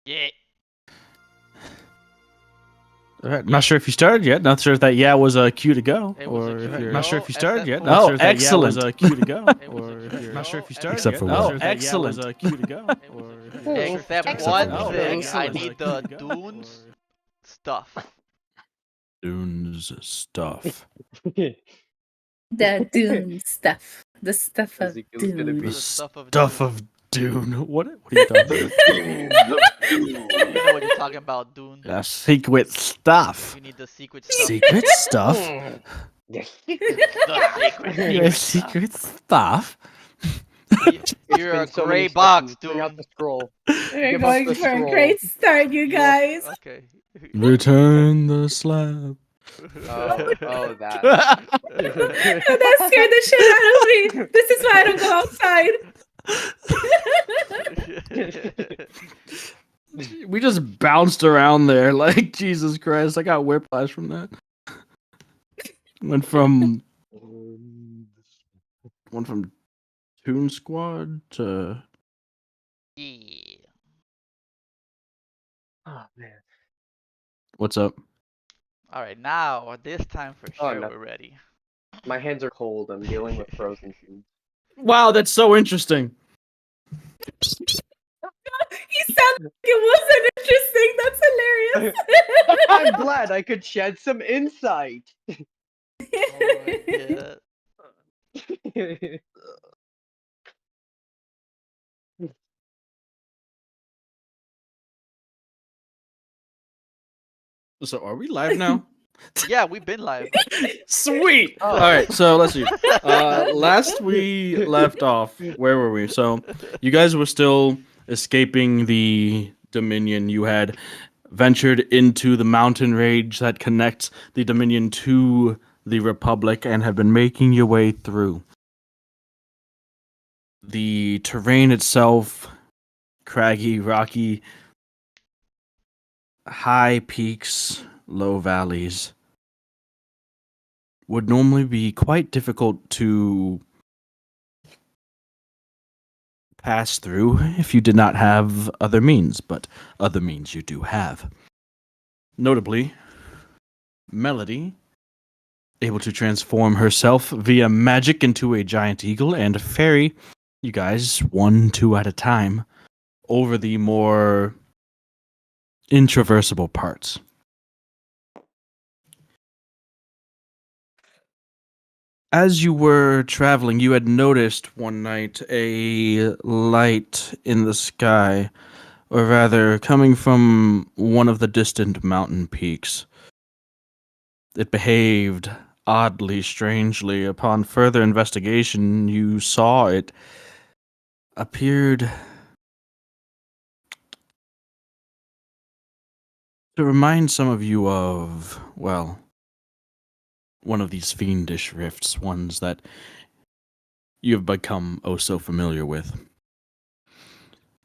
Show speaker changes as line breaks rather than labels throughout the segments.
Yeah.
All right. Not sure if you started yet. Not sure if that was a cue to go.
It was a cue to
Not sure
go,
if you started yet.
except
Not
for-
sure if that
excellent.
was a cue to go.
It was a cue to
Not sure
go,
if you started
Except
yet.
for
Not
what?
sure if that
Excellent.
was a cue to go.
Except
Except
one
for what?
thing, I
Excellent.
need the dunes stuff.
Dunes stuff.
The Dune stuff. The stuff of
Ezekiel's gonna be
The
Dune.
stuff of
Stuff
Dune.
of Dune. What are you talking about?
You know what you're talking about, Dune.
Secret stuff.
You need the secret stuff.
Secret stuff.
Yes.
The
Secret stuff.
You're a
So
gray
many
box,
steps, bring out
Dune.
the scroll.
We're
Give us
going
the
for a
scroll.
great start, you guys.
Okay.
Return the slab.
Oh, that.
That scared the shit out of me. This is why I don't go outside.
We just bounced around there like Jesus Christ. I got whiplash from that. Went from Toon Squad to
Yeah.
Oh man.
what's up?
All right, now this time for
Oh,
sure
no.
we're ready.
My hands are cold. I'm dealing with frozen food.
Wow, that's so interesting.
He sounded like it wasn't interesting. That's hilarious.
I'm glad I could shed some insight.
Yeah.
So are we live now?
Yeah, we've been live.
Sweet. All right, so let's see. Last we left off, where were we? So you guys were still escaping the Dominion. You had ventured into the mountain range that connects the Dominion to the Republic and have been making your way through. The terrain itself, craggy, rocky, high peaks, low valleys, would normally be quite difficult to pass through if you did not have other means, but other means you do have. Notably, Melody, able to transform herself via magic into a giant eagle, and ferry you guys 1-2 at a time over the more intraversable parts. As you were traveling, you had noticed one night a light in the sky, or rather, coming from one of the distant mountain peaks. It behaved oddly, strangely. Upon further investigation, you saw it appeared to remind some of you of, well, one of these fiendish rifts, ones that you have become oh so familiar with.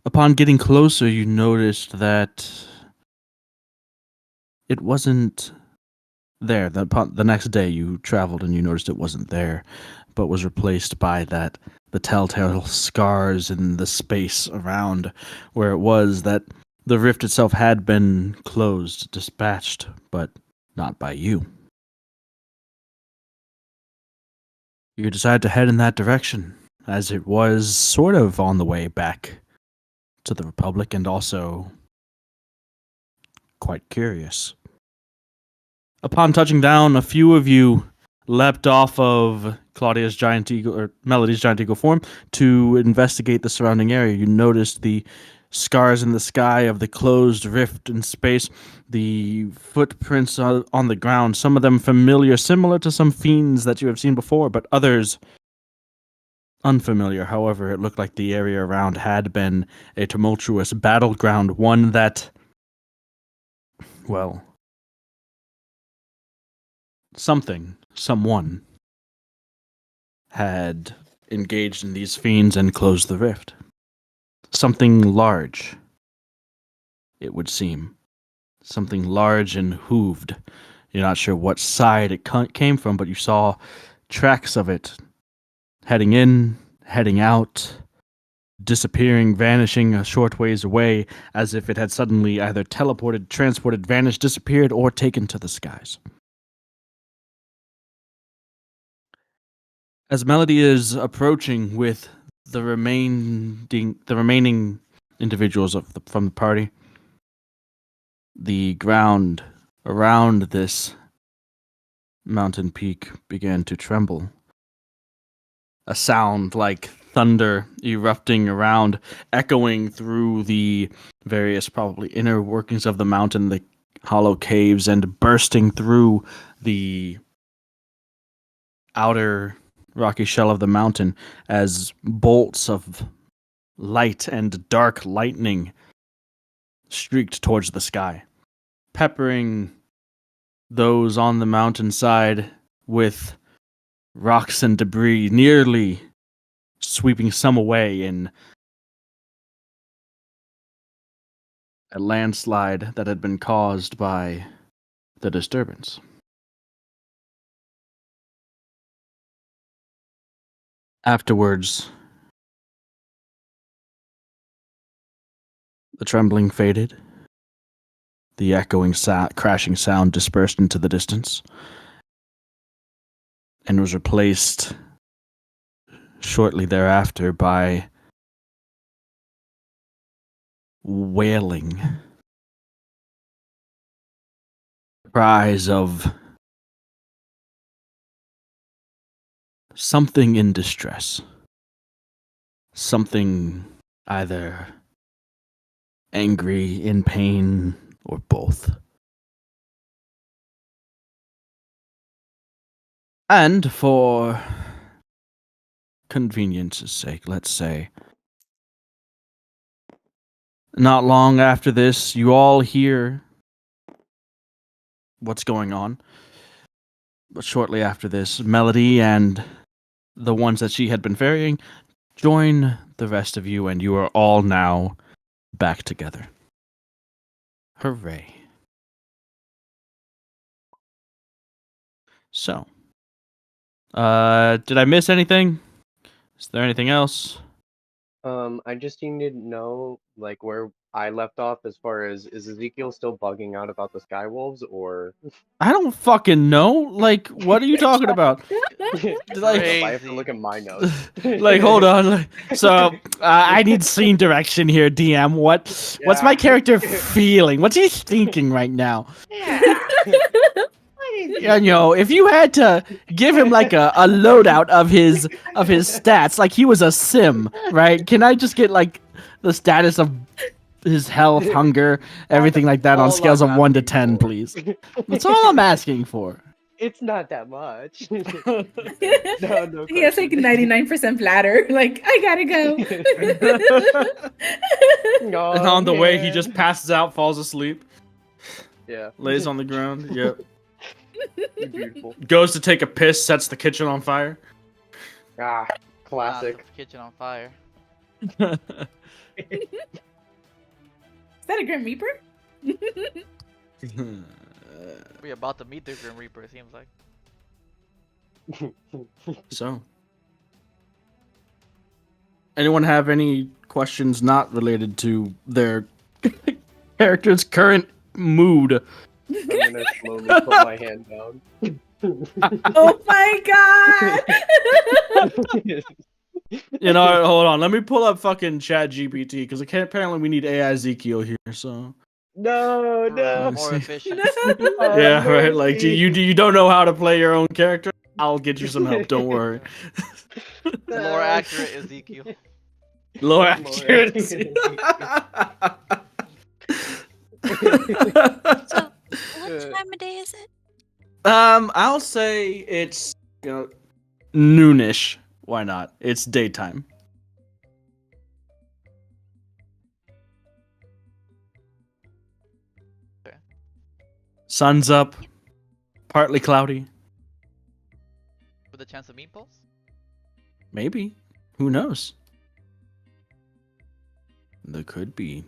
Upon getting closer, you noticed that it wasn't there. The next day you traveled and you noticed it wasn't there, but was replaced by the telltale scars in the space around where it was that the rift itself had been closed, dispatched, but not by you. You decided to head in that direction, as it was sort of on the way back to the Republic and also quite curious. Upon touching down, a few of you leapt off of Claudia's giant eagle, or Melody's giant eagle form, to investigate the surrounding area. You noticed the scars in the sky of the closed rift in space, the footprints on the ground, some of them familiar, similar to some fiends that you have seen before, but others unfamiliar. However, it looked like the area around had been a tumultuous battleground, one that, well, someone had engaged in these fiends and closed the rift. Something large, it would seem. Something large and hooved. You're not sure what side it came from, but you saw tracks of it heading in, heading out, disappearing, vanishing a short ways away, as if it had suddenly either teleported, transported, vanished, disappeared, or taken to the skies. As Melody is approaching with the remaining individuals from the party, the ground around this mountain peak began to tremble. A sound like thunder erupting around, echoing through the various probably inner workings of the mountain, the hollow caves, and bursting through the outer rocky shell of the mountain as bolts of light and dark lightning streaked towards the sky, peppering those on the mountainside with rocks and debris, nearly sweeping some away in a landslide that had been caused by the disturbance. Afterwards, the trembling faded. The echoing crashing sound dispersed into the distance and was replaced shortly thereafter by wailing cries of something in distress, something either angry, in pain, or both. And for convenience's sake, let's say, not long after this, you all hear what's going on. But shortly after this, Melody and the ones that she had been ferrying join the rest of you, and you are all now back together. Hooray. So, did I miss anything? Is there anything else?
I just need to know like where I left off as far as is Ezekiel still bugging out about the sky wolves or
I don't fucking know. Like, what are you talking about? Like,
I have to look at my notes.
like, hold on. So, I need scene direction here, DM. What's my character feeling? What's he thinking right now? Yeah, you know, if you had to give him like a loadout of his stats, like he was a sim, right? Can I just get like the status of his health, hunger, everything like that on
all
scales
I'm
of 1 to
asking
10,
for.
please? That's all I'm asking for.
It's not that much. No
He has like
question.
99% bladder. Like, I gotta go.
Oh,
And on the way, he
man.
just passes out, falls asleep,
Yeah.
lays on the ground. Yep.
Beautiful.
Goes to take a piss, sets the kitchen on fire.
Ah,
Not
classic.
the kitchen on fire.
Is that a Grim Reaper?
We're about to meet the Grim Reaper, it seems like.
So, anyone have any questions not related to their character's current mood?
I'm gonna slowly put my hand down.
Oh my god!
You know, hold on. Let me pull up fucking Chat GPT because apparently we need AI Ezekiel here. So
No, no.
More efficient.
Oh,
yeah, right. Like
mercy.
you don't know how to play your own character. I'll get you some help. Don't worry.
More accurate Ezekiel.
Low
More
accuracy.
So, what time of day is it?
I'll say it's noonish. Why not? It's daytime.
Okay.
Sun's up. Partly cloudy.
With a chance of meatballs?
Maybe. Who knows? There could be.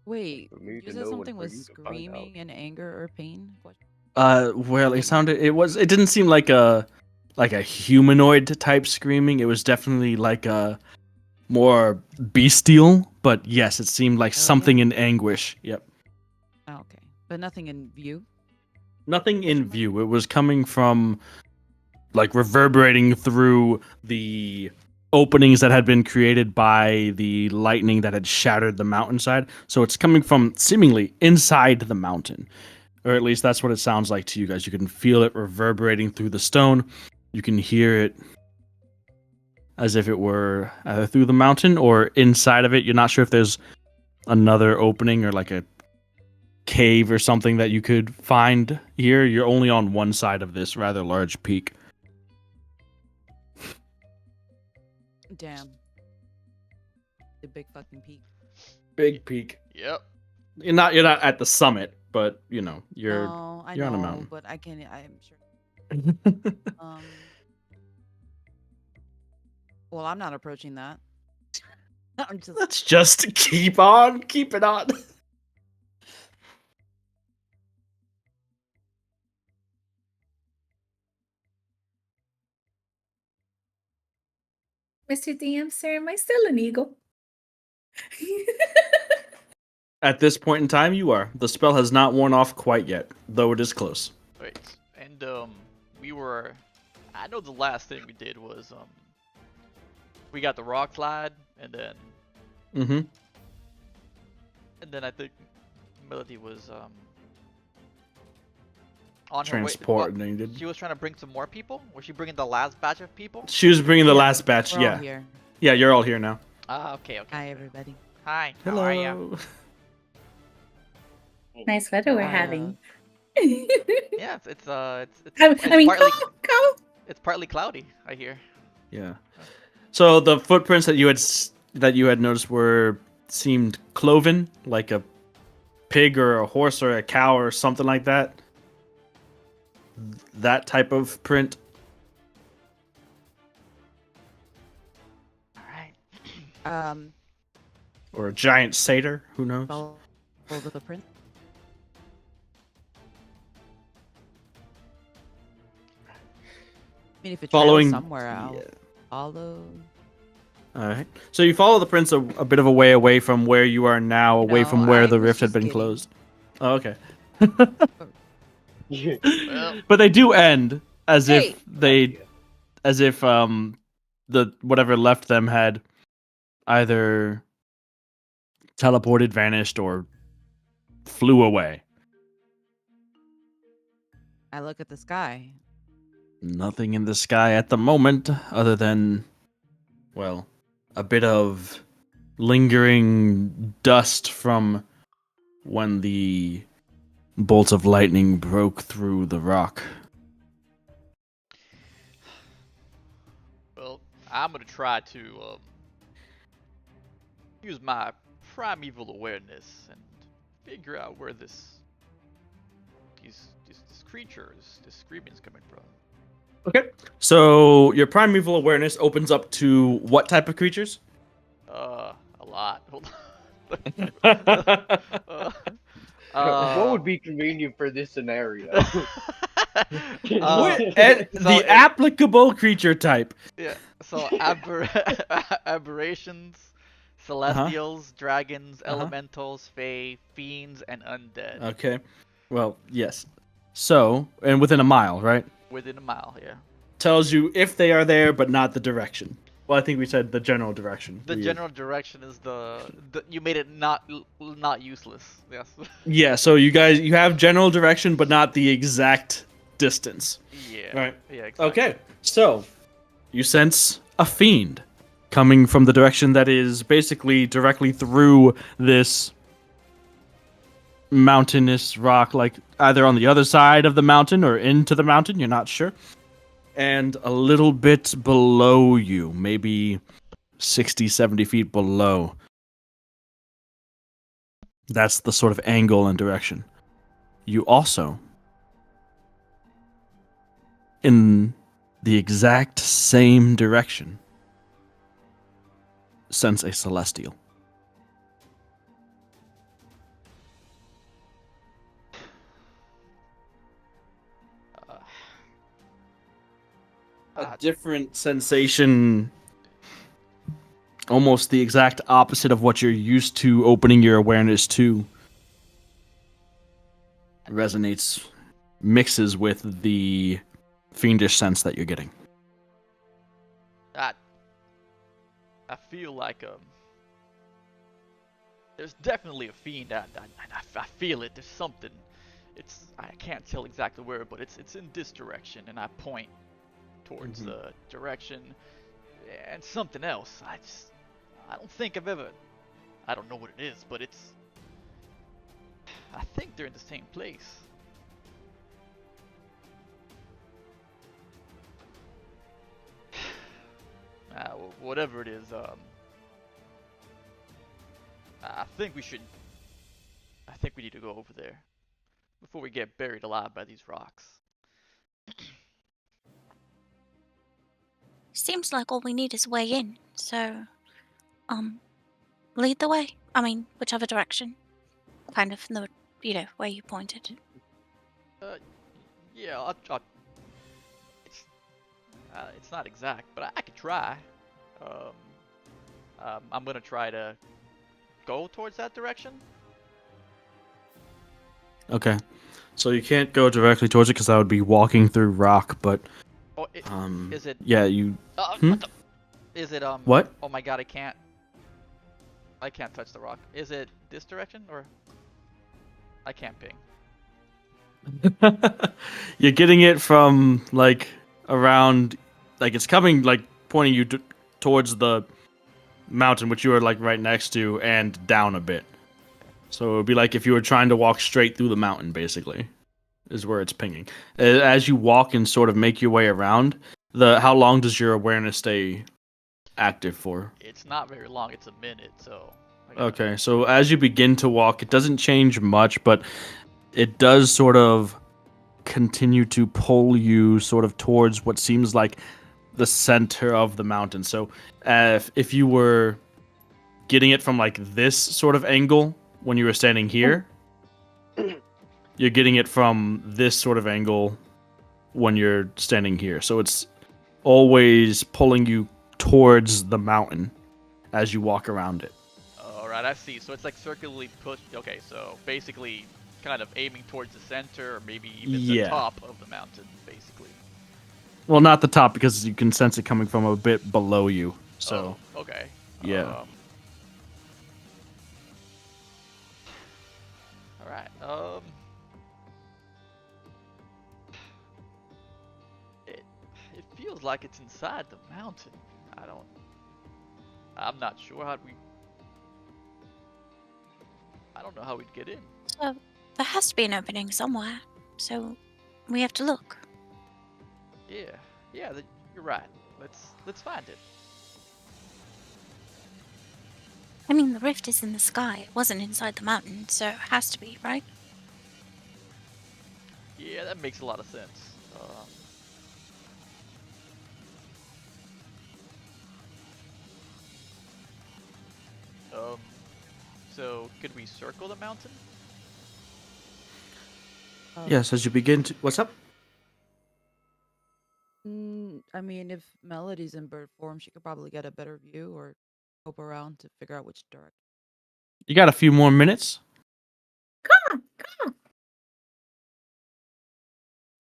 Wait,
For me
you
to
said
know
something
would
was
for you to find
screaming in anger or pain? What?
Well, it didn't seem like a humanoid type screaming. It was definitely like a more bestial, but yes, it seemed like
Oh,
something
yeah.
in anguish. Yep.
Oh, okay, but nothing in view.
Nothing in
Question mark?
view. It was coming from, like, reverberating through the openings that had been created by the lightning that had shattered the mountainside. So it's coming from seemingly inside the mountain. Or at least that's what it sounds like to you guys. You can feel it reverberating through the stone. You can hear it as if it were either through the mountain or inside of it. You're not sure if there's another opening or like a cave or something that you could find here. You're only on one side of this rather large peak.
Damn. The big fucking peak.
Big peak.
Yep.
You're not at the summit, but you know, you're
No, I
you're
know,
on a mountain.
but I'm sure. Um. Well, I'm not approaching that. I'm just.
Let's just keep on keeping on.
Mr. DM, sir, am I still an eagle?
At this point in time, you are. The spell has not worn off quite yet, though it is close.
Wait. And we were. I know the last thing we did was we got the rock slide, and then
Mm-hmm.
I think Melody was on her way.
Transporting.
What? She was trying to bring some more people. Was she bringing the last batch of people?
She was bringing the last batch.
We're all
Yeah.
here.
Yeah, you're all here now.
Ah, okay.
Hi, everybody.
Hi. How are you?
Nice weather we're having.
Yeah, it's
I
it's
mean,
partly
go.
it's partly cloudy. I hear.
Yeah. So the footprints that you had noticed seemed cloven, like a pig or a horse or a cow or something like that. That type of print.
All right.
Or a giant satyr, who knows?
Follow the footprint. I mean, if it
Following-
trails somewhere, I'll
Yeah.
follow.
All right. So you follow the prints a bit of a way away from where you are now, away
No,
from where
I
the
was
rift had
just
been
kidding.
closed. Oh, okay.
Well,
But they do end as
Hey!
if the whatever left them had either teleported, vanished, or flew away.
I look at the sky.
Nothing in the sky at the moment other than, well, a bit of lingering dust from when the bolts of lightning broke through the rock.
well, I'm gonna try to use my primeval awareness and figure out where these creatures, this screaming's coming from.
Okay. So your primeval awareness opens up to what type of creatures?
A lot. Hold on.
What would be convenient for this scenario?
The applicable creature type.
Yeah. So aberrations, celestials, dragons, elementals, fae, fiends, and undead.
Okay. Well, yes. So, and within a mile, right?
Within a mile, yeah.
Tells you if they are there, but not the direction. Well, I think we said the general direction.
The general direction is the you made it not useless. Yes.
Yeah, so you have general direction, but not the exact distance.
Yeah.
Right.
Yeah. Exactly.
Okay, so you sense a fiend coming from the direction that is basically directly through this mountainous rock, like either on the other side of the mountain or into the mountain, you're not sure. And a little bit below you, maybe 60, 70 feet below. That's the sort of angle and direction. You also, in the exact same direction, sense a celestial. A different sensation almost the exact opposite of what you're used to opening your awareness to. Resonates, mixes with the fiendish sense that you're getting.
I feel like there's definitely a fiend. I feel it. There's something. I can't tell exactly where, but it's in this direction, and I point towards the direction, and something else. I don't think I've ever. I don't know what it is, but I think they're in the same place. Whatever it is, I think we need to go over there before we get buried alive by these rocks.
Seems like all we need is a way in. So, lead the way. I mean, whichever direction. Kind of in the, where you pointed.
Yeah, it's not exact, but I could try. I'm gonna try to go towards that direction.
Okay. So you can't go directly towards it because that would be walking through rock, but
Oh, is it?
yeah, you
Is it
What?
Oh my god, I can't touch the rock. Is it this direction or? I can't ping.
you're getting it from like around, like it's coming, like pointing you towards the mountain, which you are like right next to, and down a bit. So it would be like if you were trying to walk straight through the mountain, basically, is where it's pinging. As you walk and sort of make your way around, how long does your awareness stay active for?
It's not very long. It's a minute, so.
Okay, so as you begin to walk, it doesn't change much, but it does sort of continue to pull you sort of towards what seems like the center of the mountain. So if you were getting it from like this sort of angle when you were standing here, you're getting it from this sort of angle when you're standing here. So it's always pulling you towards the mountain as you walk around it.
Alright, I see. So it's like circularly pushed. Okay, so basically kind of aiming towards the center or maybe even the top of the mountain, basically.
Well, not the top, because you can sense it coming from a bit below you. So
okay.
Yeah.
Alright, it feels like it's inside the mountain. I'm not sure I don't know how we'd get in.
So, there has to be an opening somewhere. So, we have to look.
Yeah, you're right. Let's find it.
I mean, the rift is in the sky. It wasn't inside the mountain, so it has to be, right?
Yeah, that makes a lot of sense. So could we circle the mountain?
yes, as you begin to... What's up?
I mean, if Melody's in bird form, she could probably get a better view or scope around to figure out which direction.
You got a few more minutes.
Come on.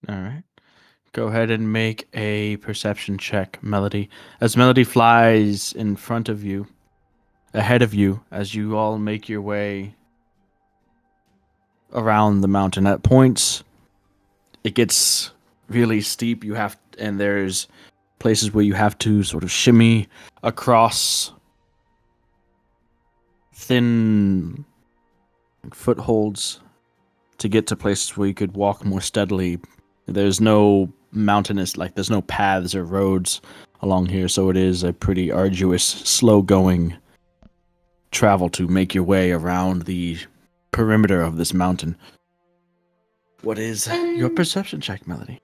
All right. Go ahead and make a perception check, Melody. As Melody flies in front of you, ahead of you, as you all make your way around the mountain. At points, it gets really steep. And there's places where you have to sort of shimmy across thin footholds to get to places where you could walk more steadily. There's no there's no paths or roads along here, so it is a pretty arduous, slow-going travel to make your way around the perimeter of this mountain. What is your perception check, Melody?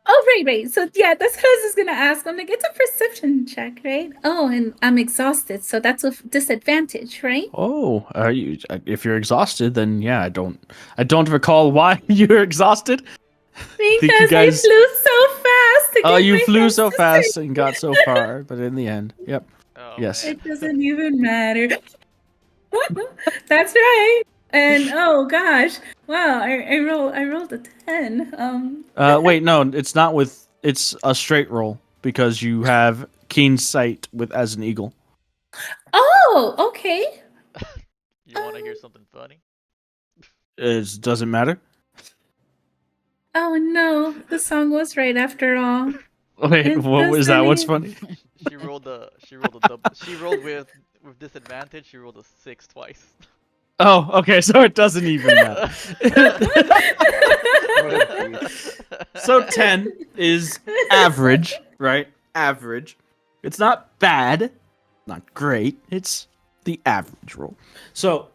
Oh, right. So, yeah, that's what I was just going to ask. I'm like, it's a perception check, right? Oh, and I'm exhausted, so that's a disadvantage, right?
Oh, are you? If you're exhausted, then yeah, I don't recall why you're exhausted.
Because I flew so fast.
Oh, you flew so fast and got so far, but in the end, yep. Yes.
man.
It doesn't even matter. That's right. And oh gosh, wow! I rolled a 10.
Wait, no, it's not with. It's a straight roll because you have keen sight with as an eagle.
Oh, okay.
You want to hear something funny?
It doesn't matter.
Oh no, the song was right after all.
Wait,
It
what was that?
doesn't
What's
even-
funny?
She rolled with disadvantage. She rolled a 6 twice.
Oh, okay, so it doesn't even matter.
What a beast.
So 10 is average, right? Average. It's not bad, not great. It's the average roll. So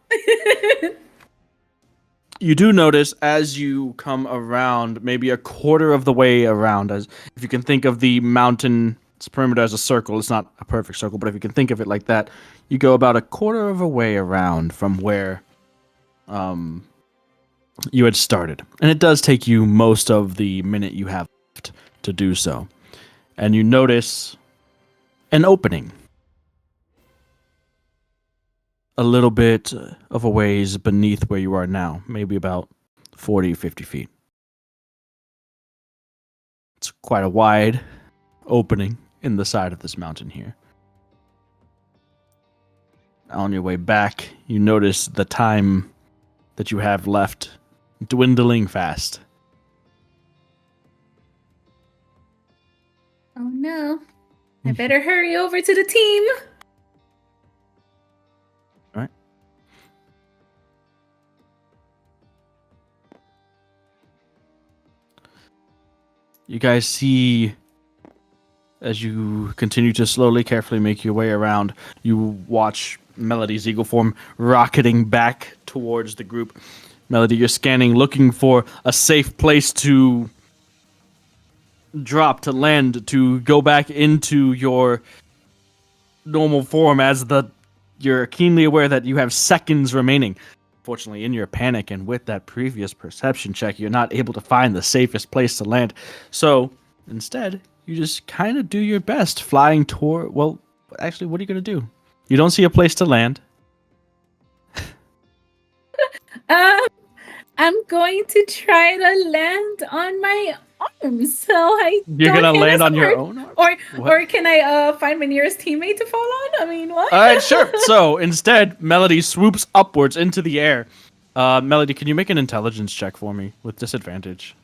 you do notice as you come around, maybe a quarter of the way around, as if you can think of the mountain's perimeter as a circle. It's not a perfect circle, but if you can think of it like that, you go about a quarter of a way around from where you had started. And it does take you most of the minute you have left to do so. And you notice an opening. A little bit of a ways beneath where you are now, maybe about 40, 50 feet. It's quite a wide opening in the side of this mountain here. On your way back, you notice the time that you have left dwindling fast.
Oh no. I better hurry over to the team.
Right. You guys see, as you continue to slowly, carefully make your way around, you watch Melody's eagle form rocketing back towards the group. Melody, you're scanning, looking for a safe place to drop, to land, to go back into your normal form as you're keenly aware that you have seconds remaining. Fortunately, in your panic and with that previous perception check, you're not able to find the safest place to land. So, instead, you just kind of do your best flying toward... Well, actually, what are you going to do? You don't see a place to land.
I'm going to try to land on my arms, so I
You're
don't
going to
hit
land
us
on your
hard.
own arms?
Or
What?
or can I find my nearest teammate to fall on? I mean, what?
All right, sure. So, instead, Melody swoops upwards into the air. Melody, can you make an intelligence check for me with disadvantage?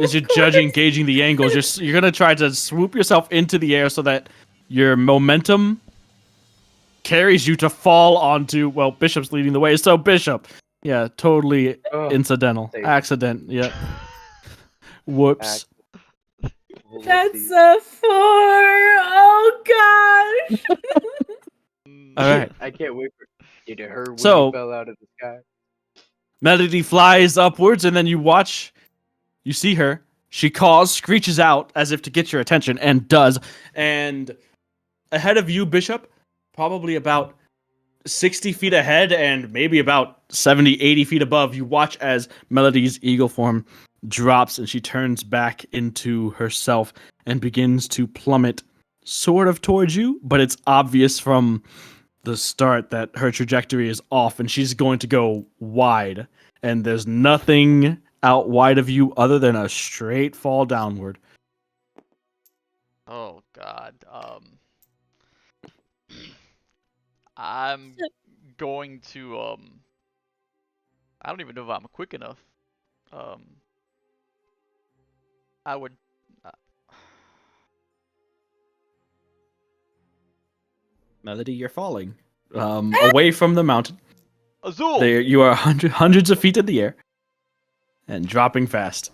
As you're judging, gauging the angles, you're gonna try to swoop yourself into the air so that your momentum carries you to fall onto. Well, Bishop's leading the way, so Bishop, yeah, totally
Oh,
incidental,
save.
accident, yeah. Whoops.
That's
Whoopsies.
a 4. Oh gosh.
All right.
I can't wait for you to hear when
So-
he fell out of the sky.
Melody flies upwards, and then you see her. She caws, screeches out as if to get your attention, and does. And ahead of you, Bishop, probably about 60 feet ahead and maybe about 70, 80 feet above, you watch as Melody's eagle form drops and she turns back into herself and begins to plummet sort of towards you, but it's obvious from the start that her trajectory is off and she's going to go wide. And there's nothing out wide of you other than a straight fall downward.
Oh God. I'm going to I don't even know if I'm quick enough. I would. Uh,
Melody, you're falling away from the mountain.
Azul.
There, you are hundreds of feet in the air and dropping fast.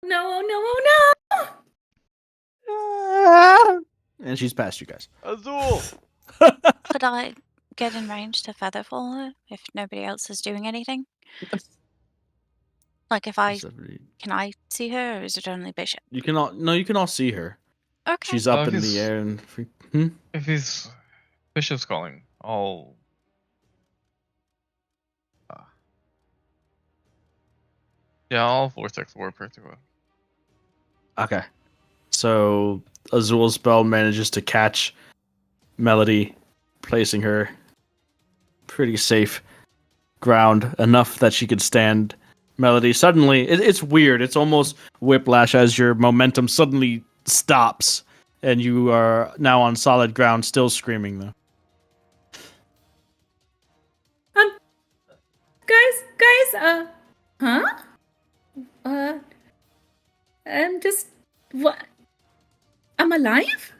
No, no, no.
And she's past you guys.
Azul.
Could I get in range to feather fall her if nobody else is doing anything? Like if can I see her or is it only Bishop?
You can all see her.
Okay.
She's up
Oh,
in
he's-
the air and
If he's Bishop's calling, I'll. Yeah, I'll vortex warp her to it.
okay. So Azul's spell manages to catch Melody, placing her pretty safe ground enough that she could stand. Melody suddenly, it's weird. It's almost whiplash as your momentum suddenly stops and you are now on solid ground, still screaming though.
Guys, huh? I'm just what? I'm alive?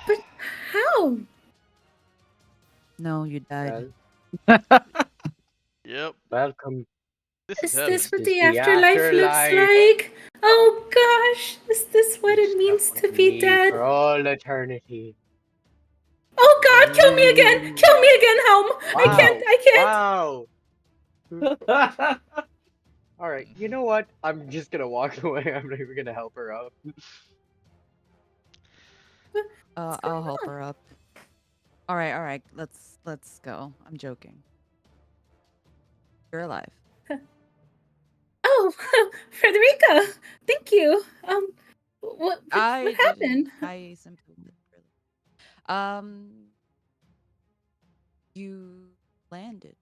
But how?
No, you died.
Well,
Yep.
welcome.
This
Is
is heaven.
this what
This
the
is the
afterlife looks
afterlife.
like? Oh gosh, is this what
You're
it means
stuck
to
with
be
me
dead?
for all eternity.
Oh god, kill me again! Kill me again, Helm! I can't!
Wow. All right. You know what? I'm just gonna walk away. I'm not even gonna help her up.
What's
I'll
going
help
on?
her up. All right. Let's go. I'm joking. You're alive.
Oh, Frederica! Thank you. What
I
happened?
didn't. I simply really. You landed.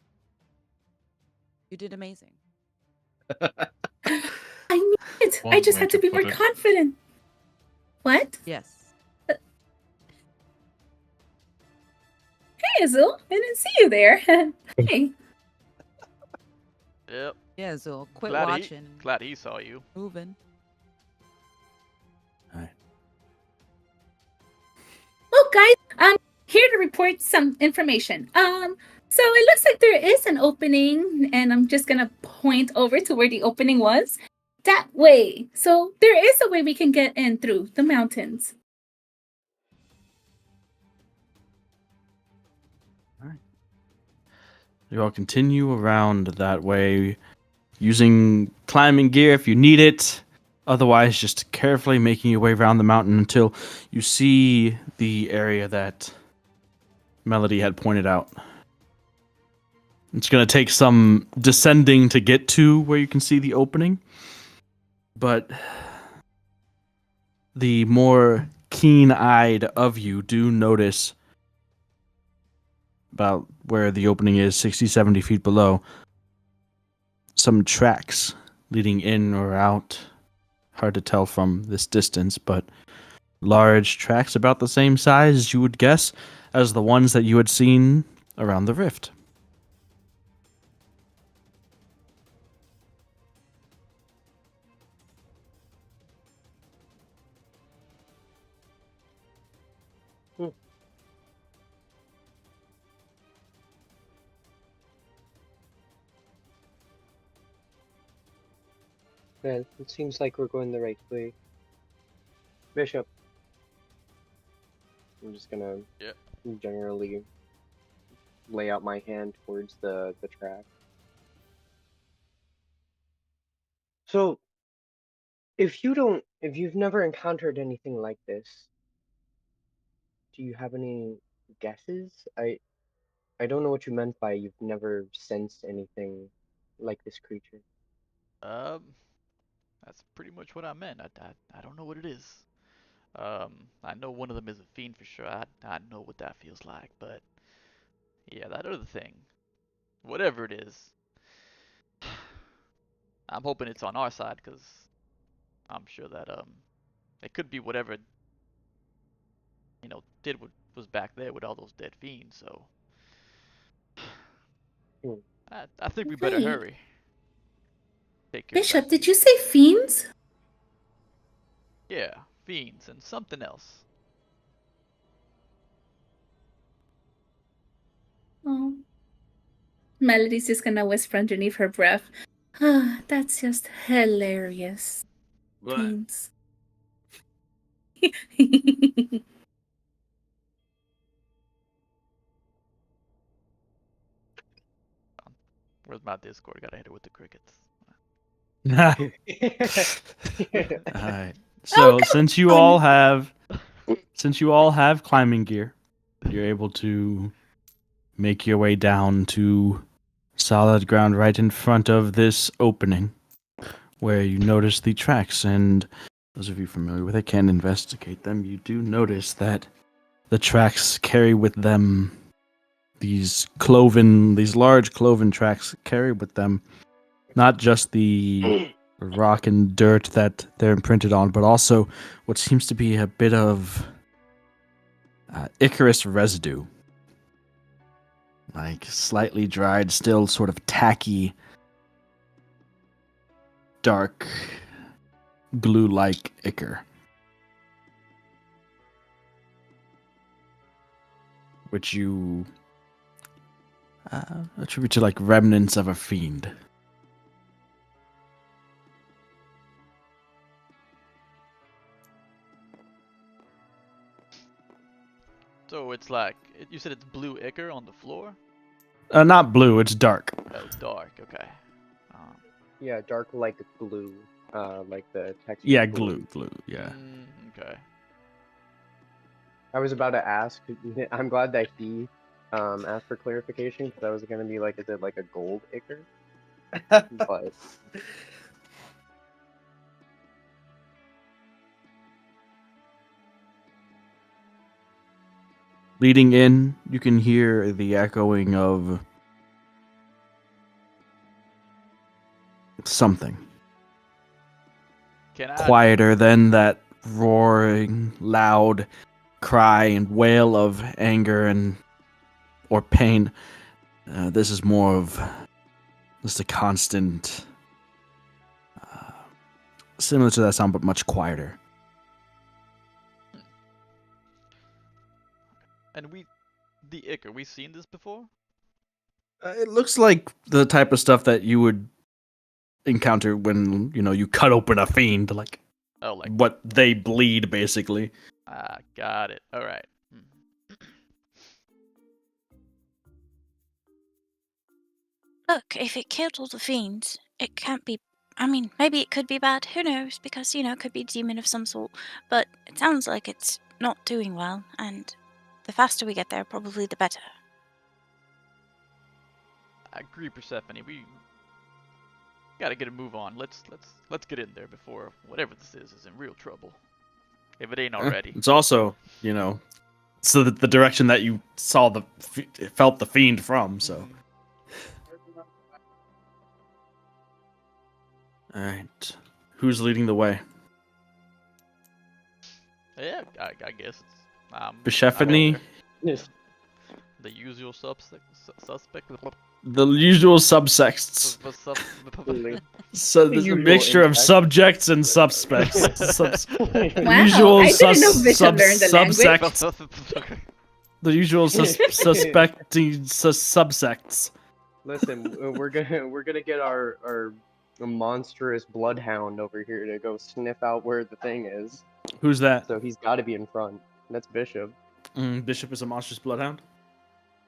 You did amazing.
I knew it. I
One
just
way
had to
to
be more
put it.
confident. What?
Yes.
Hey, Azul. I didn't see you there. Hey.
Yep.
Yeah, Zul. Quit
Glad
watching.
glad he saw you.
Moving.
Well, guys, I'm here to report some information. So it looks like there is an opening, and I'm just gonna point over to where the opening was. That way. So there is a way we can get in through the mountains.
You all continue around that way, using climbing gear if you need it. Otherwise, just carefully making your way around the mountain until you see the area that Melody had pointed out. It's going to take some descending to get to where you can see the opening, but the more keen-eyed of you do notice about where the opening is, 60, 70 feet below, some tracks leading in or out. Hard to tell from this distance, but large tracks about the same size as you would guess as the ones that you had seen around the rift.
Well, it seems like we're going the right way. Bishop. I'm just gonna
Yep.
generally lay out my hand towards the track. So, if you've never encountered anything like this, do you have any guesses? I don't know what you meant by you've never sensed anything like this creature.
Um, that's pretty much what I meant. I don't know what it is. I know one of them is a fiend for sure. I know what that feels like, but yeah, that other thing, whatever it is, I'm hoping it's on our side because I'm sure that it could be whatever did what was back there with all those dead fiends. So
Hmm.
I think we better
Wait.
hurry. Take care of
Bishop,
that
did
fiend.
you say fiends?
Yeah, fiends and something else.
Oh. Melody's just gonna whisper underneath her breath. Ah, that's just hilarious. Fiends.
Where's my Discord? Gotta hit it with the crickets.
Alright. So
come
since you all have climbing gear, you're able to make your way down to solid ground right in front of this opening where you notice the tracks, and those of you familiar with it can investigate them. You do notice that the tracks carry with them these large cloven tracks carry with them not just the rock and dirt that they're imprinted on, but also what seems to be a bit of Icarus residue. Like slightly dried, still sort of tacky, dark, glue-like ichor. Which you attribute to like remnants of a fiend.
So it's like you said it's blue ichor on the floor.
Not blue, it's dark.
Oh, dark. Okay. Um,
Yeah, dark like glue, like the texture.
Yeah,
of
glue, yeah.
Okay.
I was about to ask. I'm glad that he asked for clarification because I was gonna be like, is it like a gold ichor? But
Leading in, you can hear the echoing of something.
Can I?
Quieter than that roaring, loud cry and wail of anger or pain. This is more of just a constant, similar to that sound, but much quieter.
And the ichor, we seen this before?
It looks like the type of stuff that you would encounter when, you cut open a fiend, like
Oh, like
what they bleed, basically.
got it. All right.
Look, if it killed all the fiends, it can't be. I mean, maybe it could be bad. Who knows? Because, it could be a demon of some sort. But it sounds like it's not doing well, and the faster we get there, probably the better.
I agree, Persephone. We gotta get a move on. Let's get in there before whatever this is in real trouble. If it ain't already.
It's also, so that the direction that you felt the fiend from, so. All right. Who's leading the way?
Yeah, I guess it's
Persephone?
yes.
the usual suspect.
The usual subsects. So there's a
Usual
mixture of
insect.
subjects and suspects.
Wow,
Usual
I didn't know Bishop learned the language.
subsect. The usual suspecting subsects.
Listen, we're gonna get our monstrous bloodhound over here to go sniff out where the thing is.
Who's that?
So he's got to be in front. That's Bishop.
Bishop is a monstrous bloodhound?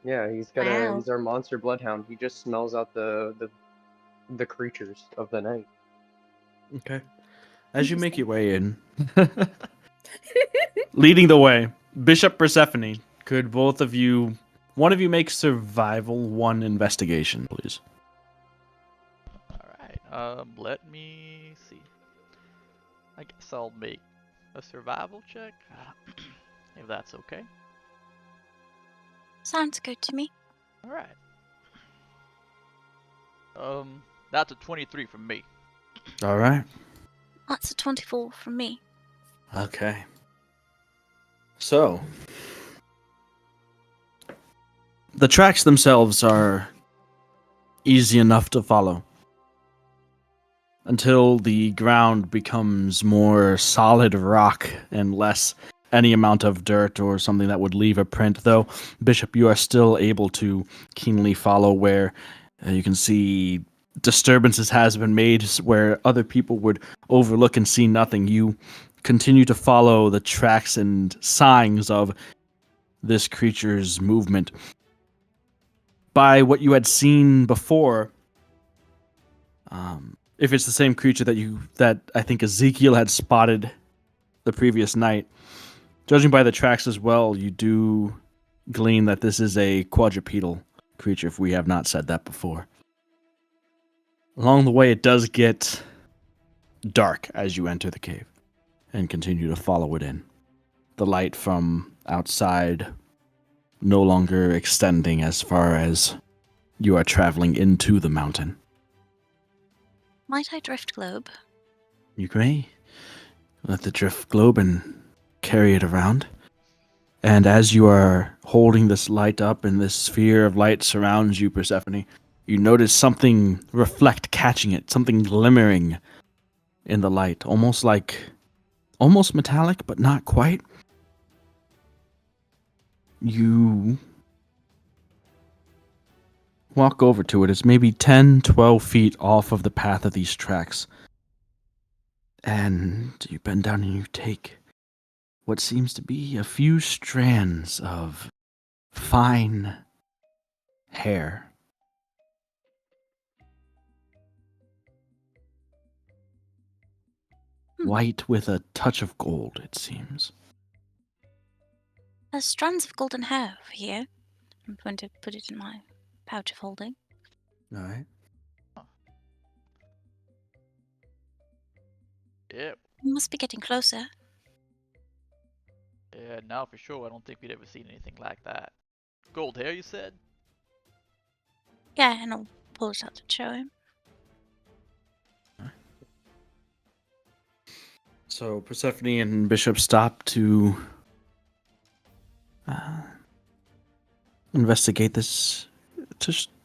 Yeah, he's our monster bloodhound. He just smells out the creatures of the night.
Okay. As you make your way in, leading the way, Bishop Persephone, could one of you make survival 1 investigation, please?
Alright, let me see. I guess I'll make a survival check, if that's okay.
Sounds good to me.
Alright. That's a 23 from me.
All right.
That's a 24 from me.
Okay. So, the tracks themselves are easy enough to follow until the ground becomes more solid rock and less any amount of dirt or something that would leave a print. Though, Bishop, you are still able to keenly follow where you can see disturbances has been made where other people would overlook and see nothing. You continue to follow the tracks and signs of this creature's movement. By what you had seen before, if it's the same creature that I think Ezekiel had spotted the previous night, judging by the tracks as well, you do glean that this is a quadrupedal creature, if we have not said that before. Along the way, it does get dark as you enter the cave. and continue to follow it in. The light from outside no longer extending as far as you are traveling into the mountain.
Might I drift globe?
You may let the drift globe and carry it around. And as you are holding this light up and this sphere of light surrounds you, Persephone, you notice something reflect, catching it, something glimmering in the light, almost metallic, but not quite. You walk over to it. It's maybe 10, 12 feet off of the path of these tracks. And you bend down and you take what seems to be a few strands of fine hair. White with a touch of gold, it seems.
There's strands of golden hair over here. I'm going to put it in my pouch of holding.
All right.
Yep.
We must be getting closer.
Yeah, now for sure, I don't think we'd ever seen anything like that. Gold hair, you said?
Yeah, and I'll pull it out to show him.
So Persephone and Bishop stop to investigate this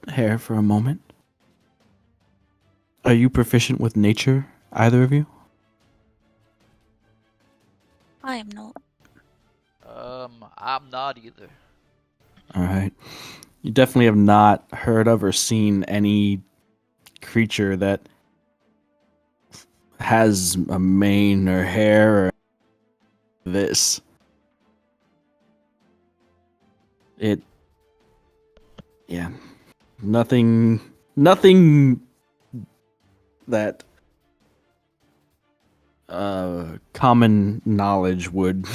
hair for a moment. Are you proficient with nature, either of you?
I am not.
I'm not either.
All right. You definitely have not heard of or seen any creature that has a mane or hair or this. Yeah. Nothing that common knowledge would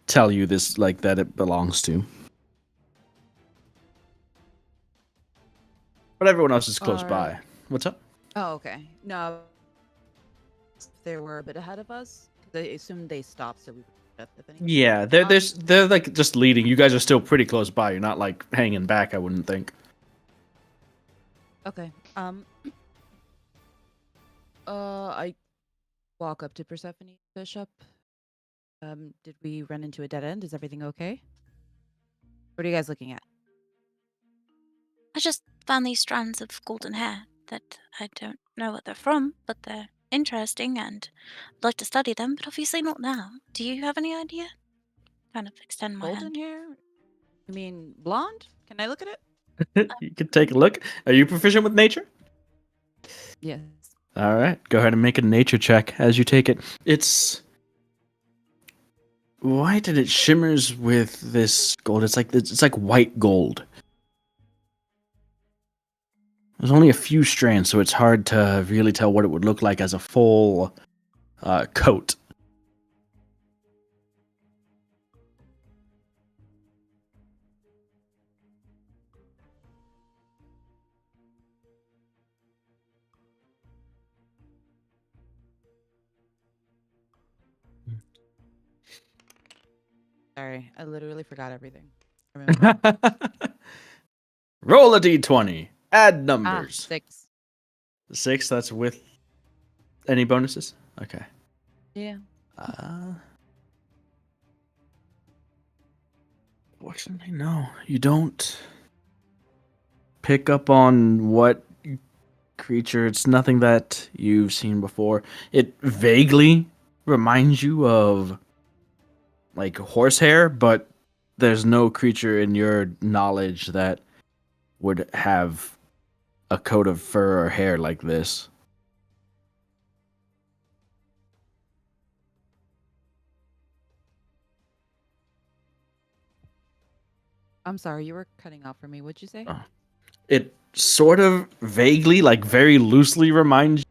tell you this, like, that it belongs to. But everyone else is close by. What's up?
Oh, okay. No, they were a bit ahead of us. They assumed they stopped, so we. If anything.
Yeah, they're like just leading. You guys are still pretty close by. You're not like hanging back, I wouldn't think.
Okay. I walk up to Persephone, Bishop. Did we run into a dead end? Is everything okay? What are you guys looking at?
I just found these strands of golden hair that I don't know what they're from, but they're interesting and I'd like to study them, but obviously not now. Do you have any idea? Kind of extend my
Golden
hand.
hair? You mean blonde? Can I look at it?
You can take a look. Are you proficient with nature?
Yes.
All right, go ahead and make a nature check as you take it. It's white and it shimmers with this gold. It's like white gold. There's only a few strands, so it's hard to really tell what it would look like as a full coat.
Sorry, I literally forgot everything. Remember.
Roll a d20. Add numbers.
6.
6, that's with any bonuses? Okay.
Yeah.
Fortunately, no. You don't pick up on what creature. It's nothing that you've seen before. It vaguely reminds you of like horsehair, but there's no creature in your knowledge that would have a coat of fur or hair like this.
I'm sorry, you were cutting off for me. What'd you say?
It sort of vaguely, like very loosely reminds you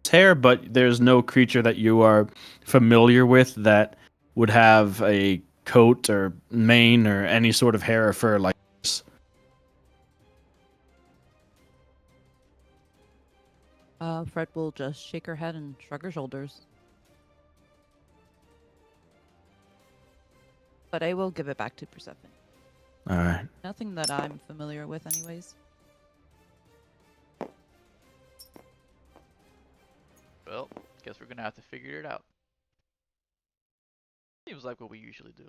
of hair, but there's no creature that you are familiar with that would have a coat or mane or any sort of hair or fur like this.
Fred will just shake her head and shrug her shoulders. but I will give it back to Persephone.
All right.
Nothing that I'm familiar with, anyways.
Well, guess we're gonna have to figure it out. Seems like what we usually do.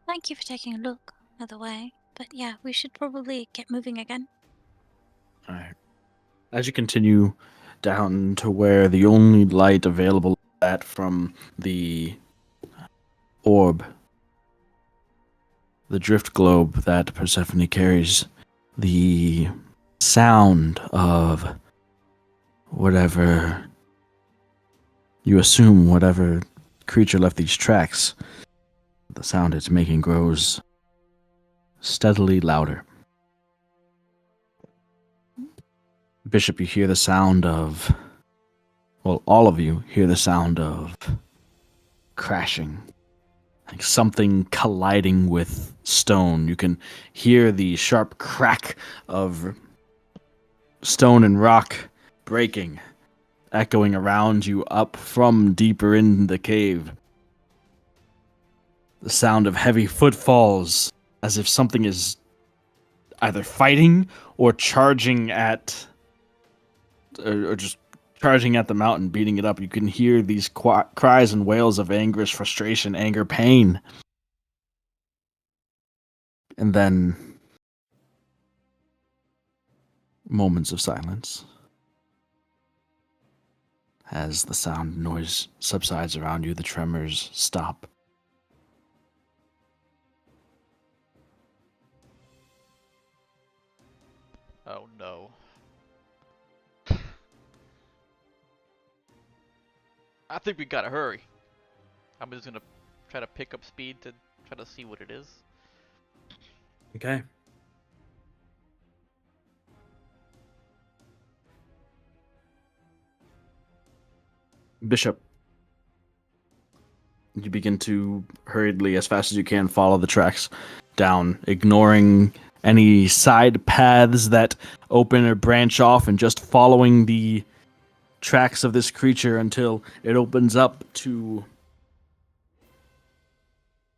Thank you for taking a look, by the way. But yeah, we should probably get moving again.
All right. As you continue down to where the only light available is that from the orb, the drift globe that Persephone carries, the sound of whatever you assume, whatever creature left these tracks, the sound it's making grows steadily louder. Bishop, you hear the sound of, well, all of you hear the sound of crashing, like something colliding with stone. You can hear the sharp crack of stone and rock breaking, echoing around you up from deeper in the cave. The sound of heavy footfalls, as if something is either fighting or charging at, or just charging at the mountain, beating it up. You can hear these cries and wails of anguish, frustration, anger, pain. And then moments of silence as the sound noise subsides around you. The tremors stop.
Oh no. I think we gotta hurry. I'm just gonna try to pick up speed to try to see what it is.
Okay. Bishop, you begin to hurriedly, as fast as you can, follow the tracks down, ignoring any side paths that open or branch off, and just following the tracks of this creature until it opens up to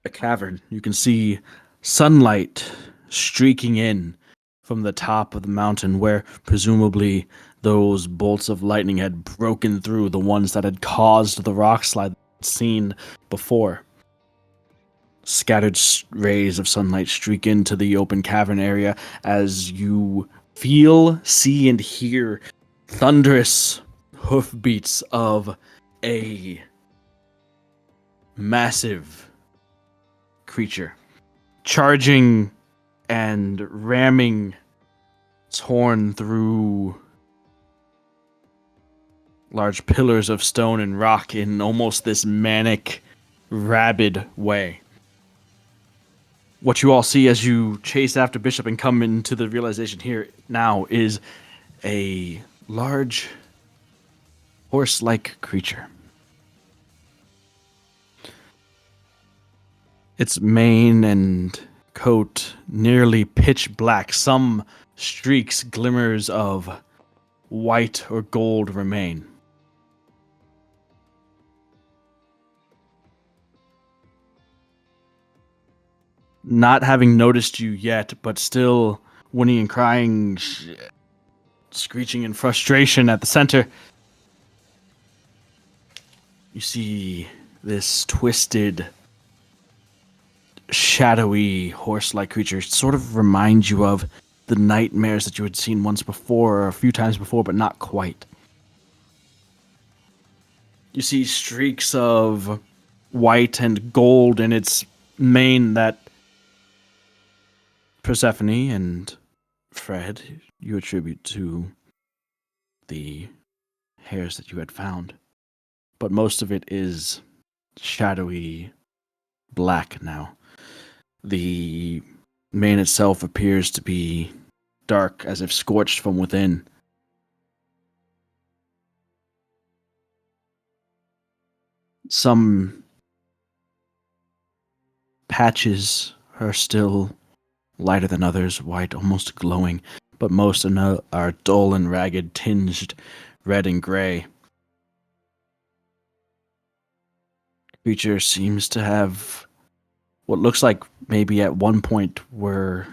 a cavern. You can see sunlight streaking in from the top of the mountain, where presumably those bolts of lightning had broken through, the ones that had caused the rock slide seen before. Scattered rays of sunlight streak into the open cavern area as you feel, see, and hear thunderous hoofbeats of a massive creature charging and ramming its horn through large pillars of stone and rock in almost this manic, rabid way. What you all see as you chase after Bishop and come into the realization here now is a large horse-like creature. Its mane and coat nearly pitch black. Some streaks, glimmers of white or gold remain. Not having noticed you yet, but still whinnying and crying, screeching in frustration at the center, you see this twisted, shadowy, horse-like creature. Sort of reminds you of the nightmares that you had seen once before, or a few times before, but not quite. You see streaks of white and gold in its mane that Persephone and Fred, you attribute to the hairs that you had found. But most of it is shadowy black now. The mane itself appears to be dark, as if scorched from within. Some patches are still lighter than others, white, almost glowing, but most are dull and ragged, tinged red and gray. Creature seems to have what looks like maybe at one point were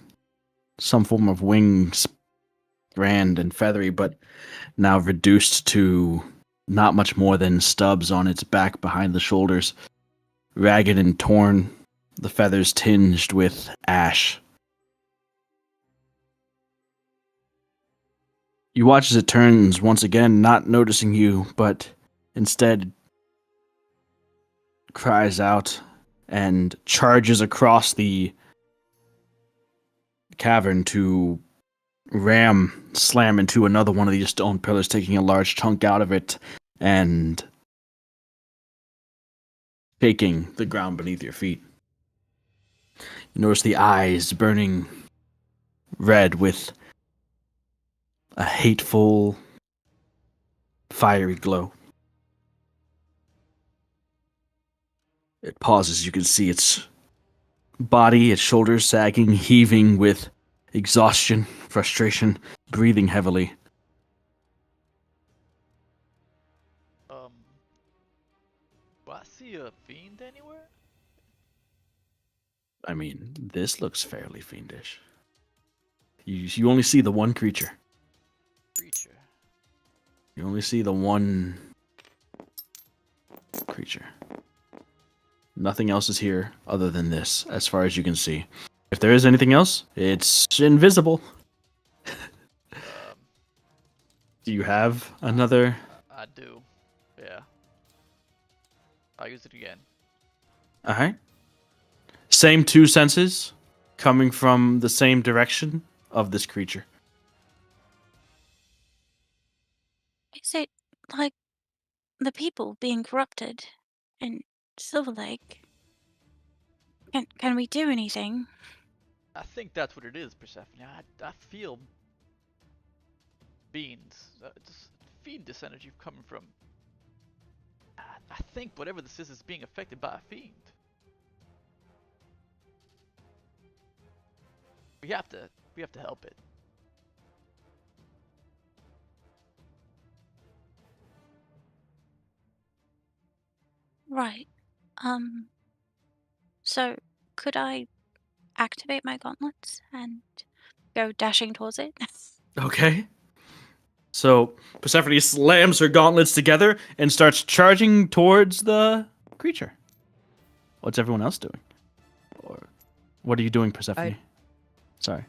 some form of wings, grand and feathery, but now reduced to not much more than stubs on its back behind the shoulders, ragged and torn, the feathers tinged with ash. You watch as it turns once again, not noticing you, but instead cries out and charges across the cavern to slam into another one of these stone pillars, taking a large chunk out of it and shaking the ground beneath your feet. You notice the eyes burning red with a hateful, fiery glow. It pauses. You can see its body, its shoulders sagging, heaving with exhaustion, frustration, breathing heavily.
Do I see a fiend anywhere?
I mean, this looks fairly fiendish. You only see the one creature.
Creature.
You only see the one creature. Nothing else is here other than this, as far as you can see. If there is anything else, it's invisible. Do you have another?
I do. Yeah. I'll use it again.
Alright. Same two senses coming from the same direction of this creature.
Is it like the people being corrupted in Silver Lake? Can we do anything?
I think that's what it is, Persephone. I feel fiends. Just fiendish energy coming from. I think whatever this is being affected by a fiend. We have to help it.
Right. So could I activate my gauntlets and go dashing towards it?
Okay. So Persephone slams her gauntlets together and starts charging towards the creature. What's everyone else doing? Or what are you doing, Persephone? Sorry.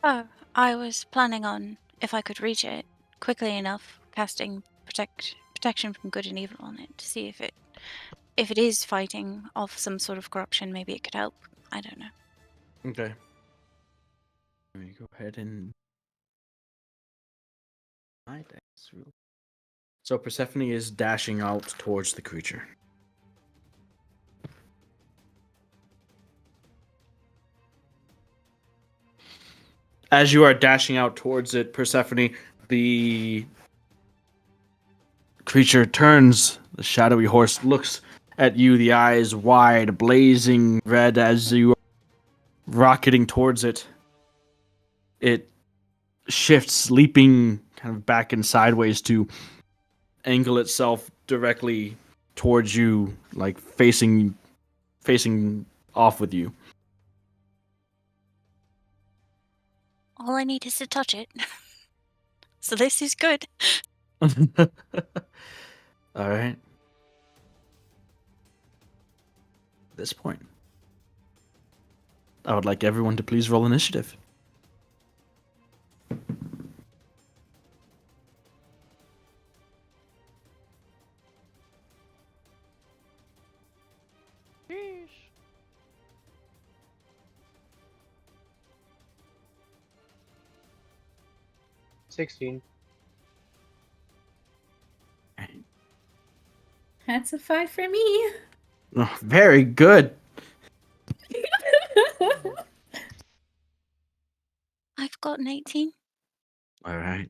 Oh, I was planning on, if I could reach it quickly enough, casting protection from good and evil on it to see if it is fighting off some sort of corruption. Maybe it could help. I don't know.
Okay. Let me go ahead and so Persephone is dashing out towards the creature. As you are dashing out towards it, Persephone, the creature turns. The shadowy horse looks at you, the eyes wide, blazing red as you are rocketing towards it. It shifts, leaping kind of back and sideways to angle itself directly towards you, like facing off with you.
All I need is to touch it. So this is good.
All right. At this point, I would like everyone to please roll initiative.
Sheesh.
$16.
That's a 5 for me.
Oh, very good.
I've got an 18.
All right.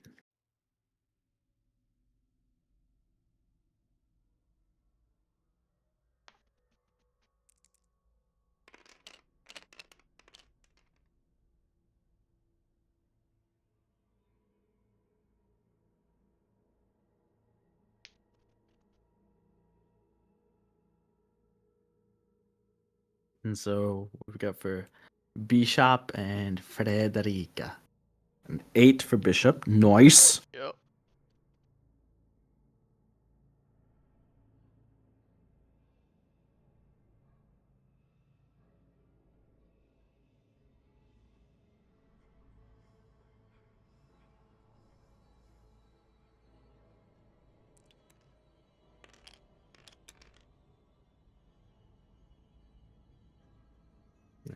And so we've got for Bishop and Frederica. An 8 for Bishop. Nice.
Yep.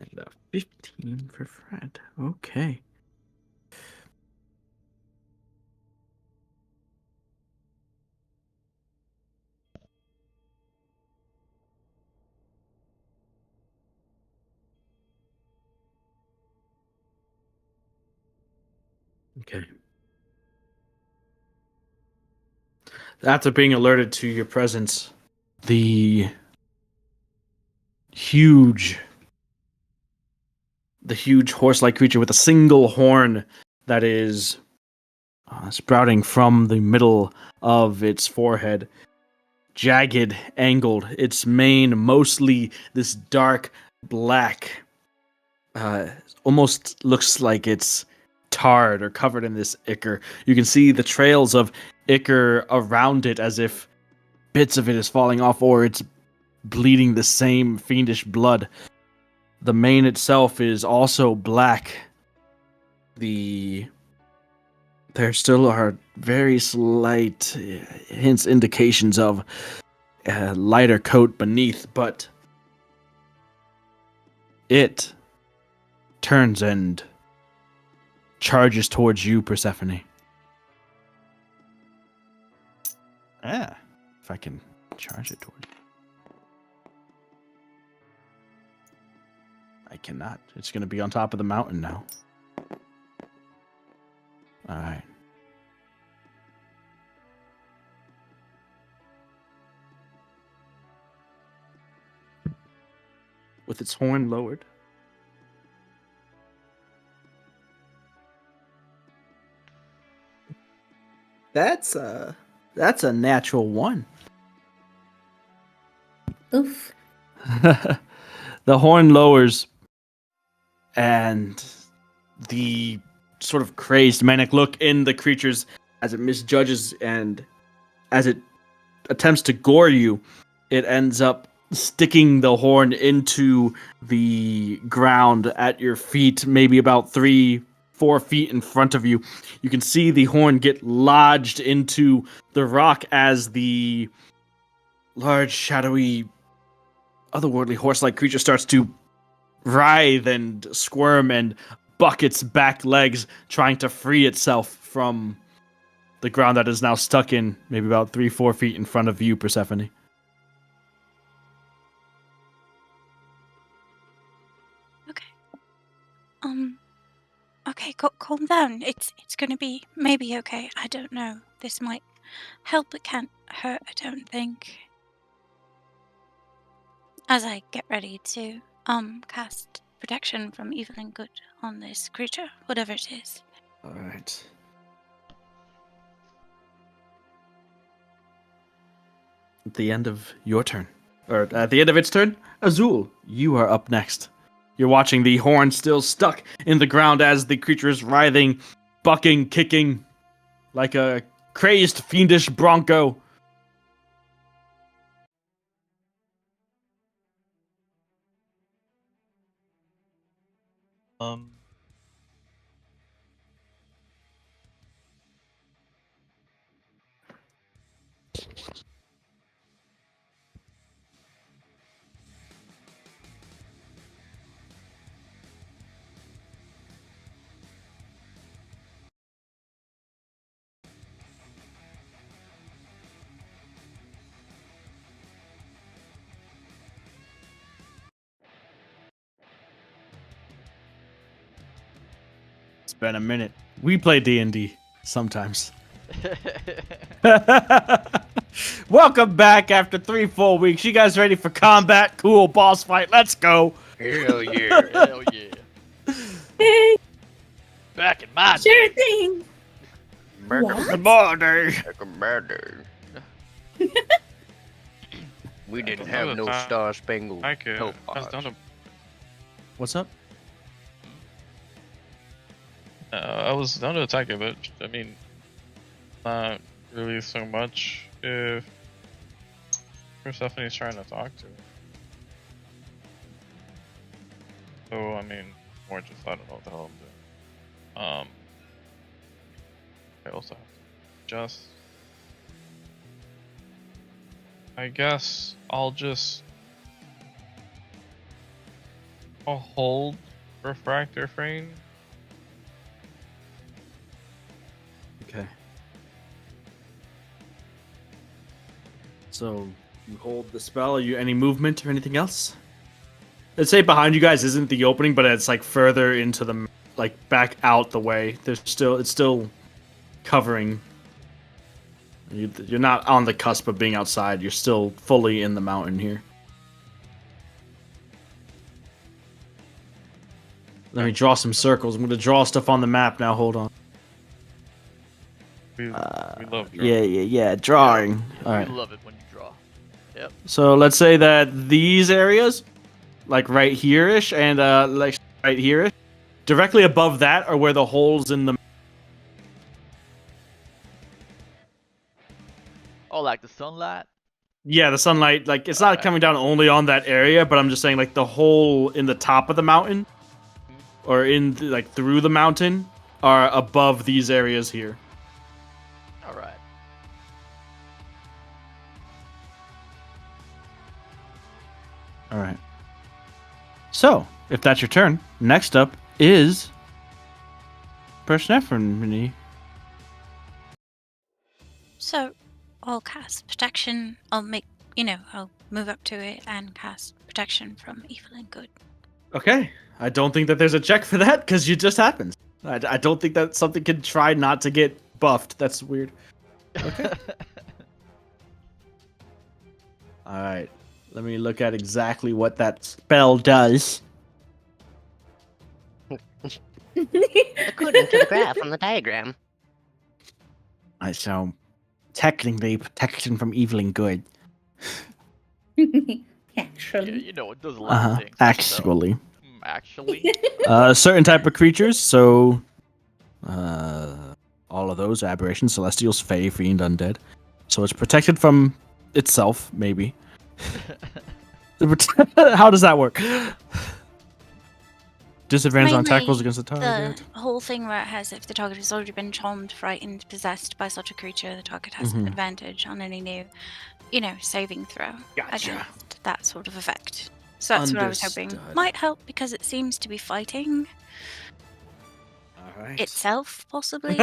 And 15 for Fred. Okay. Okay. After being alerted to your presence, the huge horse-like creature with a single horn that is sprouting from the middle of its forehead, jagged, angled, its mane mostly this dark black, almost looks like it's tarred or covered in this ichor. You can see the trails of ichor around it as if bits of it is falling off or it's bleeding the same fiendish blood. The mane itself is also black. There still are very slight hints, indications of a lighter coat beneath, but it turns and charges towards you, Persephone. If I can charge it towards you. I cannot. It's going to be on top of the mountain now. All right. With its horn lowered. That's a natural 1.
Oof.
The horn lowers, and the sort of crazed, manic look in the creatures as it misjudges and as it attempts to gore you, it ends up sticking the horn into the ground at your feet, maybe about 3-4 feet in front of you. You can see the horn get lodged into the rock as the large, shadowy, otherworldly horse-like creature starts to writhe and squirm and buck its back legs, trying to free itself from the ground that is now stuck in maybe about 3-4 feet in front of you, Persephone.
Okay, calm down. It's gonna be maybe okay. I don't know. This might help. It can't hurt, I don't think. As I get ready to cast protection from evil and good on this creature, whatever it is.
All right. At the end of your turn, or at the end of its turn, Azul, you are up next. You're watching the horn still stuck in the ground as the creature is writhing, bucking, kicking like a crazed, fiendish bronco. It's been a minute. We play D&D sometimes. Welcome back after 3 full weeks. You guys ready for combat? Cool boss fight. Let's go.
Hell yeah.
Hell yeah.
Hey,
Back in my
sure
day.
thing.
Back
Good morning.
a bad day. We didn't have no star-spangled
I could
topaz.
pass down
What's up?
I was down to attack it, but I mean, not really so much if Persephone's trying to talk to it. So, I mean, more just, I don't know what the hell I'm doing. I also have to just... I guess I'll hold Refractor Frame.
Okay. So you hold the spell. Are you any movement or anything else? Let's say behind you guys isn't the opening, but it's like further into the back out the way. It's still covering. You're not on the cusp of being outside. You're still fully in the mountain here. Let me draw some circles. I'm going to draw stuff on the map now. Hold on.
We love drawing.
Yeah. Drawing. All right.
We love it when you draw. Yep.
So let's say that these areas, like right here-ish and like right here-ish, directly above that are where the holes in the...
Oh, like the sunlight?
Yeah, the sunlight, like, it's not coming down only on that area, but I'm just saying, like, the hole in the top of the mountain, or like, through the mountain, are above these areas here.
Alright.
Alright. So, if that's your turn, next up is Persephone.
So, I'll cast protection. I'll move up to it and cast protection from evil and good.
Okay. I don't think that there's a check for that, because it just happens. I don't think that something can try not to get buffed. That's weird. Okay. Alright. Let me look at exactly what that spell does.
According to the graph on the diagram.
So, technically, protection from evil and good.
Actually.
Yeah, you know, it does a lot of things.
Actually.
So, actually?
Certain type of creatures, so... all of those aberrations, celestials, fae, fiend, undead. So it's protected from itself, maybe. How does that work? Disadvantage on attack rolls against the target.
The whole thing where it has, if the target has already been charmed, frightened, possessed by such a creature, the target has an advantage on any new, saving throw against that sort of effect. So that's what I was hoping might help, because it seems to be fighting itself, possibly.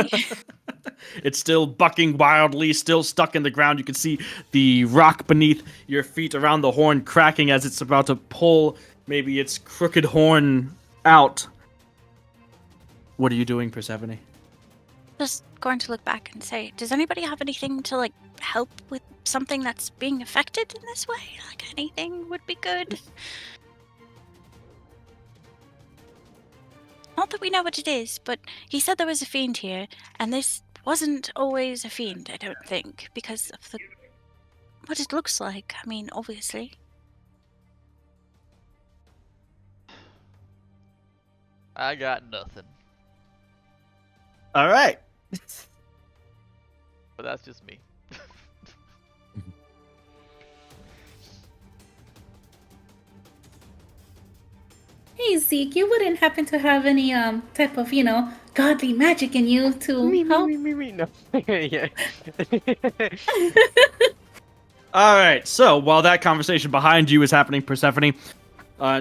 It's still bucking wildly, still stuck in the ground. You can see the rock beneath your feet around the horn cracking as it's about to pull maybe its crooked horn out. What are you doing, Persephone?
Just going to look back and say, does anybody have anything to, help with something that's being affected in this way? Anything would be good. Not that we know what it is, but he said there was a fiend here, and this wasn't always a fiend, I don't think, because of what it looks like. I mean, obviously.
I got nothing.
All right.
But that's just me.
Hey Zeke, you wouldn't happen to have any type of, godly magic in you to help?
Me. No. Yeah.
All right. So while that conversation behind you is happening, Persephone,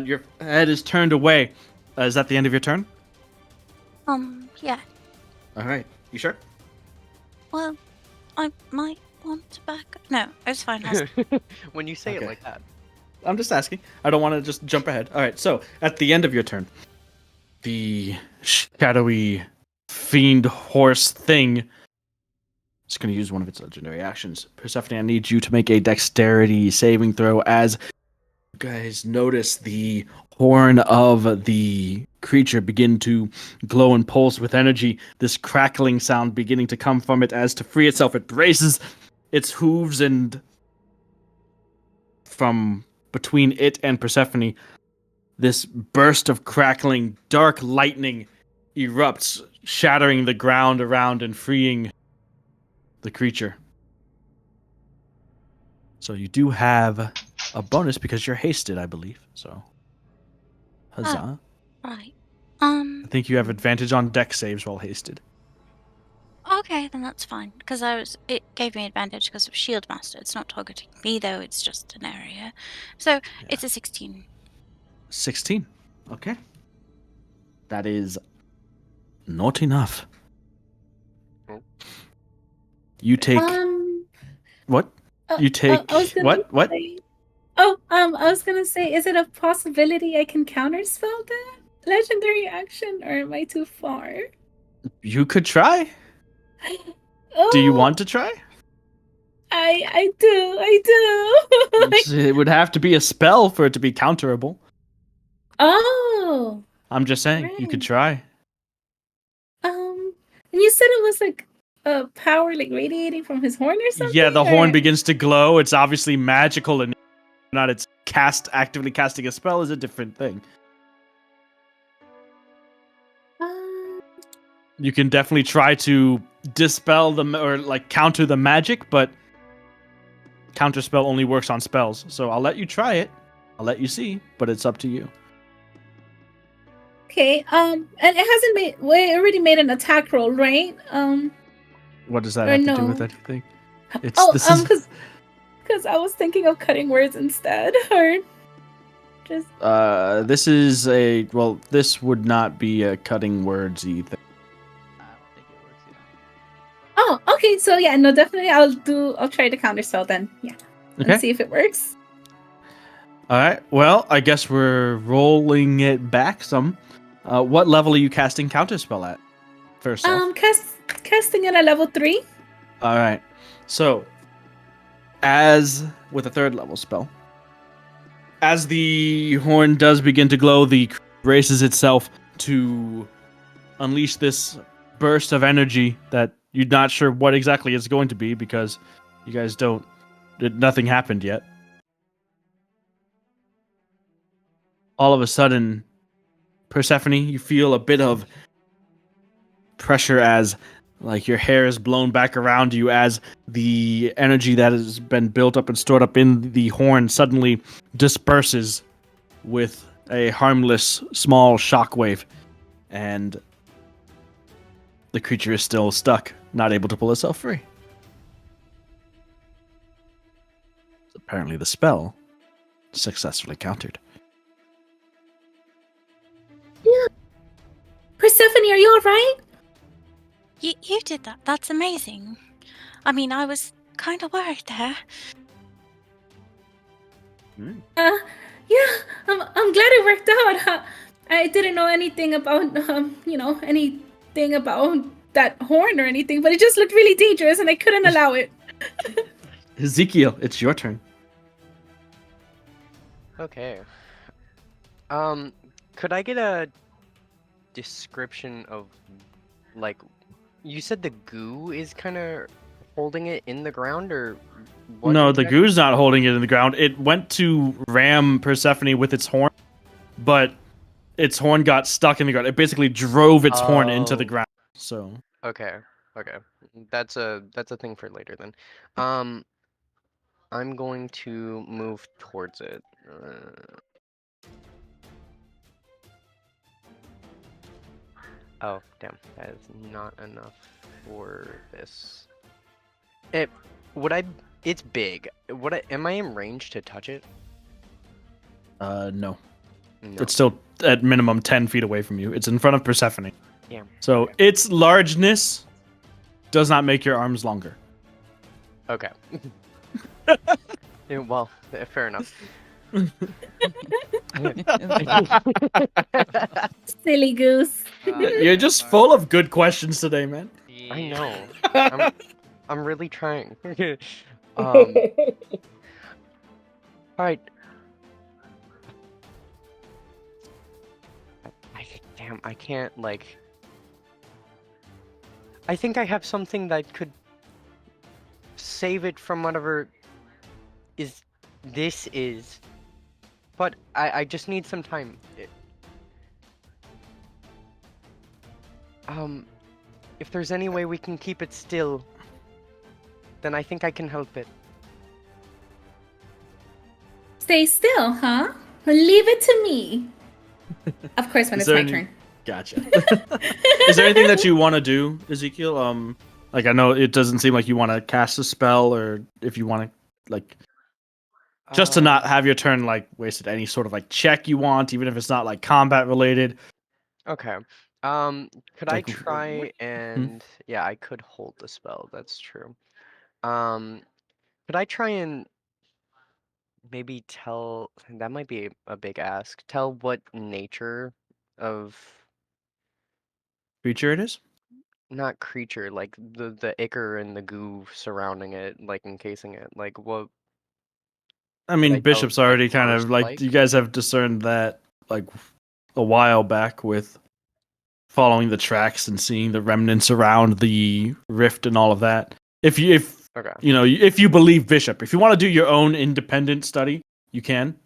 your head is turned away. Is that the end of your turn?
Yeah.
All right. You sure?
Well, I might want to back. No, it's fine.
When you say
Okay.
it like that.
I'm just asking. I don't want to just jump ahead. All right. So at the end of your turn, the shadowy fiend horse thing is going to use one of its legendary actions. Persephone, I need you to make a dexterity saving throw as you guys notice the horn of the creature begin to glow and pulse with energy. This crackling sound beginning to come from it as to free itself. It raises its hooves, and from between it and Persephone, this burst of crackling, dark lightning erupts, shattering the ground around and freeing the creature. So you do have a bonus because you're hasted, I believe. So, huzzah.
Right.
I think you have advantage on deck saves while hasted.
Okay, then that's fine. Because it gave me advantage because of Shield Master. It's not targeting me though. It's just an area. So it's a 16.
16. Okay. That is not enough.
Oh.
You take what? You take
I was gonna
what?
say- I was gonna say, is it a possibility I can counterspell that legendary action, or am I too far?
You could try.
Oh,
Do you want to try?
I do.
It would have to be a spell for it to be counterable.
Oh,
I'm just saying, you could
right.
try.
And you said it was like a power like radiating from his horn or something?
Yeah, the horn
or-
begins to glow. It's obviously magical, and not it's actively casting a spell is a different thing.
Um,
You can definitely try to dispel them or like counter the magic, but counterspell only works on spells. So I'll let you try it. I'll let you see, but it's up to you.
okay. And it hasn't made. We already made an attack roll, right?
What does that
Or
have to do
no.
with anything?
Because I was thinking of cutting words instead, or just.
This is this would not be a cutting words either.
I don't think it works either.
Oh, okay. So yeah, no, definitely, I'll try to counterspell then. Yeah,
Okay.
and see if it works.
All right. Well, I guess we're rolling it back some. What level are you casting counterspell at? First off.
Casting it at level 3.
All right. So, as with a third level spell, as the horn does begin to glow, the braces itself to unleash this burst of energy that you're not sure what exactly it's going to be because you guys nothing happened yet. All of a sudden, Persephone, you feel a bit of pressure as like your hair is blown back around you as the energy that has been built up and stored up in the horn suddenly disperses with a harmless small shockwave, and the creature is still stuck, not able to pull itself free. Apparently the spell successfully countered.
Persephone, are you all right?
You did that. That's amazing. I mean, I was kind of worried there.
Yeah, I'm glad it worked out. I didn't know anything about anything about that horn or anything, but it just looked really dangerous, and I couldn't allow it.
Ezekiel, it's your turn.
Okay. Could I get a description of, like, you said the goo is kind of holding it in the ground, or what?
No, the
exactly?
goo's not holding it in the ground. It went to ram Persephone with its horn, but its horn got stuck in the ground. It basically drove its horn into the
Oh.
ground. So
Okay. That's a thing for later then. I'm going to move towards it. Oh, damn. That is not enough for this. It's big. Am I in range to touch it?
no.
No.
It's still at minimum 10 feet away from you. It's in front of Persephone.
Yeah.
So
Okay.
its largeness does not make your arms longer.
Okay. Yeah, well, fair enough.
Silly goose.
You're just full of good questions today, man.
I know. I'm really trying. Alright. I can't, like... I think I have something that could save it from whatever this is. But I just need some time. If there's any way we can keep it still, then I think I can help it.
Stay still, huh? Leave it to me. Of course, when
Is
it's
there
my
any-
turn.
Gotcha. Is there anything that you want to do, Ezekiel? Like I know it doesn't seem like you want to cast a spell, or if you want to, like, just to not have your turn like wasted. Any sort of like check you want, even if it's not like combat related.
Okay. Could I
Like,
try and yeah, I could hold the spell. That's true. Could I try and maybe tell? That might be a big ask. Tell what nature of
Creature it is.
not creature, like the ichor and the goo surrounding it, like encasing it. Like what?
I mean,
I tell,
Bishop's already
like,
kind of like
burst-like?
you guys have discerned that like a while back with following the tracks and seeing the remnants around the rift and all of that. If
Okay.
if you believe Bishop, if you want to do your own independent study, you can.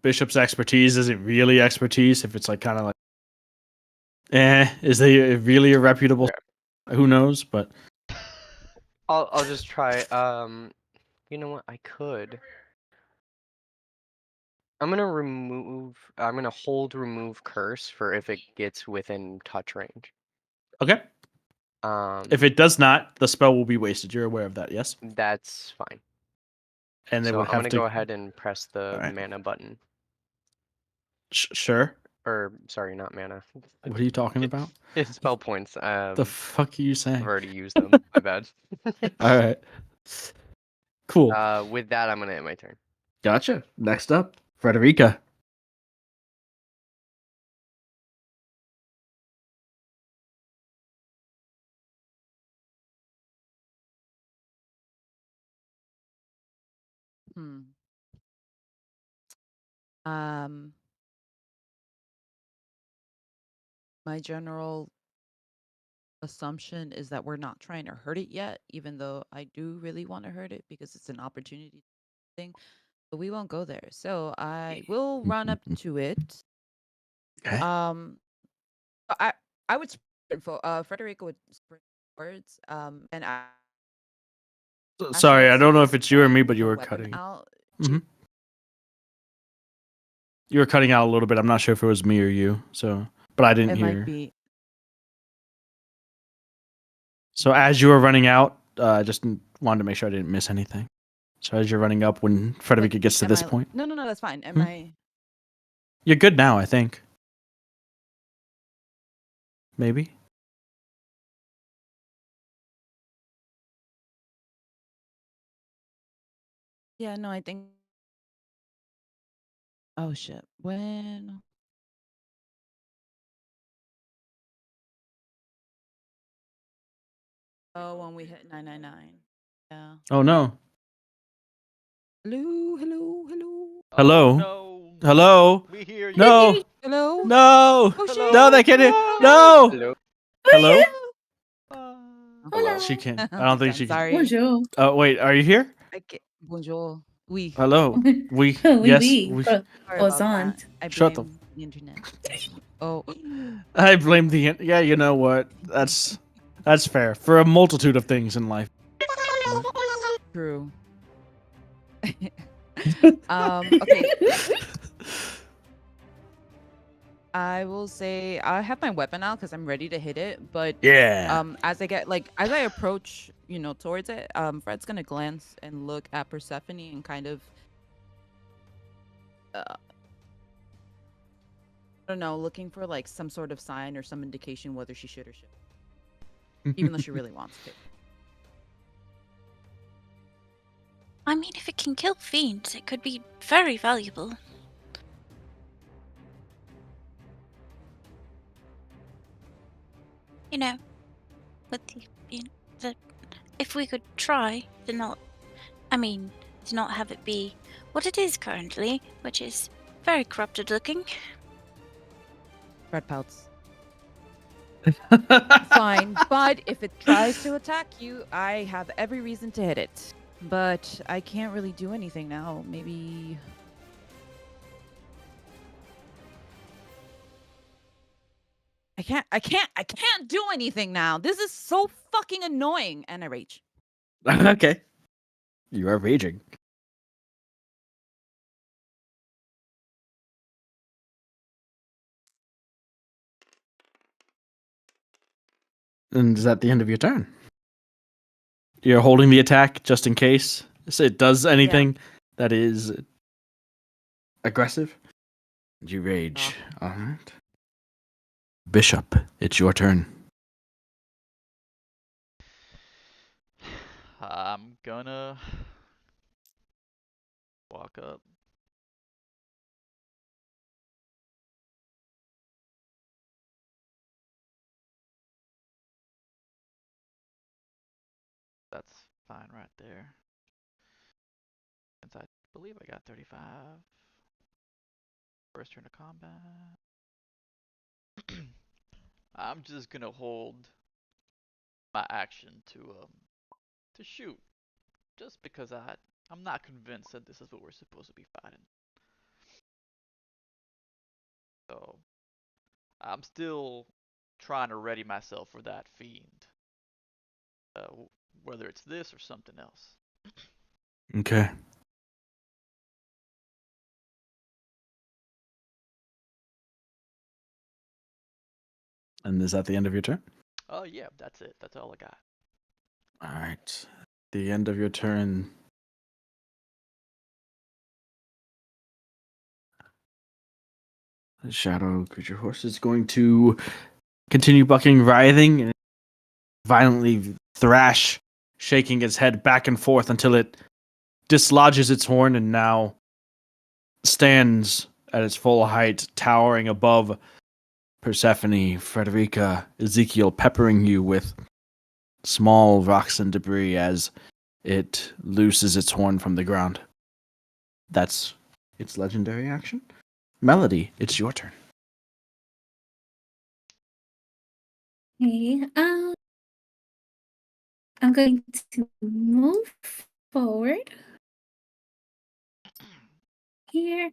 Bishop's expertise isn't really expertise. If it's like kind of like, is they really a reputable?
Okay.
Who knows? But
I'll just try. You know what? I could. I'm gonna hold remove curse for if it gets within touch range.
okay. If it does not, the spell will be wasted. You're aware of that, yes?
That's fine.
And it
So
would
I'm
have
gonna
to
go ahead and press the
Alright.
mana button.
Sure.
Or sorry, not mana.
What are you talking about?
It's spell points.
The fuck are you saying?
I've already used them. My bad.
All right. Cool.
With that, I'm gonna end my turn.
Gotcha. Next up, Frederica.
Hmm. Um, my general assumption is that we're not trying to hurt it yet, even though I do really want to hurt it because it's an opportunity thing. But we won't go there. So I will run up to it.
Okay.
I would Frederica would sprint forwards. And I
Sorry, I don't know if
to
it's you or me, but you
the
were
weapon
cutting.
out.
Mhm. You were cutting out a little bit. I'm not sure if it was me or you. So, but I didn't
It
hear.
might be.
So as you were running out, I just wanted to make sure I didn't miss anything. So as you're running up, when Frederica gets to
Am
this
I-
point,
No, that's fine. Am I?
you're good now, I think. Maybe.
Yeah, no, I think. Oh shit! When? Oh, when we hit 999. Yeah.
Oh no.
Hello, hello, hello.
Hello.
Oh, no.
Hello.
We hear you.
No.
Hello.
No.
Oh,
Hello?
No, they can't hear.
Oh.
No.
Hello.
Hello.
Hello.
She can't. I don't think she can.
Sorry.
Bonjour.
Oh wait, are you here?
Bonjour. Oui.
Hello. We.
Oui,
Yes.
oui.
We.
Sorry about
Ozant.
that. I
Shut the-
blame the internet. Oh.
I blame the. Yeah, you know what? That's fair for a multitude of things in life.
True. Okay. I will say I have my weapon out because I'm ready to hit it, but
Yeah.
as I approach, towards it, Fred's gonna glance and look at Persephone and kind of I don't know, looking for like some sort of sign or some indication whether she should or shouldn't, even though she really wants to.
I mean, if it can kill fiends, it could be very valuable. You know, with if we could try to not have it be what it is currently, which is very corrupted looking.
Fred pouts. Fine, but if it tries to attack you, I have every reason to hit it. But I can't really do anything now. Maybe. I can't do anything now. This is so fucking annoying. And I rage.
Okay. You are raging. And is that the end of your turn? You're holding the attack just in case it does anything that is aggressive. You rage. All right. Bishop, it's your turn.
I'm gonna walk up. That's fine right there. Since I believe I got 35. First turn of combat. I'm just gonna hold my action to shoot, just because I'm not convinced that this is what we're supposed to be fighting. So I'm still trying to ready myself for that fiend, whether it's this or something else.
Okay. And is that the end of your turn?
Oh yeah, that's it. That's all I got.
All right. The end of your turn. The shadow creature horse is going to continue bucking, writhing, and violently thrash, shaking its head back and forth until it dislodges its horn and now stands at its full height, towering above Persephone, Frederica, Ezekiel, peppering you with small rocks and debris as it looses its horn from the ground. That's its legendary action. Melody, it's your turn.
Okay. I'm going to move forward here,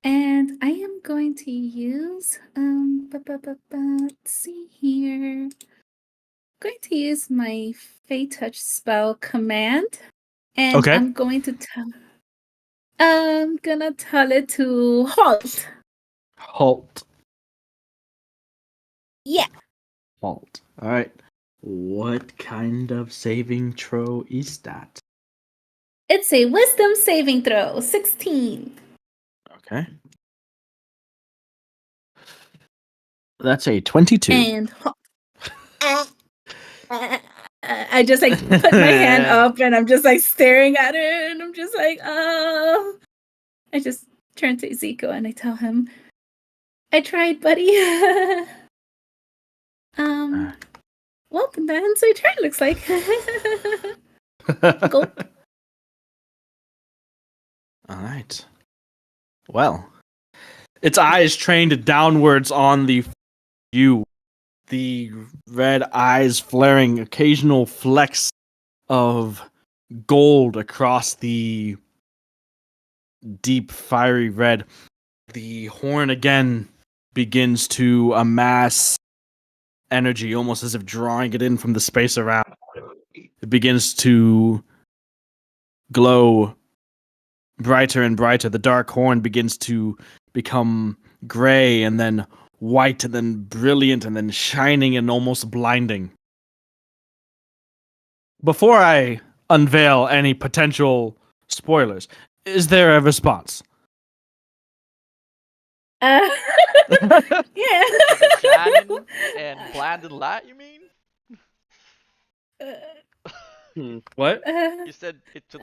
and I am going to use let's see here. I'm going to use my Fey Touch spell command, and
Okay.
I'm gonna tell it to halt.
Halt.
Yeah.
Halt. All right. What kind of saving throw is that?
It's a wisdom saving throw, 16.
Okay. That's a 22.
And I just like put my hand up and I'm just like staring at it and I'm just like, oh. I just turn to Ezekiel and I tell him, I tried, buddy. Well, that's my turn, looks like. Go.
All right. Well, its eyes trained downwards on the red eyes flaring, occasional flecks of gold across the deep fiery red. The horn again begins to amass energy, almost as if drawing it in from the space around. It begins to glow brighter and brighter. The dark horn begins to become gray and then white and then brilliant and then shining and almost blinding. Before I unveil any potential spoilers, is there a response?
Yeah.
Shining and blinded light, you mean?
What?
You said it to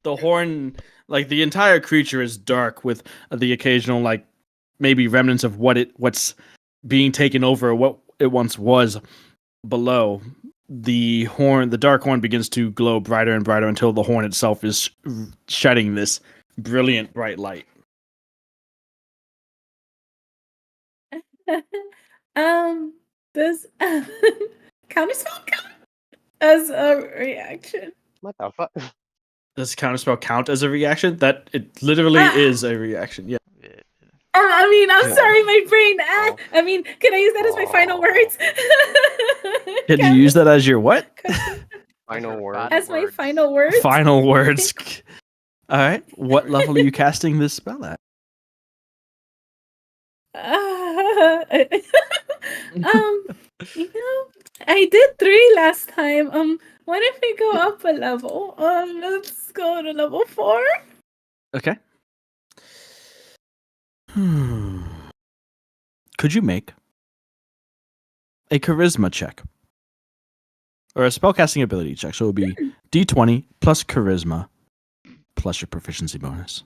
the
horn, like the entire creature is dark with the occasional, like maybe remnants of what's being taken over, what it once was below. The dark horn begins to glow brighter and brighter until the horn itself is shedding this brilliant bright light.
Does counterspell count? as a reaction.
What the fuck?
Does counterspell count as a reaction? That it literally is a reaction. Yeah.
Yeah.
I mean, I'm
Yeah.
sorry, my brain.
Oh.
I mean, can I use that as my final words?
Can you use that as your what?
Final
Your
word.
final
As my
words.
final words?
Final words. All right. What level are you casting this spell at?
You know, I did 3 last time. What if we go up a level? Let's go to level 4.
Okay. Could you make a charisma check? Or a spellcasting ability check. So it would be D20 plus charisma plus your proficiency bonus.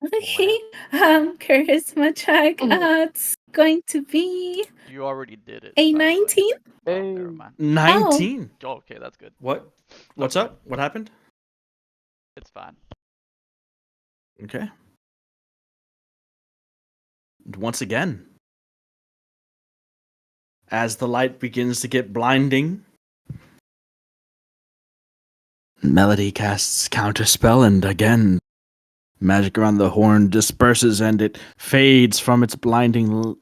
Okay. Charisma check. It's going to be
You already did it.
a
by the way.
19.
Oh,
Hey.
never mind.
19.
Oh, okay, that's good.
What? What's
Okay.
up? What happened?
It's fine.
Okay. And once again, as the light begins to get blinding, Melody casts Counterspell, and again, magic around the horn disperses and it fades from its blinding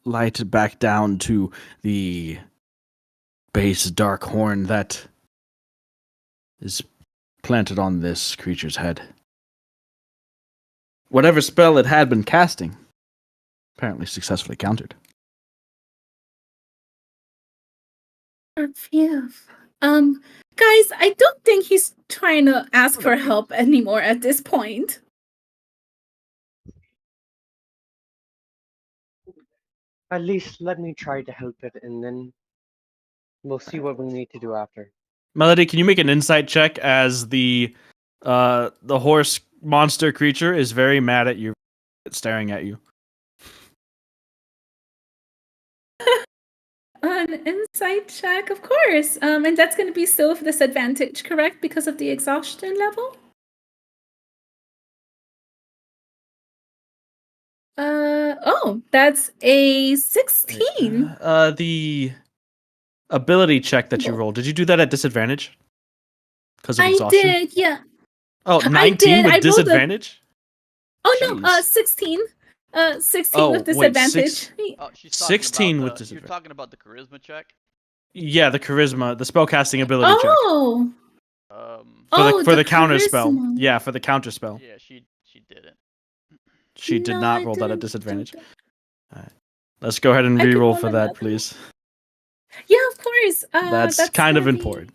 light back down to the base dark horn that is planted on this creature's head. Whatever spell it had been casting, apparently successfully countered.
Phew. Guys, I don't think he's trying to ask for help anymore at this point.
At least let me try to help it, and then we'll see what we need to do after.
Melody, can you make an insight check as the horse monster creature is very mad at you, staring at you?
An insight check, of course. And that's going to be still with disadvantage, correct? Because of the exhaustion level? That's a 16.
The ability check that you rolled, did you do that at disadvantage? Because of
I
exhaustion?
did, yeah.
Oh,
I
19
did.
with
I rolled a-
disadvantage?
Oh no,
Jeez.
16. 16
Oh,
with
wait,
disadvantage.
Oh, she's talking
16
about
with
You're
disadvantage.
talking about the charisma check.
Yeah, the charisma, the spellcasting ability check.
Oh,
For the counter
charisma.
spell. Yeah, for the counter spell.
Yeah, she didn't.
She did
No,
not
I
roll that at
didn't do
disadvantage.
that.
Alright. Let's go ahead and
I could
re-roll
roll
for that,
another.
please.
Yeah, of course.
That's kind of
gonna be-
important.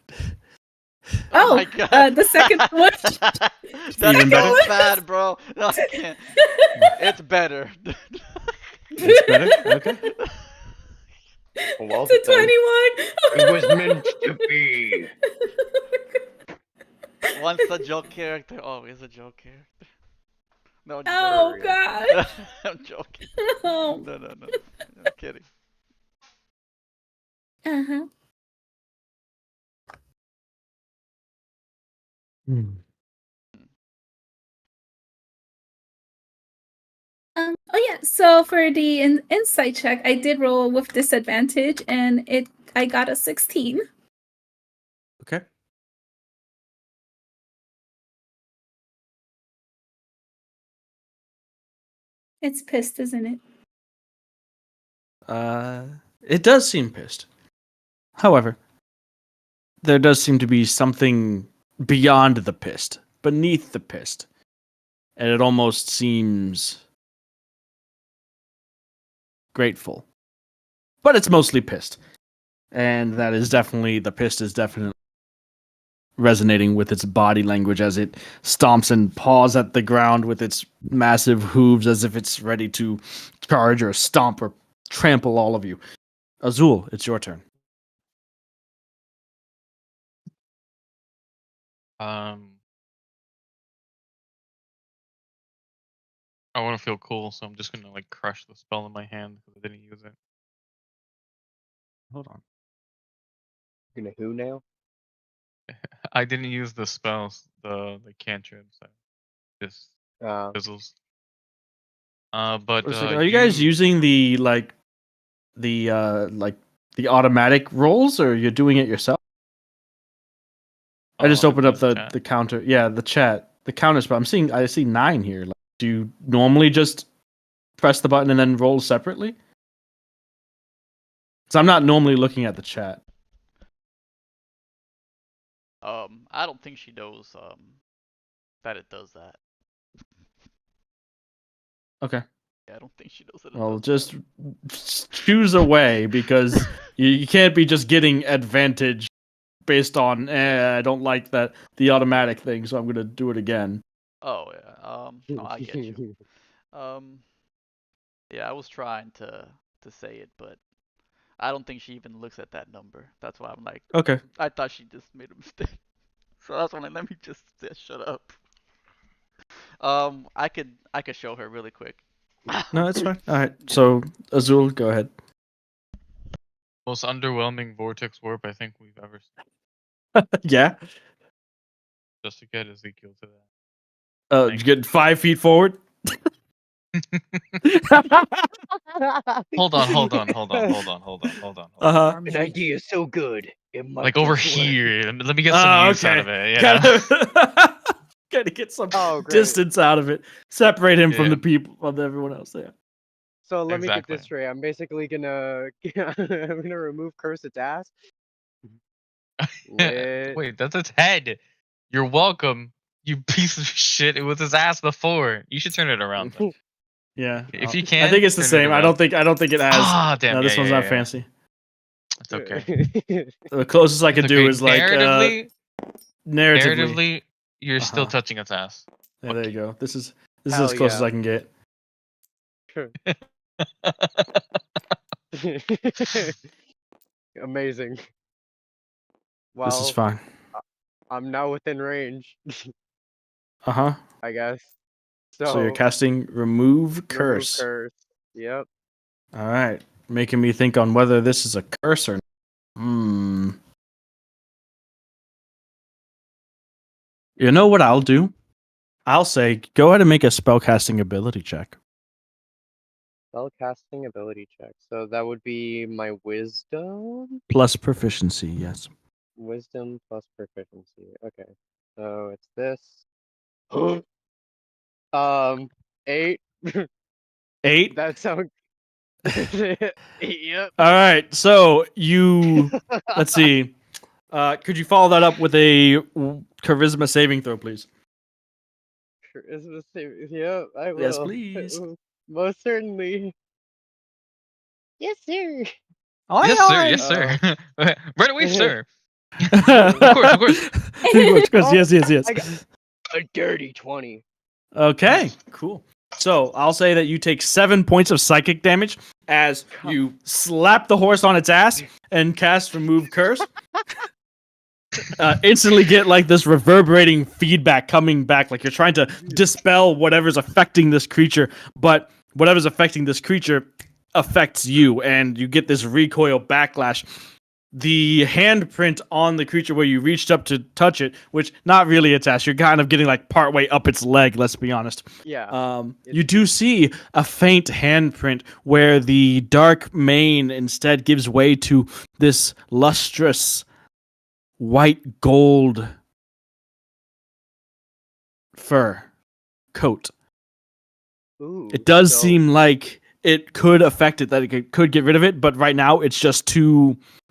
Oh,
my God.
the second one.
That's
Even better?
so bad, bro. No, I can't. It's better.
It's better? Okay.
Well
It's a
done.
21.
It was meant to be.
Once a joke character, always a joke character. No, I'm
Oh
joking.
god.
I'm joking.
Oh.
No. I'm kidding.
Uh-huh. Oh yeah, so for the insight check, I did roll with disadvantage and I got a 16.
Okay.
It's pissed, isn't it?
It does seem pissed. However, there does seem to be something beyond the pissed, beneath the pissed. And it almost seems grateful. But it's mostly pissed. And that is definitely, the pissed is definitely resonating with its body language as it stomps and paws at the ground with its massive hooves as if it's ready to charge or stomp or trample all of you. Azul, it's your turn.
I want to feel cool, so I'm just gonna like crush the spell in my hand because I didn't use it.
Hold on.
You're gonna who now?
I didn't use the spells, the cantrips. Just
Uh,
fizzles. But
Are you guys using the like the automatic rolls, or you're doing it yourself? I just
Oh,
opened up
the
the
chat.
the counter. Yeah, the chat, the counters. But I see 9 here. Like, do you normally just press the button and then roll separately? Because I'm not normally looking at the chat.
I don't think she knows that it does that.
Okay.
Yeah, I don't think she knows that it
Well,
does
just choose a way because you can't be just getting advantage based on I don't like the automatic thing, so I'm gonna do it again.
Oh yeah. No, I get you. Yeah, I was trying to say it, but I don't think she even looks at that number. That's why I'm like,
Okay.
I thought she just made a mistake. So that's when let me just shut up. I could show her really quick.
No, it's fine. All right. So Azul, go ahead.
Most underwhelming vortex warp I think we've ever seen.
Yeah.
Just to get Ezekiel to that.
You get 5 feet forward.
Hold on.
Uh-huh.
An idea so good, it might
Like over
just work.
here. Let me get some use out of it. You know?
Gotta get some
Oh, great.
distance out of it. Separate him from
Yeah.
the people, from everyone else there.
So let me get
Exactly.
this straight. I'm basically gonna I'm gonna remove curse its ass. Lit.
Wait, that's its head. You're welcome, you piece of shit. It was his ass before. You should turn it around. Then.
Yeah.
If you
I
can,
think it's the
turn it
same. I
around.
don't think it has.
Ah, damn.
No, this
yeah,
one's
yeah,
not
yeah.
fancy.
It's okay.
The closest I can
It's
do
okay.
is like narratively.
You're still
Uh-huh.
touching its ass.
Yeah, there you go. This is
Hell
as close as
yeah.
I can get.
Amazing. Well,
This is fine.
I'm now within range,
Uh-huh.
I guess.
So you're
So
casting remove
remove
curse.
curse. Yep.
All right. Making me think on whether this is a curse or not. You know what I'll do? I'll say go ahead and make a spellcasting ability check.
Spellcasting ability check. So that would be my wisdom?
Plus proficiency, yes.
Wisdom plus proficiency. Okay. So it's this. 8.
8?
That sounds. Yep.
All right. So you let's see. Could you follow that up with a charisma saving throw, please?
Charisma saving. Yep, I will.
Yes, please.
Most certainly. Yes, sir.
Yes, sir. Right away, sir.
Of
course.
Of course. Yes.
I got a dirty 20.
Okay, cool. So I'll say that you take 7 points of psychic damage as you slap the horse on its ass and cast remove curse. Instantly get like this reverberating feedback coming back, like you're trying to dispel whatever's affecting this creature, but whatever's affecting this creature affects you, and you get this recoil backlash. The handprint on the creature where you reached up to touch it, which not really attached, you're kind of getting like partway up its leg, let's be honest.
Yeah.
You do see a faint handprint where the dark mane instead gives way to this lustrous white gold fur coat.
Ooh,
It does
so-
seem like it could affect it, that it could get rid of it, but right now it's just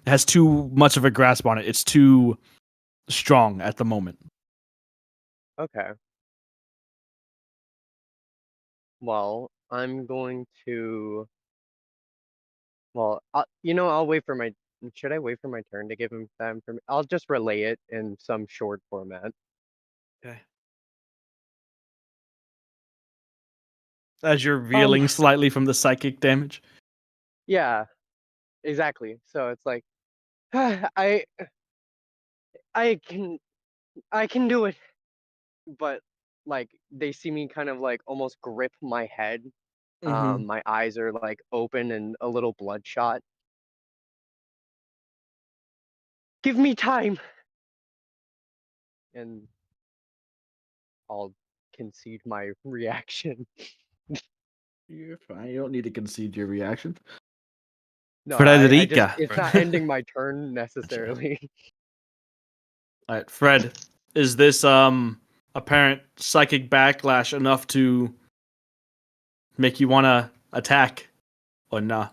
has too much of a grasp on it. It's too strong at the moment.
Okay. Well, I'm going to. Well, I'll wait for my. Should I wait for my turn to give him that information? I'll just relay it in some short format.
Okay. As you're reeling slightly from the psychic damage.
Yeah, exactly. So it's like, I can do it, but like they see me kind of like almost grip my head.
Mhm.
My eyes are like open and a little bloodshot. Give me time, and I'll concede my reaction.
You're fine. You don't need to concede your reaction.
No,
Frederica.
it's not ending my turn necessarily.
All right, Fred, is this apparent psychic backlash enough to make you want to attack, or nah?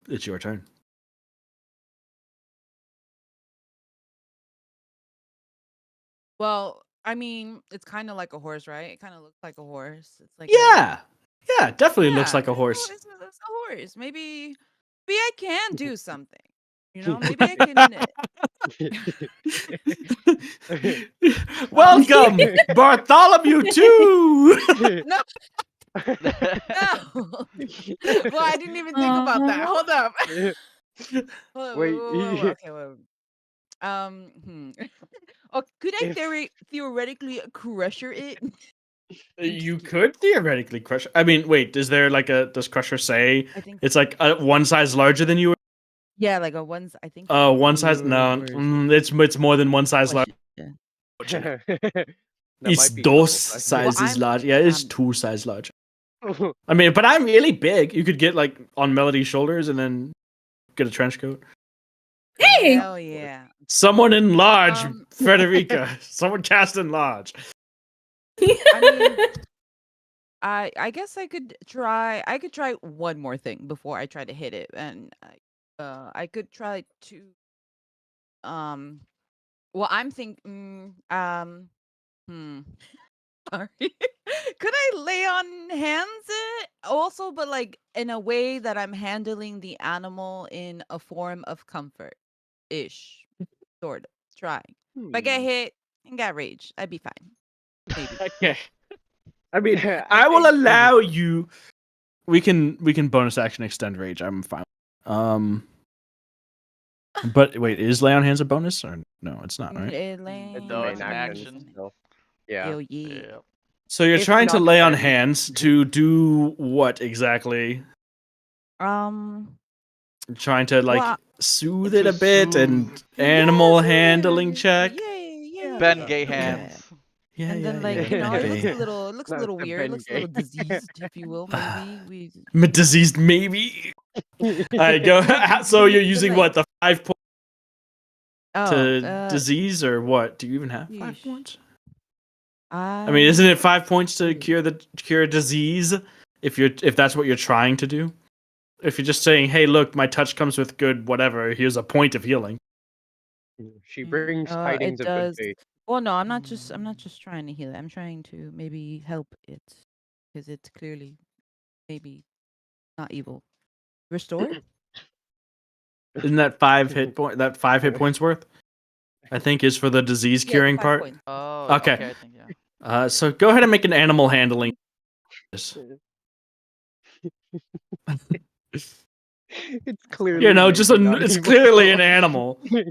It's your turn.
Well, I mean, it's kind of like a horse, right? It kind of looks like a horse. It's like
Yeah, it definitely looks
yeah,
like a horse.
It's a horse. Maybe I can do something. You know, maybe I can.
Welcome, Bartholomew too.
No, no. Well, I didn't even think about that. Hold up.
Wait.
Okay, wait. Oh, could I theoretically crusher it?
You could theoretically crush. I mean, wait. Is there like a? Does Crusher say
I think.
it's like one size larger than you?
Yeah, like a one's. I think.
One size. No, it's more than one size large.
Yeah.
That
It's
might be
dos
double
sizes
I'm-
large. Yeah, it's
I'm-
2 size large.
size.
I mean, but I'm really big. You could get like on Melody's shoulders and then get a trench coat.
Hey!
Hell yeah.
Someone in large,
Um,
Frederica. Someone cast in large.
I mean, I guess I could try. I could try one more thing before I try to hit it, and I could try to. Well, I'm thinking. Sorry. Could I lay on hands it also, but like in a way that I'm handling the animal in a form of comfort ish, sort of. Trying. If I get hit and got rage, I'd be fine. Maybe.
Okay. I mean, I will allow you. We can bonus action extend rage. I'm fine. But wait, is lay on hands a bonus or no? It's not, right?
It's
No,
the
it's
main
an
action.
action.
So, yeah.
Hell yeah.
Yeah.
So you're
If
trying to
not
lay on
then-
hands to do what exactly? Trying to like
Well,
soothe
to
it a bit and
soothe.
animal
yeah,
handling check.
Yeah.
Ben gay hands.
Yeah,
And then, like, you know, it looks a
No,
little
it's the
weird. It looks a little
Ben
diseased, if you will. Maybe
Diseased, maybe. I go. So you're using
like-
what, the 5 points
oh,
to disease, or what? Do you even have 5
yeesh.
points?
I
I mean, isn't it 5 points to cure a disease if that's what you're trying to do? If you're just saying, "Hey, look, my touch comes with good whatever. Here's a point of healing."
She brings
it
tidings of good
does.
faith.
Well, no, I'm not just trying to heal it. I'm trying to maybe help it because it's clearly maybe not evil. Restore?
Isn't that 5 hit points worth? I think is for the disease
Yeah,
curing
5
part.
points.
Oh,
Okay.
I think yeah.
So go ahead and make an animal handling.
It's clearly
You know, just
maybe not
it's
evil.
clearly an animal.
No,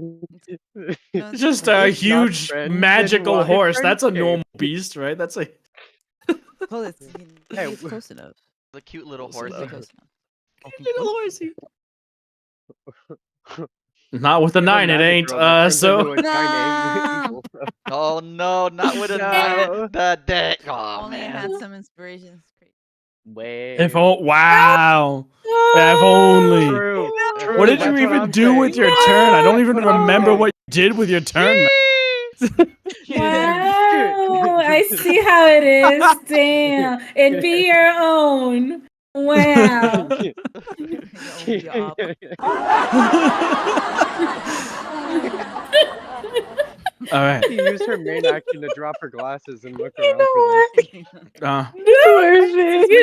it's
Just
not.
a
If not
huge
friend, then
magical
why
horse. That's a
friendship?
normal beast, right? That's a
Well, it's
Hey,
it's close enough.
The cute little
Close
horsey.
enough.
Close enough.
little horsey. Not with a
Give a
9, it
magic
ain't.
girl that turns
So
into a giant
No.
evil.
Oh no, not with a
No.
nine. The deck. Oh
Only I
man.
had some inspirations.
if wow, if only.
True. True.
What did
that's
you even
I'm
do
saying.
with your turn? I don't even
That's what I'm
remember
saying.
what you did with your turn.
Wow, I see how it is. Damn. It'd be your own. Wow.
All right.
She used her main action to drop her glasses and look
You
around
know what? You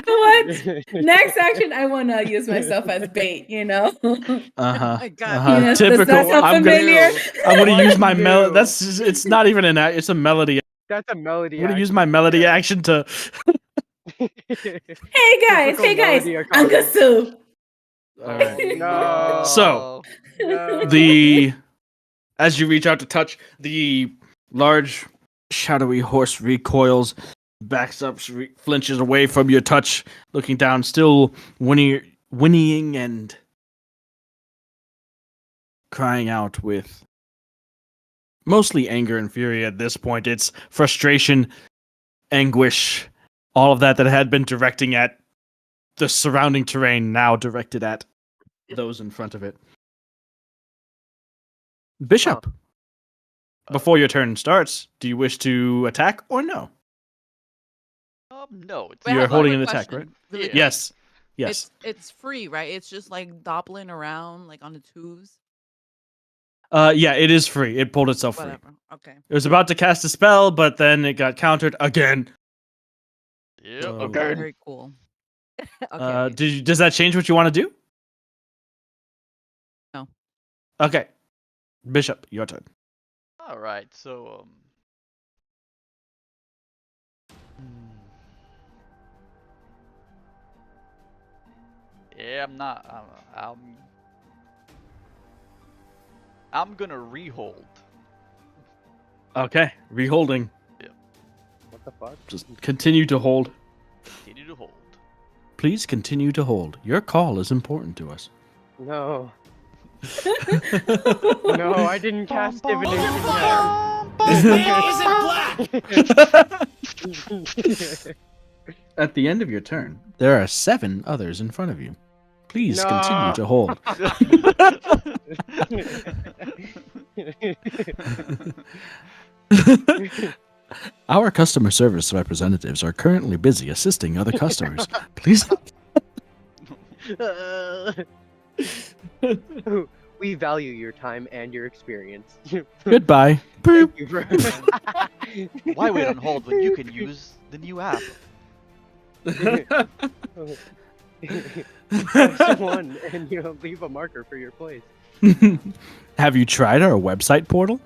know what?
for this.
Next action, I want to use myself as bait, you know?
my God.
You know, does
Typical.
that sound
I'm
familiar?
gonna use my
No.
That's it's not even an act. It's a melody.
That's a melody.
I'm gonna use my melody action to.
Hey guys,
Typical melody economy.
Ankasu.
All right.
No.
So,
No.
As you reach out to touch, the large shadowy horse recoils, backs up, flinches away from your touch, looking down, still whinnying and crying out with mostly anger and fury at this point. It's frustration, anguish, all of that had been directing at the surrounding terrain, now directed at those in front of it. Bishop, before your turn starts, do you wish to attack or no?
No. It's
Wait, I
You're
have a
holding
quick
an attack,
question,
right?
really
Yeah.
quick.
Yes. Yes.
It's free, right? It's just like doppling around like on the tubes.
Yeah, it is free. It pulled itself free.
Whatever. Okay.
It was about to cast a spell, but then it got countered again.
Yep.
So,
Okay.
Very cool. Okay.
does that change what you want to do?
No.
Okay. Bishop, your turn.
All right. So yeah, I'm not. I'm gonna rehold.
Okay. Reholding.
What the fuck?
Just continue to hold.
Continue to hold.
Please continue to hold. Your call is important to us.
No. No, I didn't cast divination yet.
At the end of your turn, there are 7 others in front of you. Please
No.
continue to hold. Our customer service representatives are currently busy assisting other customers. Please.
We value your time and your experience.
Goodbye.
Thank you for
Why wait on hold when you can use the new app?
press 1 and leave a marker for your place.
Have you tried our website portal?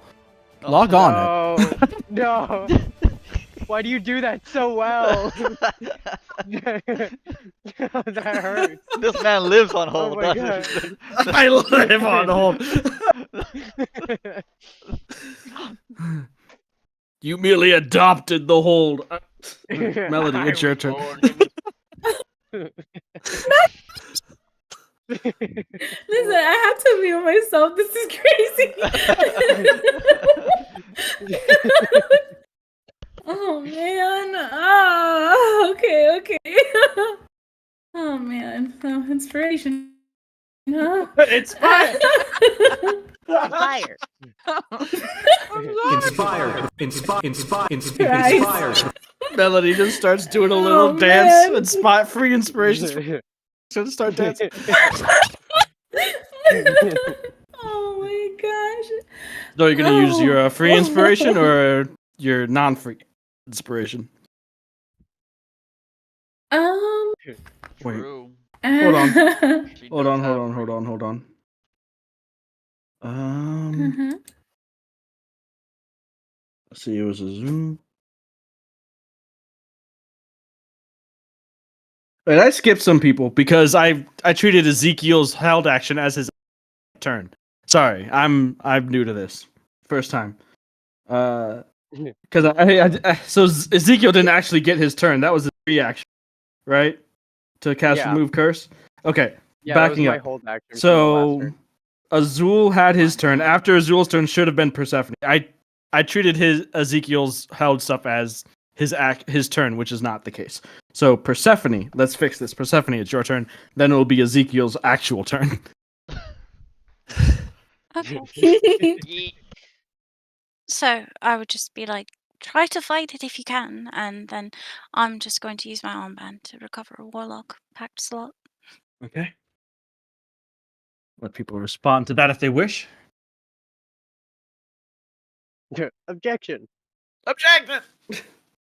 Oh,
Log on it.
No, no. Why do you do that so well? That hurts.
This man lives on
Oh
hold.
my
doesn't
god.
he?
I live on hold. You merely adopted the hold. Melody, it's your turn.
Listen, I have to mute myself. This is crazy. Oh man. Okay. Oh man. So inspiration. Huh?
It's fine.
Fire.
Inspire.
Melody just starts doing a
Oh,
little dance
man.
and spot free inspiration. Just start dancing.
Oh my gosh.
So you're gonna use your
Oh.
free inspiration or your non-free inspiration? Wait,
True.
Hold on.
She
hold
does
on,
have
hold on. Let's see, it was a Zoom. Wait, I skipped some people because I treated Ezekiel's held action as his turn. Sorry, I'm new to this. First time. Because so Ezekiel didn't actually get his turn. That was his reaction, right? To cast
Yeah.
Remove Curse. Okay,
Yeah, that was
backing
my
up.
hold action. from the last
So
turn.
Azul had his turn. After Azul's turn should have been Persephone. I treated his Ezekiel's held stuff as his turn, which is not the case. So Persephone, let's fix this. Persephone, it's your turn. Then it'll be Ezekiel's actual turn.
Okay.
Yeet.
So I would just be like, try to fight it if you can, and then I'm just going to use my armband to recover a warlock packed slot.
Okay. Let people respond to that if they wish.
Objection.
Objection.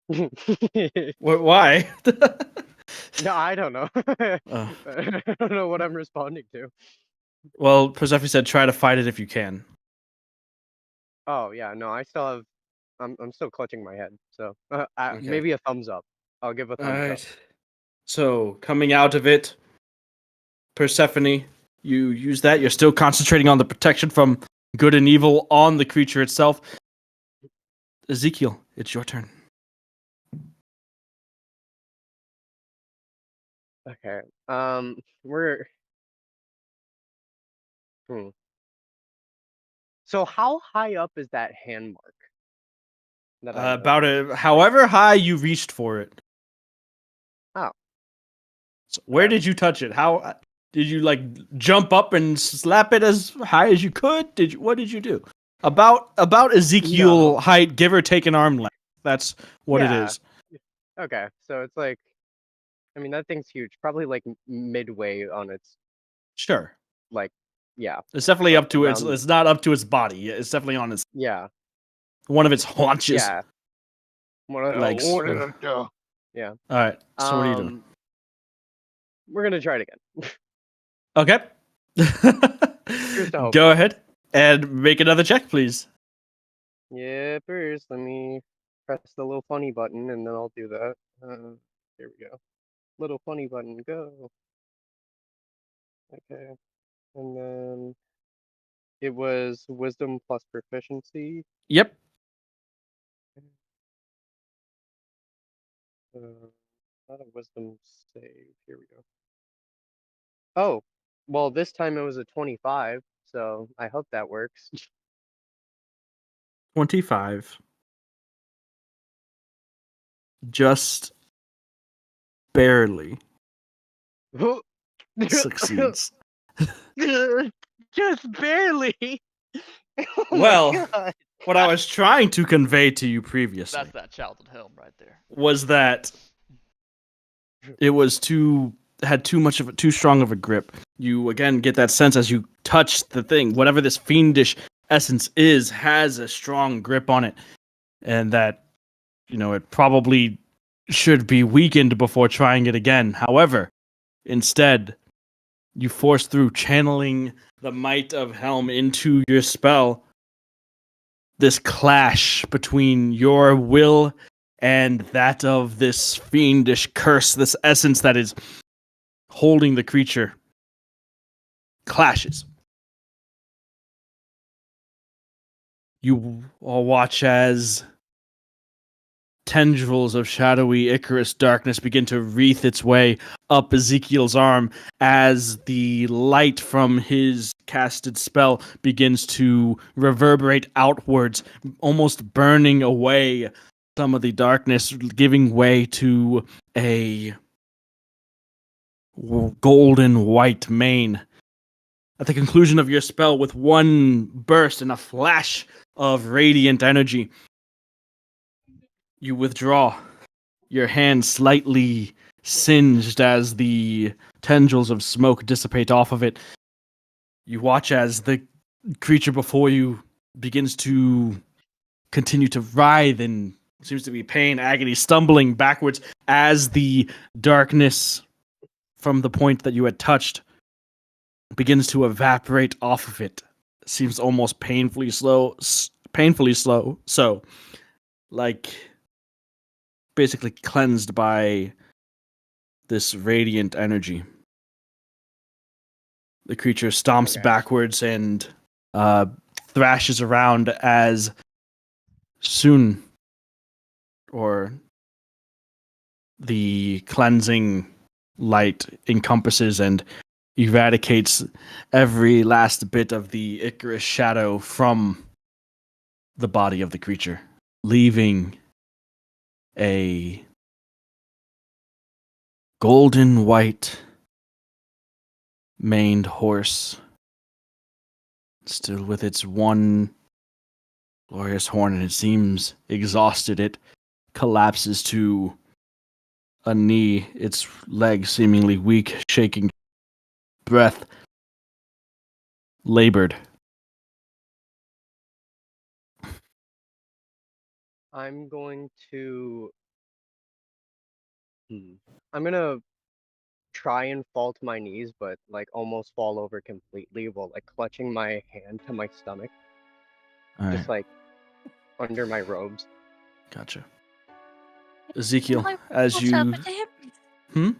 No,
Why?
I don't know.
Oh.
I don't know what I'm responding to.
Well, Persephone said, "Try to fight it if you can."
Oh yeah, no, I still have. I'm still clutching my head. So
Okay.
maybe a thumbs up. I'll give a
All
thumbs up.
right. So coming out of it, Persephone, you use that. You're still concentrating on the protection from good and evil on the creature itself. Ezekiel, it's your turn.
Okay. We're. So how high up is that hand mark? That I
About however high you reached for it.
Oh.
So where
Okay.
did you touch it? How? Did you like jump up and slap it as high as you could? What did you do? About Ezekiel
No.
height, give or take an arm length. That's what it
Yeah.
is.
Okay, so it's like, I mean, that thing's huge. Probably like midway on its,
Sure.
like, yeah,
It's definitely
like
up to its.
around.
It's not up to its body. It's definitely on its
Yeah,
one of its haunches.
yeah.
Legs.
Yeah.
All right. So what are you doing?
We're gonna try it again.
Okay.
to hope.
Go ahead and make another check, please.
Yeah, first let me press the little funny button, and then I'll do that. Here we go. Little funny button, go. Okay, and then it was wisdom plus proficiency.
Yep.
Not a wisdom save. Here we go. Oh, well, this time it was a 25, so I hope that works.
25. Just barely succeeds.
Just barely. Oh my
Well,
God.
what I was trying to convey to you previously
That's that childhood helm right there.
was that it was too strong of a grip. You again get that sense as you touch the thing, whatever this fiendish essence is, has a strong grip on it, and that it probably should be weakened before trying it again. However, instead, you force through channeling the might of Helm into your spell. This clash between your will and that of this fiendish curse, this essence that is holding the creature, clashes. You all watch as tendrils of shadowy Icarus darkness begin to wreath its way up Ezekiel's arm as the light from his casted spell begins to reverberate outwards, almost burning away some of the darkness, giving way to a golden white mane. At the conclusion of your spell, with one burst and a flash of radiant energy, you withdraw, your hand slightly singed as the tendrils of smoke dissipate off of it. You watch as the creature before you begins to continue to writhe in seems to be pain, agony, stumbling backwards as the darkness from the point that you had touched begins to evaporate off of it. Seems almost painfully slow. So, like, basically cleansed by this radiant energy. The creature stomps backwards and thrashes around as soon, or the cleansing light encompasses and eradicates every last bit of the Icarus shadow from the body of the creature, leaving a golden white maned horse, still with its one glorious horn, and it seems exhausted. It collapses to a knee, its legs seemingly weak, shaking breath, labored.
I'm going to. I'm gonna try and fall to my knees, but like almost fall over completely while like clutching my hand to my stomach,
All right,
just like under my robes.
gotcha. Ezekiel,
Can I
as
rush
you
over to him?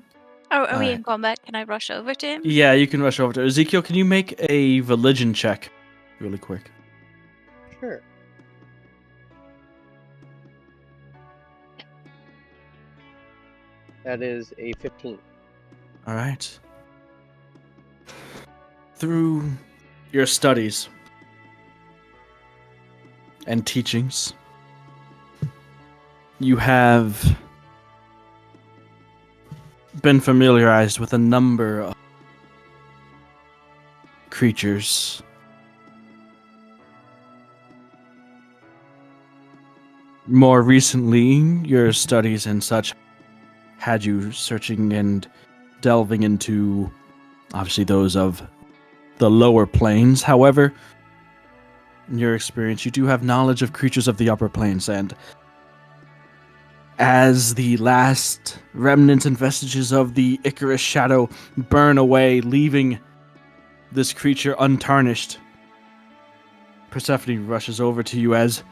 Are we
Alright.
in combat? Can I rush over to him?
Yeah, you can rush over to Ezekiel. Can you make a religion check really quick?
Sure. That is a 15.
All right. Through your studies and teachings, you have been familiarized with a number of creatures. More recently, your studies and such had you searching and delving into, obviously, those of the lower planes. However, in your experience, you do have knowledge of creatures of the upper planes, and as the last remnants and vestiges of the Icarus shadow burn away, leaving this creature untarnished, Persephone rushes over to you as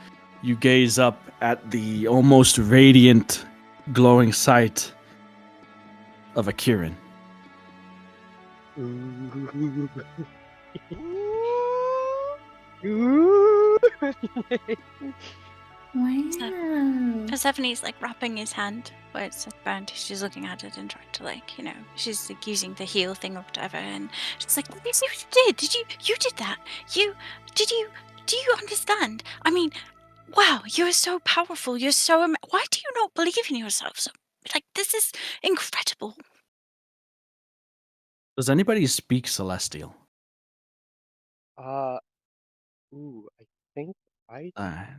you gaze up at the almost radiant, glowing sight of a Kirin.
Wow.
Persephone's like wrapping his hand where it's burned. She's looking at it and trying to, like, you know, she's like using the heal thing or whatever, and she's like, "You see what you did? You did that? Do you understand? I mean, wow, you're so powerful. You're so why do you not believe in yourself? So, like, this is incredible."
Does anybody speak Celestial?
I think I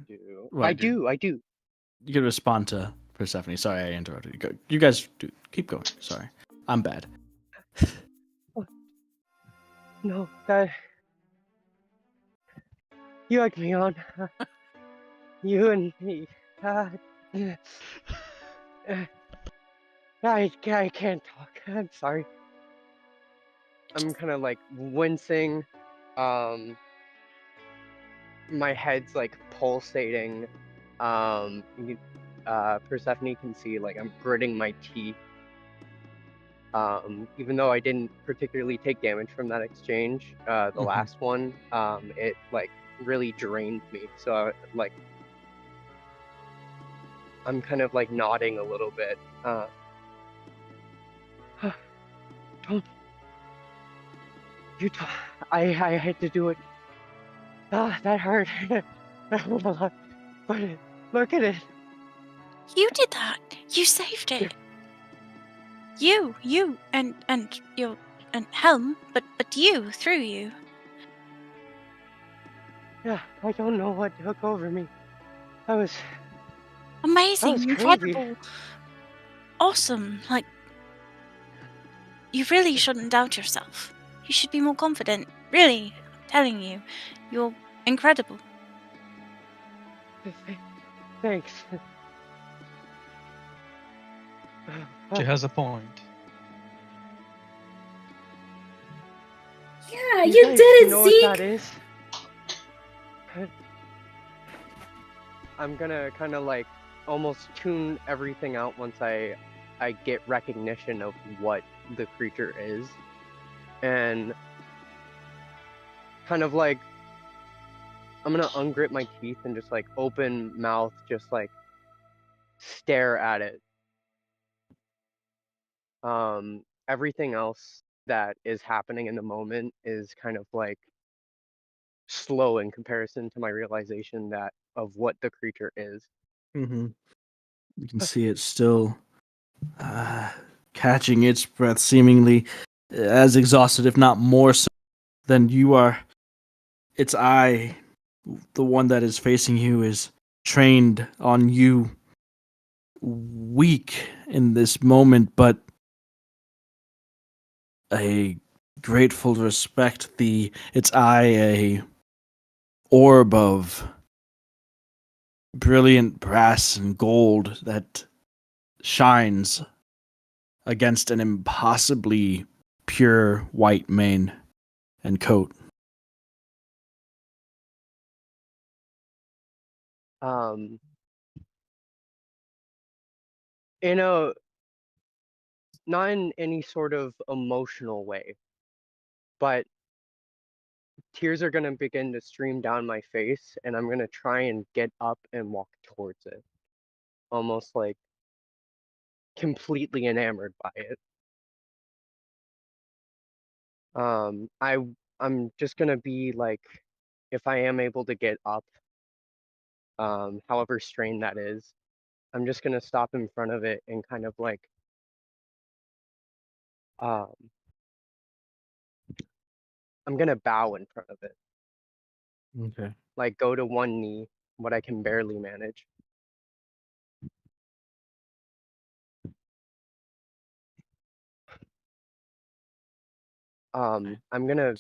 do.
What,
I do.
You can respond to Persephone. Sorry, I interrupted you. You guys do keep going. Sorry, I'm bad.
No, that you egged me on. You and me. I can't talk. I'm sorry. I'm kind of like wincing. My head's like pulsating. Persephone can see like I'm gritting my teeth. Even though I didn't particularly take damage from that exchange, the last one, it like really drained me. So like, I'm kind of like nodding a little bit. Don't you? I had to do it. That hurt. But look at it.
You did that. You saved it. You and your and Helm, but you through you.
Yeah, I don't know what took over me. That was
Amazing,
crazy.
incredible, awesome. Like, you really shouldn't doubt yourself. You should be more confident. Really, I'm telling you, you're incredible.
Thanks.
She has a point.
Yeah, you did it,
know
Zeke.
what that is? I'm gonna kind of like almost tune everything out once I get recognition of what the creature is, and kind of like I'm gonna ungrit my teeth and just like open mouth, just like stare at it. Everything else that is happening in the moment is kind of like slow in comparison to my realization that of what the creature is.
You can see it still catching its breath, seemingly as exhausted, if not more so, than you are. Its eye, the one that is facing you, is trained on you, weak in this moment, but a grateful respect. Its eye, a orb of brilliant brass and gold that shines against an impossibly pure white mane and coat.
In a not in any sort of emotional way, but tears are gonna begin to stream down my face, and I'm gonna try and get up and walk towards it, almost like completely enamored by it. I'm just gonna be like, if I am able to get up, however strained that is, I'm just gonna stop in front of it and kind of like, um, I'm gonna bow in front of it.
Okay.
Like go to one knee, what I can barely manage. I'm gonna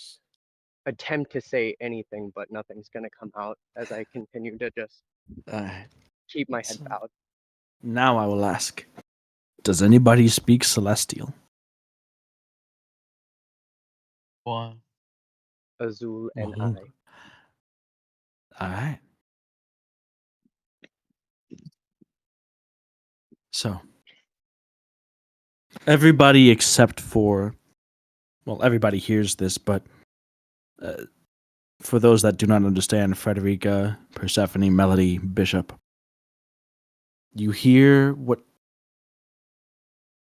attempt to say anything, but nothing's gonna come out as I continue to just keep my head bowed.
Now I will ask, does anybody speak Celestial?
One.
Azul and
Mhm.
I.
All right. So, everybody except for, well, everybody hears this, but for those that do not understand, Frederica, Persephone, Melody, Bishop, you hear what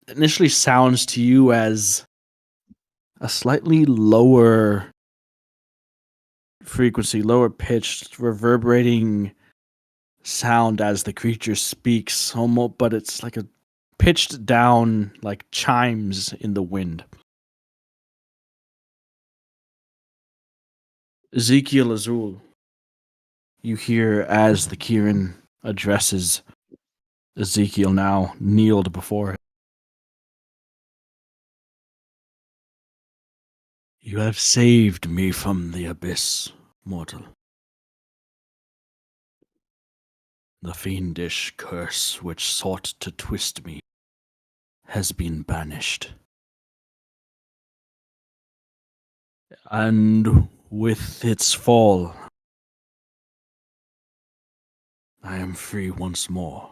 initially sounds to you as a slightly lower frequency, lower pitched, reverberating sound as the creature speaks, almost, but it's like a pitched down, like chimes in the wind. Ezekiel Azul, you hear as the Kirin addresses Ezekiel, now kneeled before it. You have saved me from the abyss, mortal. The fiendish curse which sought to twist me has been banished. And with its fall, I am free once more.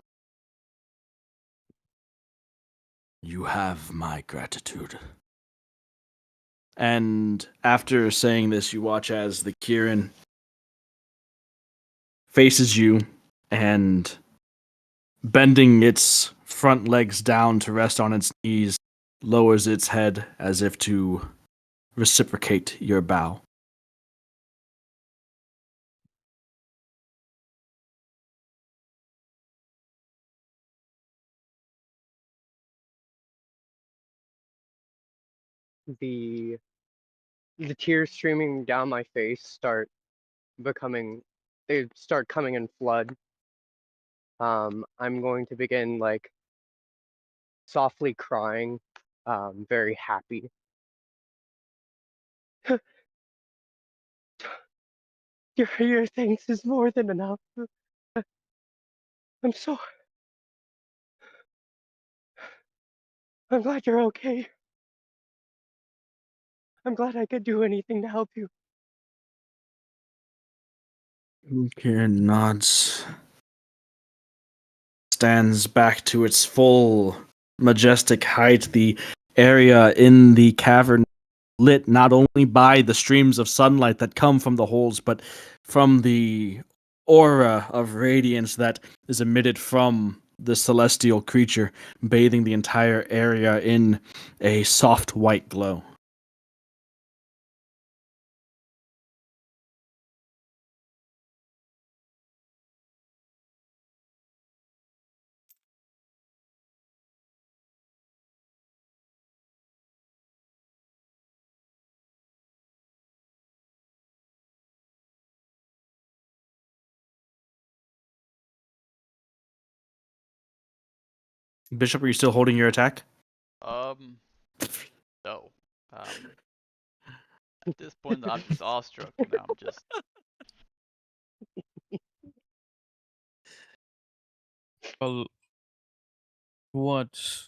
You have my gratitude. And after saying this, you watch as the Kirin faces you and, bending its front legs down to rest on its knees, lowers its head as if to reciprocate your bow.
The tears streaming down my face start coming in flood. I'm going to begin like softly crying, very happy. Your thanks is more than enough. I'm so I'm glad you're okay. I'm glad I could do anything to help you.
Kirin nods, stands back to its full majestic height. The area in the cavern lit not only by the streams of sunlight that come from the holes, but from the aura of radiance that is emitted from the celestial creature, bathing the entire area in a soft white glow. Bishop, are you still holding your attack?
No. At this point, I'm just awestruck, and I'm just.
Well, what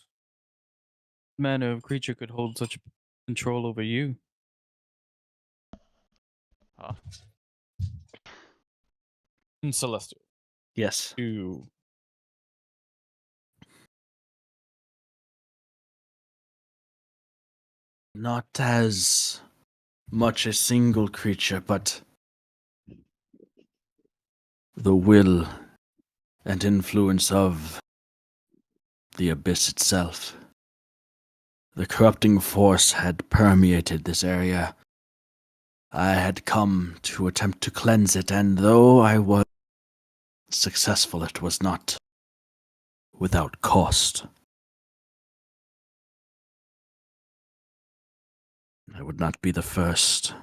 manner of creature could hold such control over you?
Huh?
In Celestial.
Yes.
You.
Not as much a single creature, but the will and influence of the abyss itself. The corrupting force had permeated this area. I had come to attempt to cleanse it, and though I was successful, it was not without cost. I would not be the first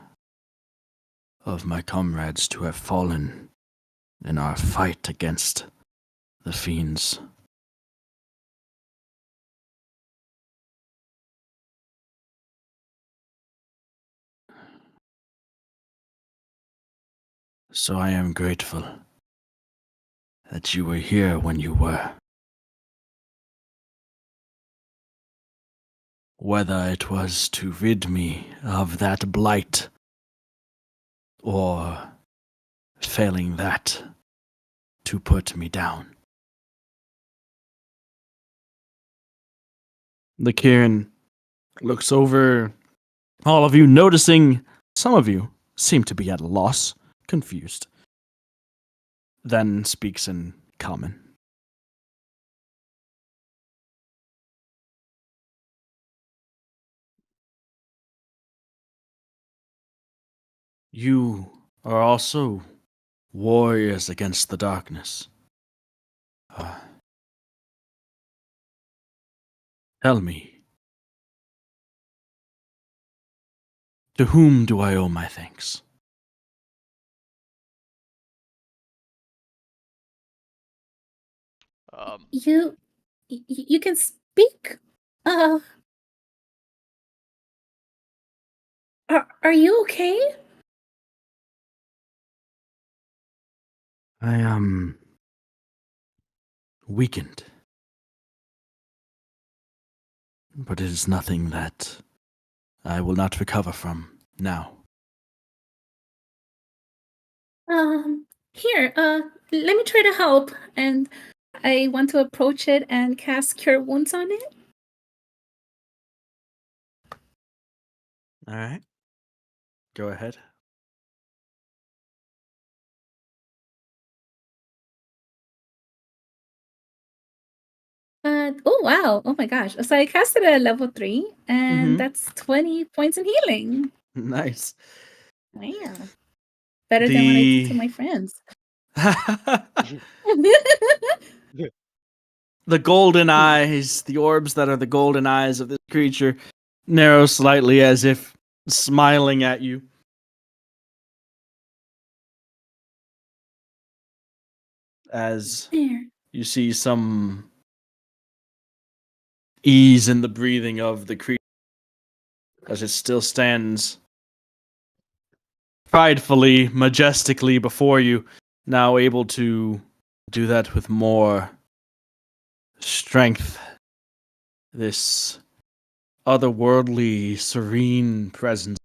of my comrades to have fallen in our fight against the fiends. So I am grateful that you were here when you were. Whether it was to rid me of that blight, or, failing that, to put me down. The Kieran looks over all of you, noticing some of you seem to be at a loss, confused. Then speaks in common. You are also warriors against the darkness. Tell me, to whom do I owe my thanks?
You can speak. Are you okay?
I am weakened. But it is nothing that I will not recover from now.
Here, let me try to help. And I want to approach it and cast Cure Wounds on it.
All right. Go ahead.
Oh wow! Oh my gosh! So I cast it at level 3, and
Mhm.
that's 20 points in healing.
Nice.
Wow! Better than what I did to my friends.
The golden eyes, the orbs that are the golden eyes of this creature, narrow slightly as if smiling at you. As
There.
you see some ease in the breathing of the creature, as it still stands pridefully, majestically before you, now able to do that with more strength. This otherworldly, serene presence.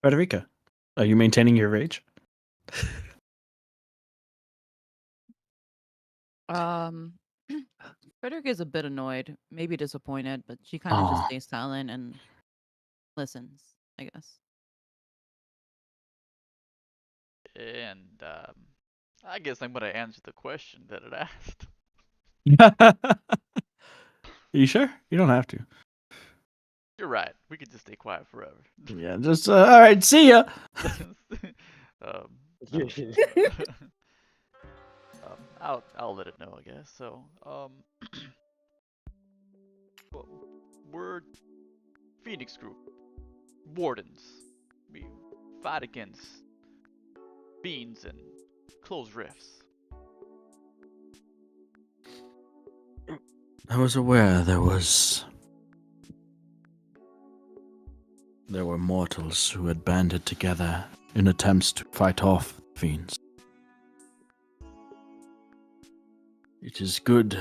Frederica, are you maintaining your rage?
Frederick is a bit annoyed, maybe disappointed, but she kind of just stays silent and listens, I guess.
And I guess I'm gonna answer the question that it asked.
Are you sure? You don't have to.
You're right. We could just stay quiet forever.
Yeah, just all right. See ya.
I'll let it know, I guess. So, well, we're Phoenix Group, Wardens. We fight against fiends and close rifts.
I was aware there were mortals who had banded together in attempts to fight off fiends. It is good.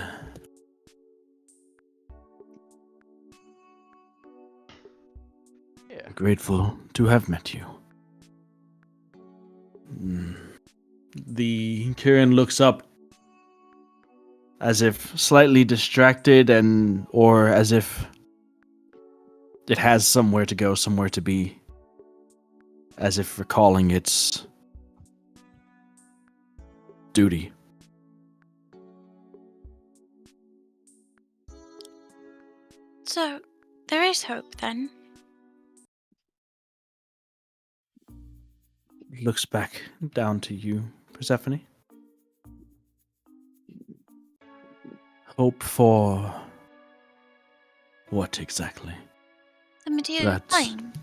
Yeah.
Grateful to have met you. The Kieran looks up as if slightly distracted or as if it has somewhere to go, somewhere to be. As if recalling its duty.
So, there is hope then.
Looks back down to you, Persephone. Hope for what exactly?
The material plane.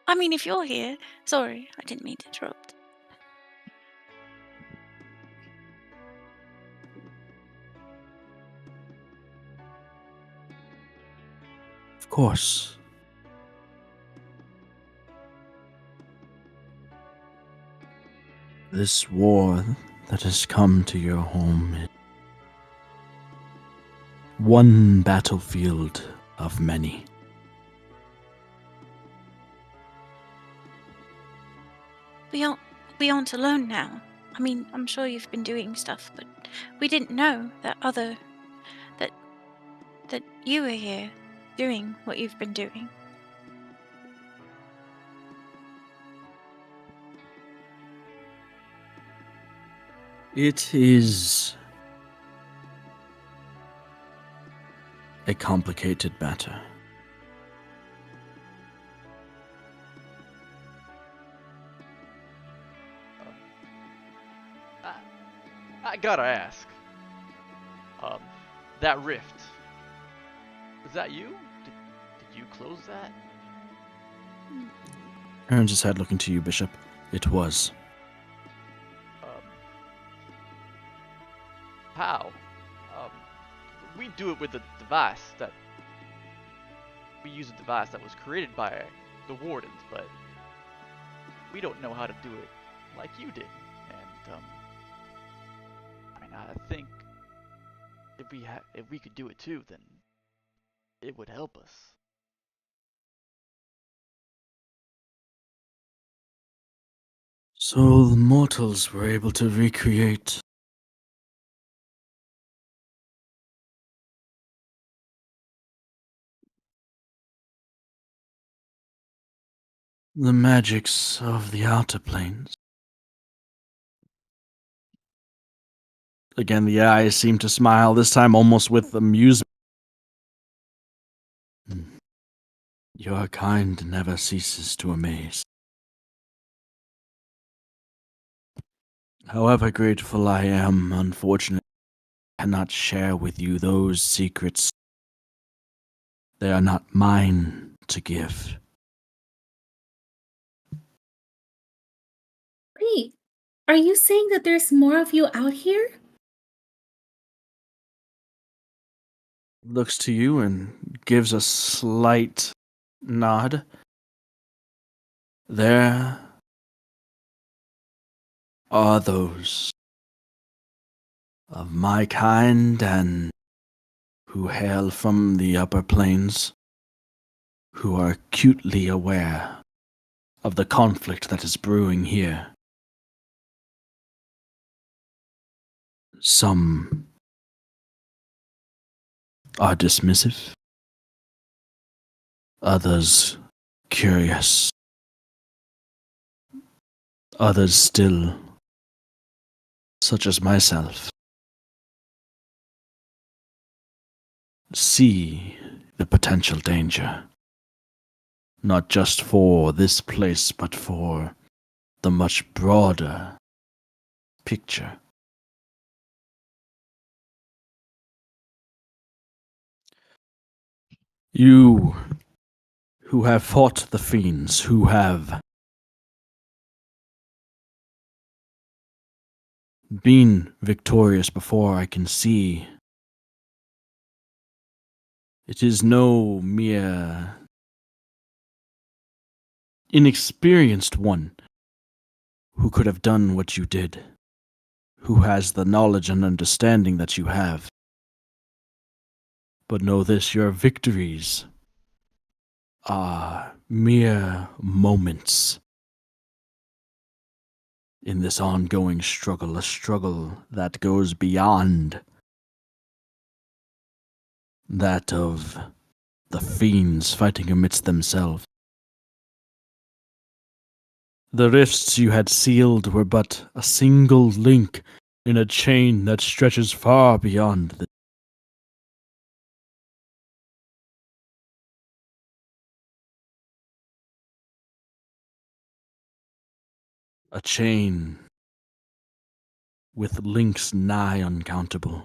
I mean, if you're here. Sorry, I didn't mean to interrupt.
Of course. This war that has come to your home is one battlefield of many.
We aren't alone now. I mean, I'm sure you've been doing stuff, but we didn't know that that you were here doing what you've been doing.
It is a complicated matter.
I gotta ask. That rift. Was that you? Did you close that?
Turns his head looking to you, Bishop. It was.
How? We do it with a device that... We use a device that was created by the Wardens, but... We don't know how to do it like you did. And, I mean, I think... If we could do it too, then... It would help us.
So the mortals were able to recreate the magics of the outer planes. Again, the eyes seem to smile, this time almost with amusement. Your kind never ceases to amaze. However grateful I am, unfortunately, I cannot share with you those secrets. They are not mine to give.
Wait, are you saying that there's more of you out here?
Looks to you and gives a slight nod. There are those of my kind and who hail from the upper planes, who are acutely aware of the conflict that is brewing here. Some are dismissive, others curious, others still, such as myself, see the potential danger, not just for this place, but for the much broader picture. You who have fought the fiends, who have been victorious before, I can see it is no mere inexperienced one who could have done what you did, who has the knowledge and understanding that you have. But know this, your victories are mere moments in this ongoing struggle, a struggle that goes beyond that of the fiends fighting amidst themselves. The rifts you had sealed were but a single link in a chain that stretches far beyond this. A chain with links nigh uncountable.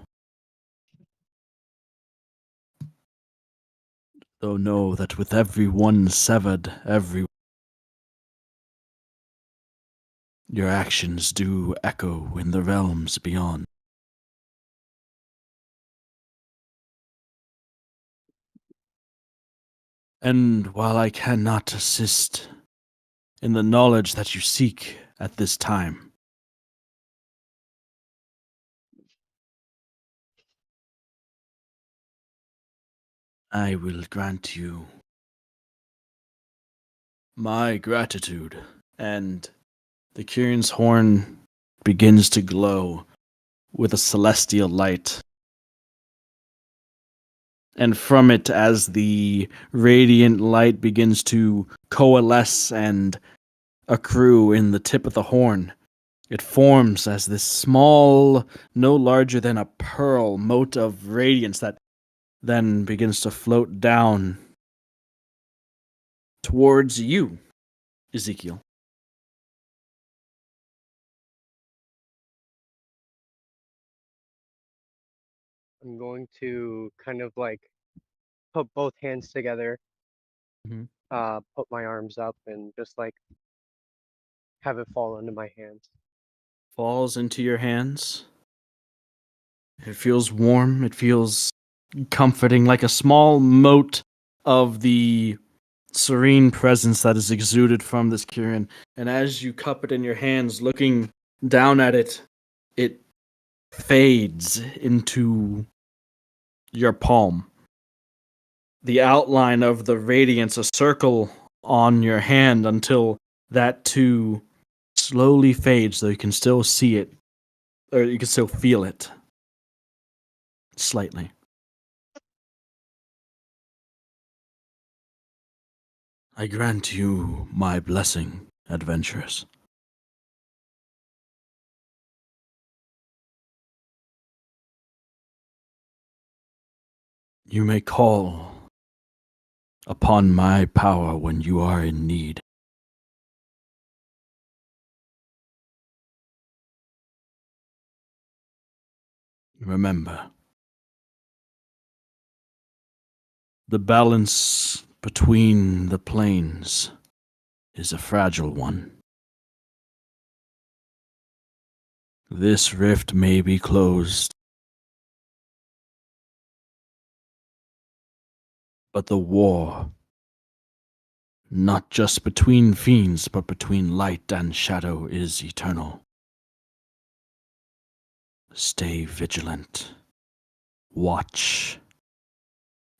Though know that with every one severed, your actions do echo in the realms beyond. And while I cannot assist in the knowledge that you seek at this time, I will grant you my gratitude. And the Kieran's horn begins to glow with a celestial light. And from it, as the radiant light begins to coalesce and accrue in the tip of the horn, it forms as this small, no larger than a pearl mote of radiance that then begins to float down towards you, Ezekiel.
I'm going to kind of like put both hands together,
Mhm.
put my arms up, and just like have it fall into my hands.
Falls into your hands. It feels warm. It feels comforting, like a small mote of the serene presence that is exuded from this Kieran. And as you cup it in your hands, looking down at it, it fades into your palm. The outline of the radiance, a circle on your hand until that too slowly fades, though you can still see it, or you can still feel it slightly. I grant you my blessing, adventurers. You may call upon my power when you are in need. Remember, the balance between the planes is a fragile one. This rift may be closed, but the war, not just between fiends, but between light and shadow, is eternal. Stay vigilant, watch,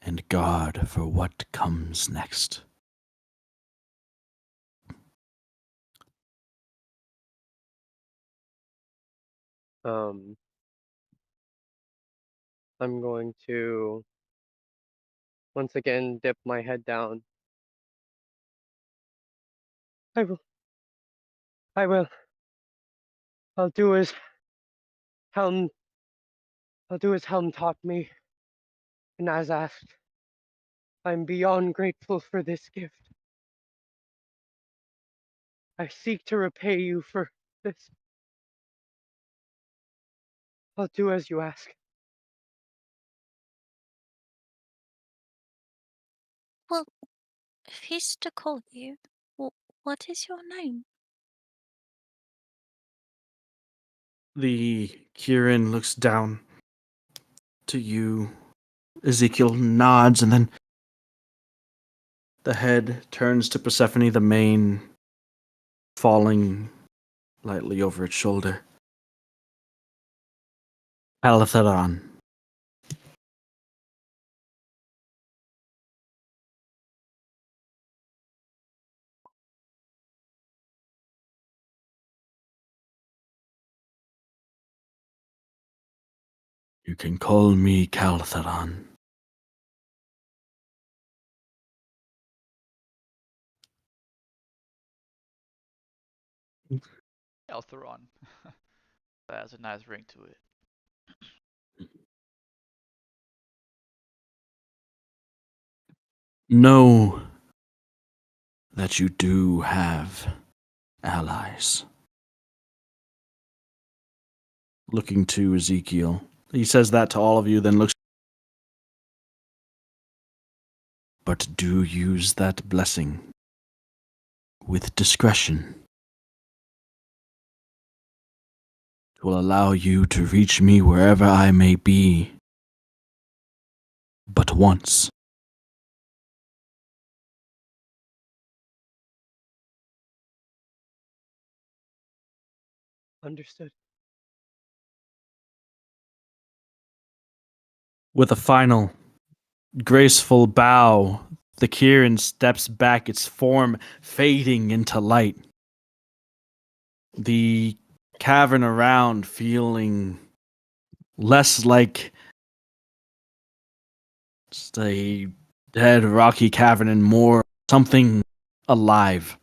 and guard for what comes next.
I'm going to once again dip my head down. I will. I will. I'll do as Helm. I'll do as Helm taught me, and as asked. I'm beyond grateful for this gift. I seek to repay you for this. I'll do as you ask.
Well, if he's to call you, what is your name?
The Kieran looks down to you. Ezekiel nods, and then the head turns to Persephone, the mane falling lightly over its shoulder. Alatharan. You can call me Caltharan.
Eltheron. That has a nice ring to it.
Know that you do have allies. Looking to Ezekiel. He says that to all of you, then looks. But do use that blessing with discretion. It will allow you to reach me wherever I may be, but once.
Understood.
With a final, graceful bow, the Kirin steps back, its form fading into light. The cavern around feeling less like just a dead rocky cavern and more something alive.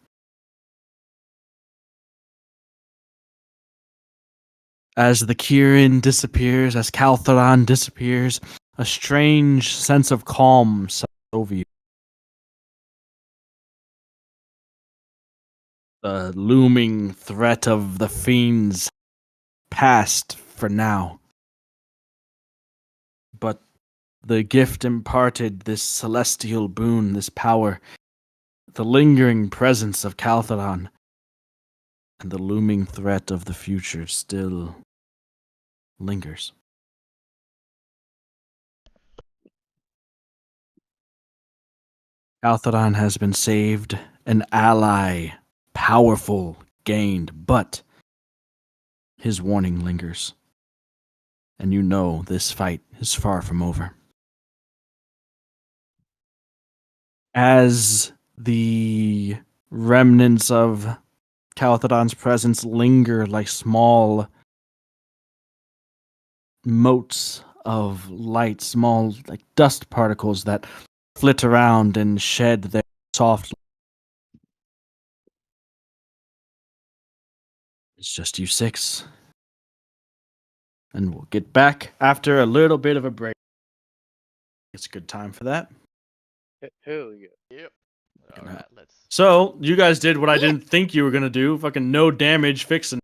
As the Kirin disappears, as Kaltharan disappears, a strange sense of calm settles over you. The looming threat of the fiends passed for now. But the gift imparted, this celestial boon, this power, the lingering presence of Kaltharan, and the looming threat of the future still lingers. Kaltharan has been saved, an ally, powerful, gained, but his warning lingers. And you know this fight is far from over. As the remnants of Kalthadan's presence linger like small motes of light, small like dust particles that flit around and shed their soft. It's just you six. And we'll get back after a little bit of a break. It's a good time for that.
Hell yeah.
Yep. All right, let's.
So, you guys did what I didn't think you were going to do. Fucking no damage fixing.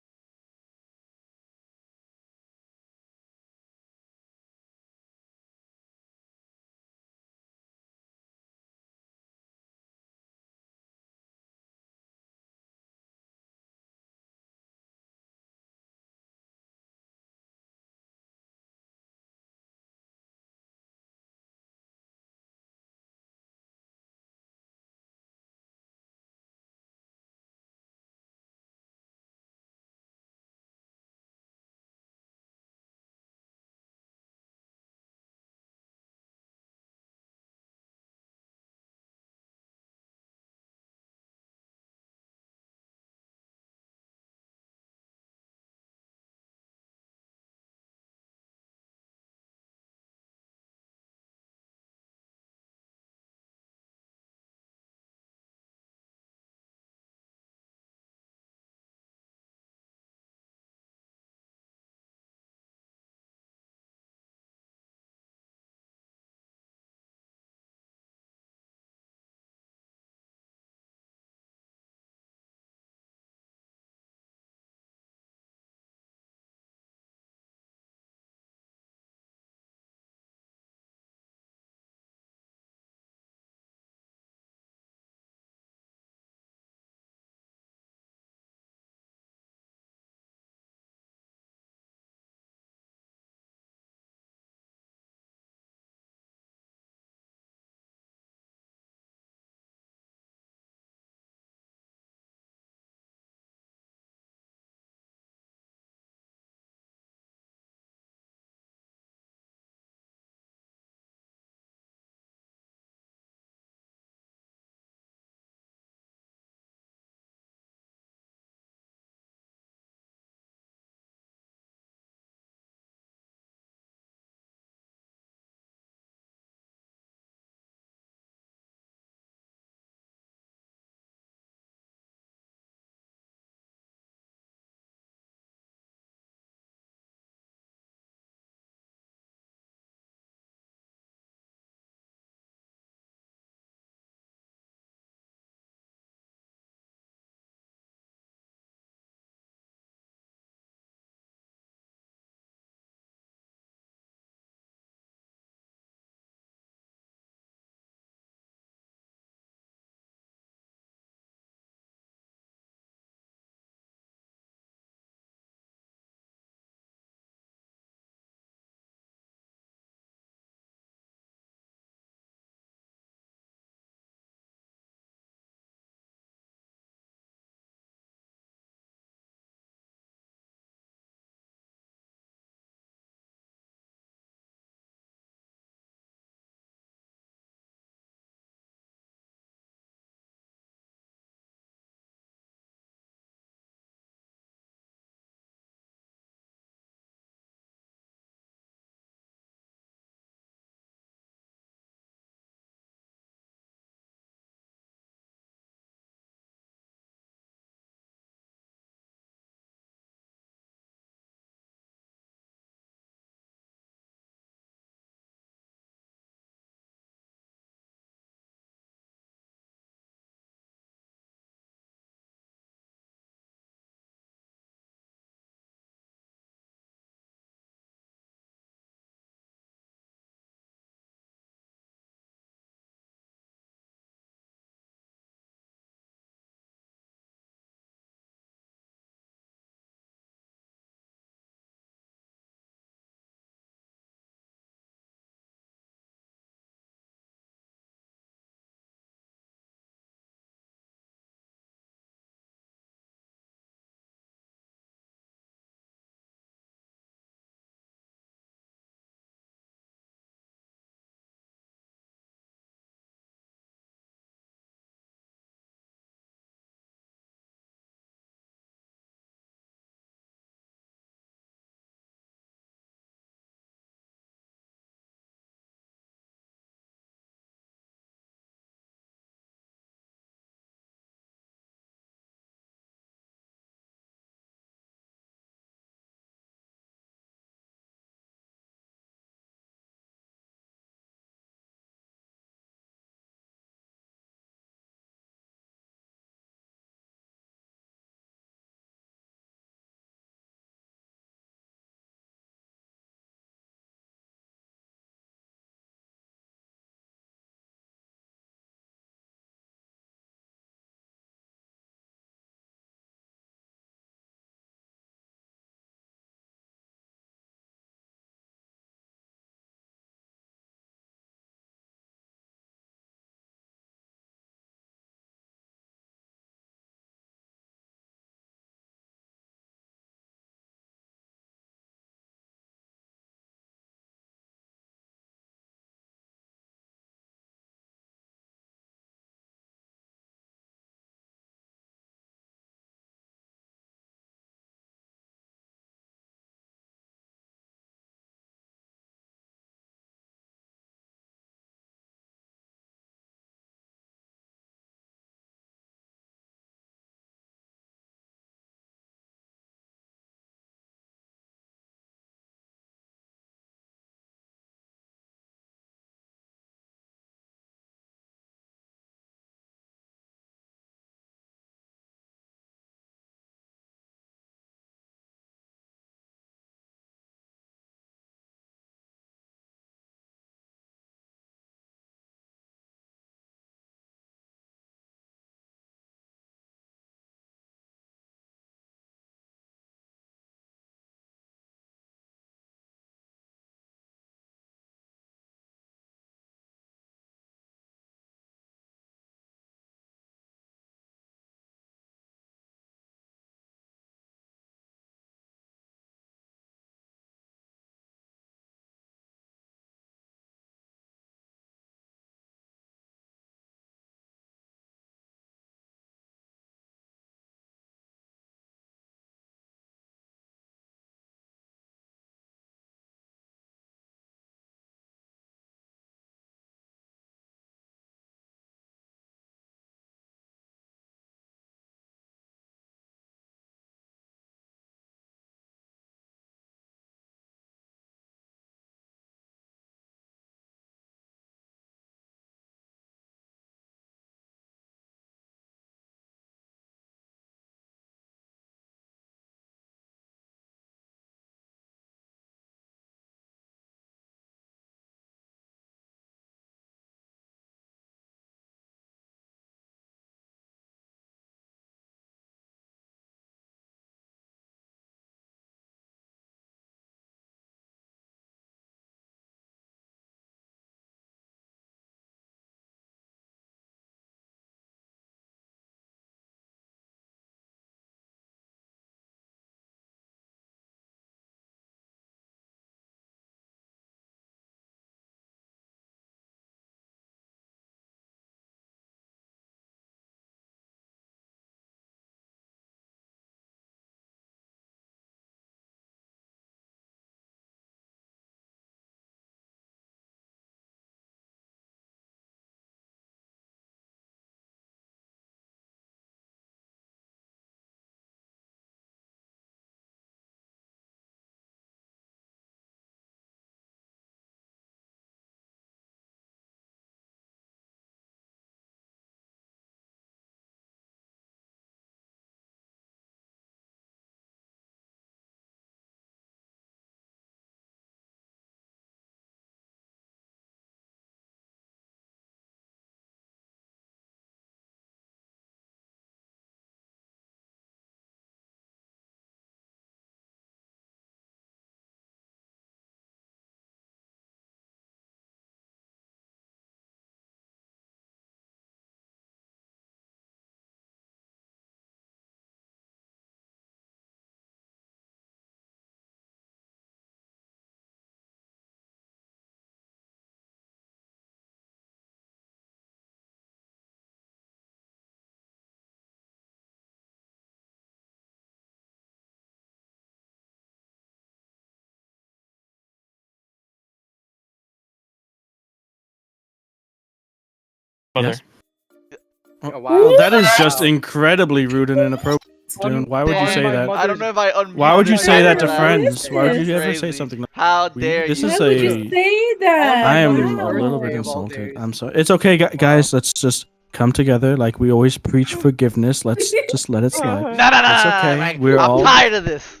Mother.
Yes.
Oh,
Well, that is just
Wow.
incredibly rude and inappropriate. Dune. Why would you
Dang,
say
my
that?
I don't know if I unmuted.
Why would you
my
say that to
mic.
friends? Why would
This
you ever say
Crazy.
something like
How
that?
dare
This
you?
is
Why would
a.
you say that?
I am
mother's
a
Wow.
little
birthday
bit
of all
insulted.
days.
I'm sorry. It's okay, guys. Let's just come together. Like we always preach forgiveness. Let's just let it slide.
No, no, no,
It's
no, no,
okay.
like,
We're
I'm
all.
tired of this.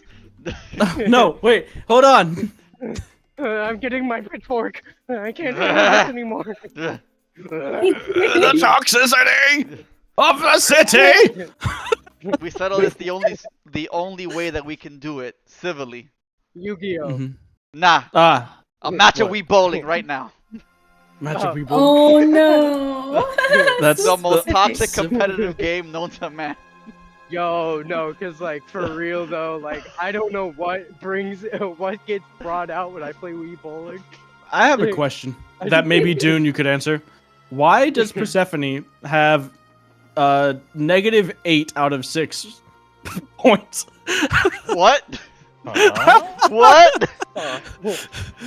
No, wait. Hold on.
I'm getting my pitchfork. I can't handle this anymore.
The toxicity of the city.
We settle this the only way that we can do it civilly.
Yu-Gi-Oh.
Mhm.
Nah,
Ah,
a match of
What?
Wii bowling right now.
magic people.
Oh no.
That's
The most
the-
toxic competitive game known to man.
Yo, no, cause like for real though, like I don't know what gets brought out when I play Wii bowling.
I have a question that maybe Dune you could answer. Why does Persephone have -8 out of 6 points?
What?
Huh?
What?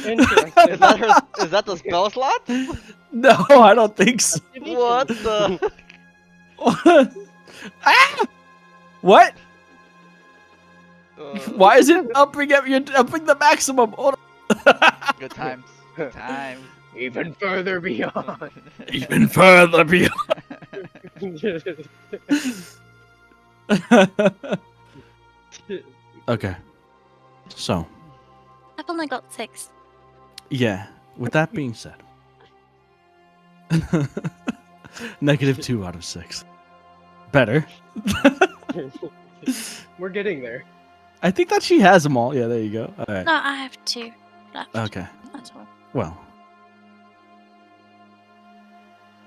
Interesting.
Is that the spell slot?
No, I don't think so.
What the?
Ah! What?
Uh,
Why is it upping the maximum? Hold on.
Good times. Good times.
Even further beyond.
Even further beyond. Okay. So,
I've only got 6.
yeah, with that being said, -2 out of 6. Better.
We're getting there.
I think that she has them all. Yeah, there you go. All right.
No, I have 2 left.
Okay.
That's all.
Well,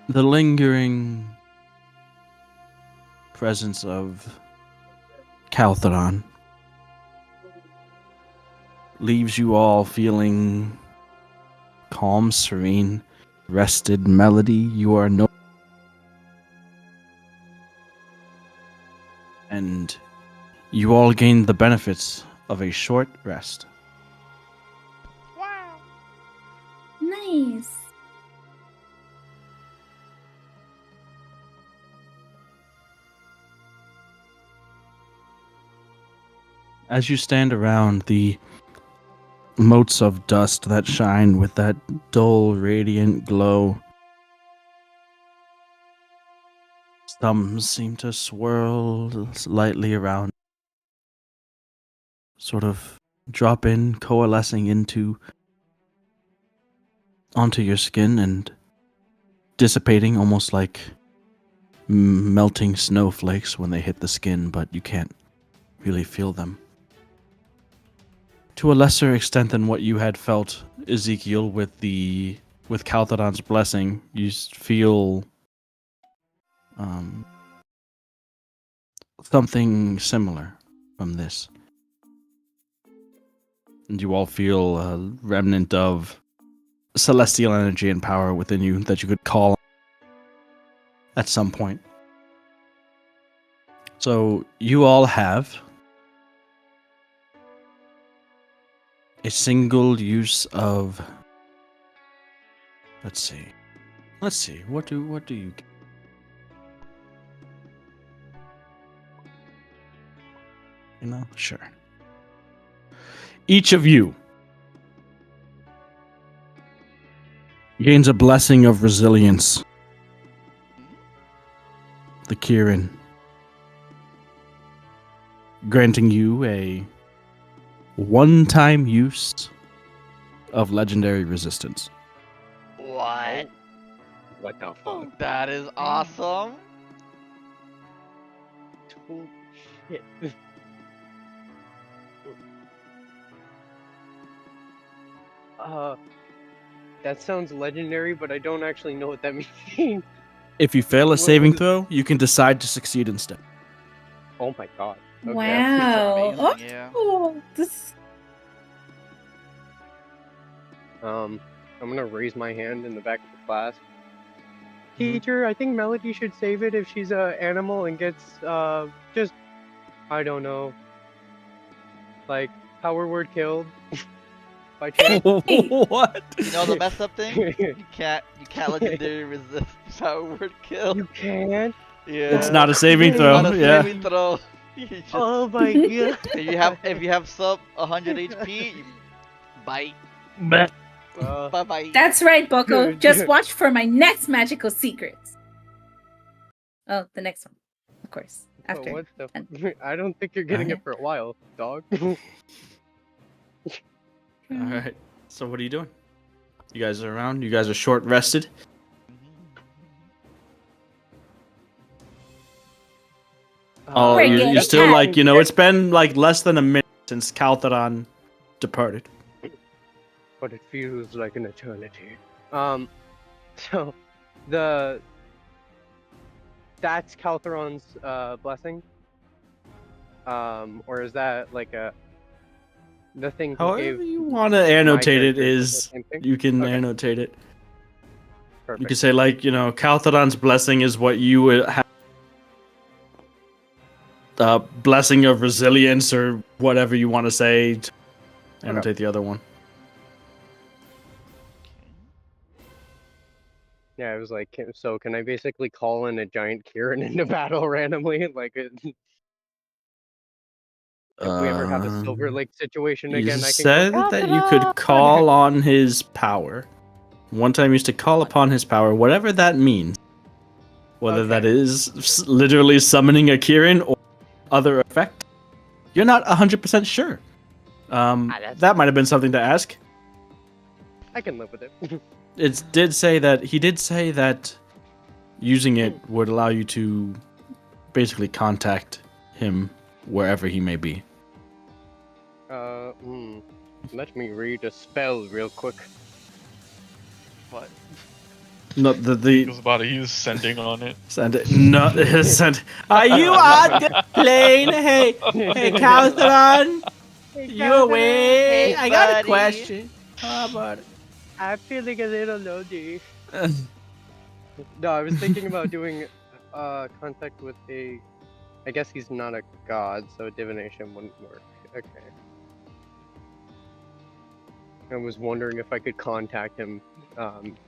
the lingering presence of Caltheron leaves you all feeling calm, serene, rested. Melody, you are no. And you all gain the benefits of a short rest.
Nice.
As you stand around the motes of dust that shine with that dull, radiant glow, some seem to swirl lightly around, sort of drop in, coalescing onto your skin and dissipating almost like melting snowflakes when they hit the skin, but you can't really feel them. To a lesser extent than what you had felt, Ezekiel, with Calthedon's blessing, you feel something similar from this. And you all feel a remnant of celestial energy and power within you that you could call at some point. So you all have a single use of. Let's see. What do you get? Sure. Each of you gains a blessing of resilience. The Kirin, granting you a one-time use of legendary resistance.
What?
What the fuck?
That is awesome.
Holy shit. That sounds legendary, but I don't actually know what that means.
If you fail a
What
saving
was it?
throw, you can decide to succeed instead.
Oh my god. Okay.
Wow.
amazing, yeah.
Oh, this.
I'm gonna raise my hand in the back of the class. Teacher, I think Melody should save it if she's a animal and gets just I don't know, like power word killed. by chance?
What?
You know the messed up thing? You can't legendary resist power kill.
You can't?
Yeah.
It's not a saving
It's
throw.
Not a
Yeah.
saving throw. You just,
Oh my god.
if you have sub 100 HP, you bite.
Well,
Bye bye.
That's right, Boko. Just watch for my next magical secrets. Oh, the next one, of course.
oh,
After.
what the I don't think you're getting it for a while, dog.
All right. So what are you doing? You guys are around. You guys are short rested. Oh,
We're
you're
getting
still
tired.
like, you know, it's been like less than a minute since Caltheron departed.
But it feels like an eternity. So that's Caltheron's blessing. Or is that like the thing he
However
gave?
you want to annotate it
character, is
is
the same thing?
you can
Okay.
annotate it. You
Perfect.
could say like, you know, Caltheron's blessing is what you would have. Blessing of resilience or whatever you want to say. To annotate the other one.
Yeah, I was like, so can I basically call in a giant Kieran into battle randomly? Like, if we ever have a Silver Lake situation
You
again, I can
said
go,
that you could call on his power. One time you used to call upon his power, whatever that means. Whether that is literally summoning a Kieran or other effect. You're not 100% sure. That might have been something to ask.
I can live with it.
He did say that using it would allow you to basically contact him wherever he may be.
Let me read a spell real quick.
What?
No,
He was about to use sending on it.
Send it. No, send. Are you on the plane? Hey, Caltheron. You away?
Hey,
I got a
buddy.
question. How about it?
I'm feeling a little lonely. No, I was thinking about doing contact with a. I guess he's not a god, so divination wouldn't work. Okay. I was wondering if I could contact him,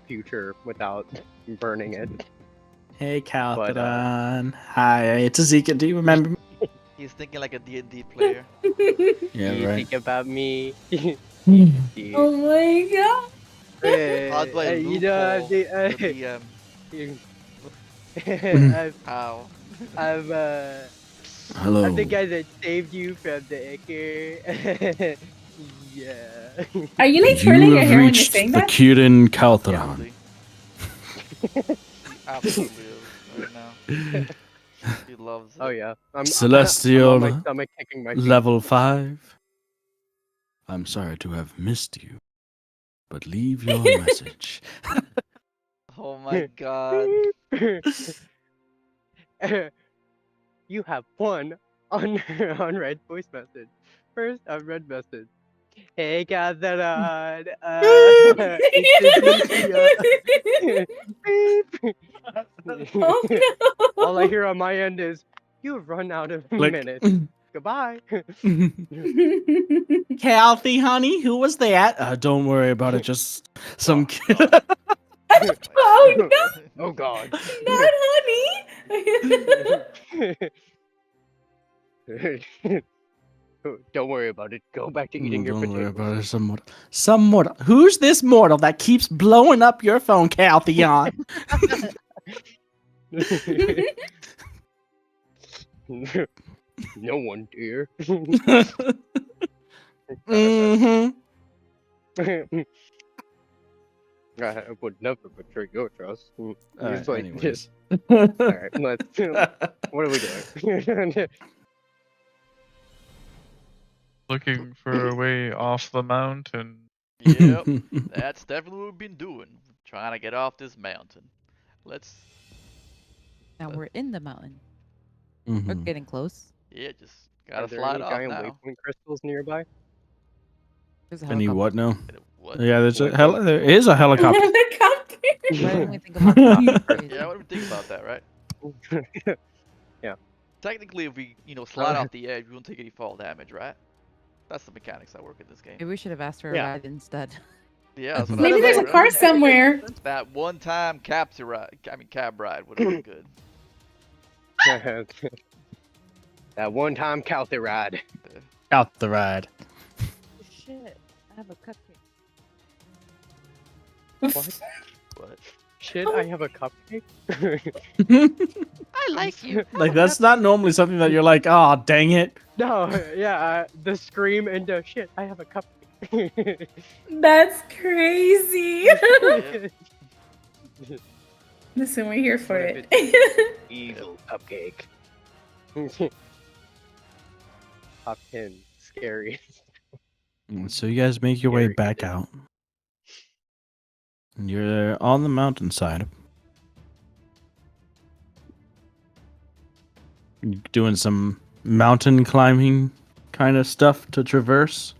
future without burning it.
Hey, Caltheron. Hi, it's Ezekiel. Do you remember me?
He's thinking like a D&D player.
Yeah,
You
right.
think about me.
Oh my god.
How do I
You know,
loophole the DM? How?
I'm
Hello.
I'm the guy that saved you from the Icker. Yeah.
Are you like
You
twirling your
have
hair when you're
reached
saying
the
that?
Kieran Caltheron.
Absolutely right now. He loves it.
Oh yeah. I'm
Celestial
on my stomach kicking my feet.
Level 5. I'm sorry to have missed you, but leave your message.
Oh my god.
You have one unread voice message. First unread message. Hey Catherine, beep.
Oh no.
All I hear on my end is, you've run out of
Click.
minutes. Goodbye.
Kathy, honey, who was that? Don't worry about it. Just some kid.
Oh no,
Oh god.
not honey.
Don't worry about it. Go back to eating your
Don't worry
potatoes.
about it. Some mortal. Who's this mortal that keeps blowing up your phone, Caltheon?
No one, dear.
Mm-hmm.
I would never betray your trust.
Alright,
like,
anyways.
Alright, let's. What are we doing?
Looking for a way off the mountain.
Yep. That's definitely what we've been doing. Trying to get off this mountain. Let's.
Now we're in the mountain. We're
Mhm.
getting close.
Yeah, just
Are
gotta
there
slide
any
off
giant
now.
waypoint crystals nearby?
There's a
Any
helicopter.
what now?
What?
Yeah, there's
What?
there is a helicopter.
Helicopter.
Why didn't we think about that?
Yeah, what do we think about that, right?
Yeah.
Technically, if we, slide off the edge, we won't take any fall damage, right? That's the mechanics that work in this game.
Maybe we should have asked for a
Yeah.
ride instead.
Yeah, that's what
Maybe
I'm
there's a
saying,
car
right?
somewhere.
That one-time cab ride would have been good.
That one-time Calthy ride.
Out the ride.
Shit, I have a cupcake.
But
Shit, I have a cupcake.
I like you.
Like that's not normally something that you're like, oh dang it.
No, yeah, the scream and shit, I have a cupcake.
That's crazy.
Yeah.
Listen, we're here for
What if
it.
Evil cupcake. Top 10 scary.
So you guys make your way
Scary
back
shit.
out. And you're on the mountainside. You're doing some mountain climbing kind of stuff to traverse.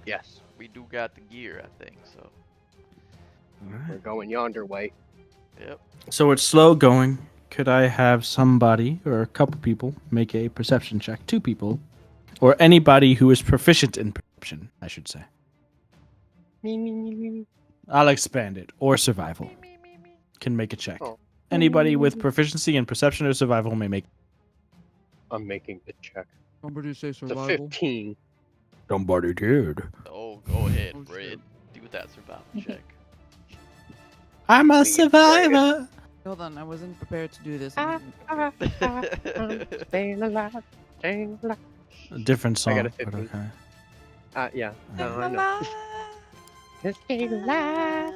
Yes,
We do got the gear, I think. So.
we're going yonder way.
Yep.
So it's slow going. Could I have somebody or a couple people make a perception check? 2 people. Or anybody who is proficient in perception, I should say.
Me.
I'll expand it. Or survival. Can make a check.
Oh.
Anybody with proficiency in perception or survival may make.
I'm making the check.
Somebody say
It's a 15.
Somebody did.
Oh, go ahead,
Oh,
Fred.
shit.
Do that survival check.
I'm a
Being
survivor.
Hold on, I wasn't prepared to do this.
Staying alive. Staying alive.
A different song.
I got a
but
15.
okay.
Yeah. No, I know. Staying alive.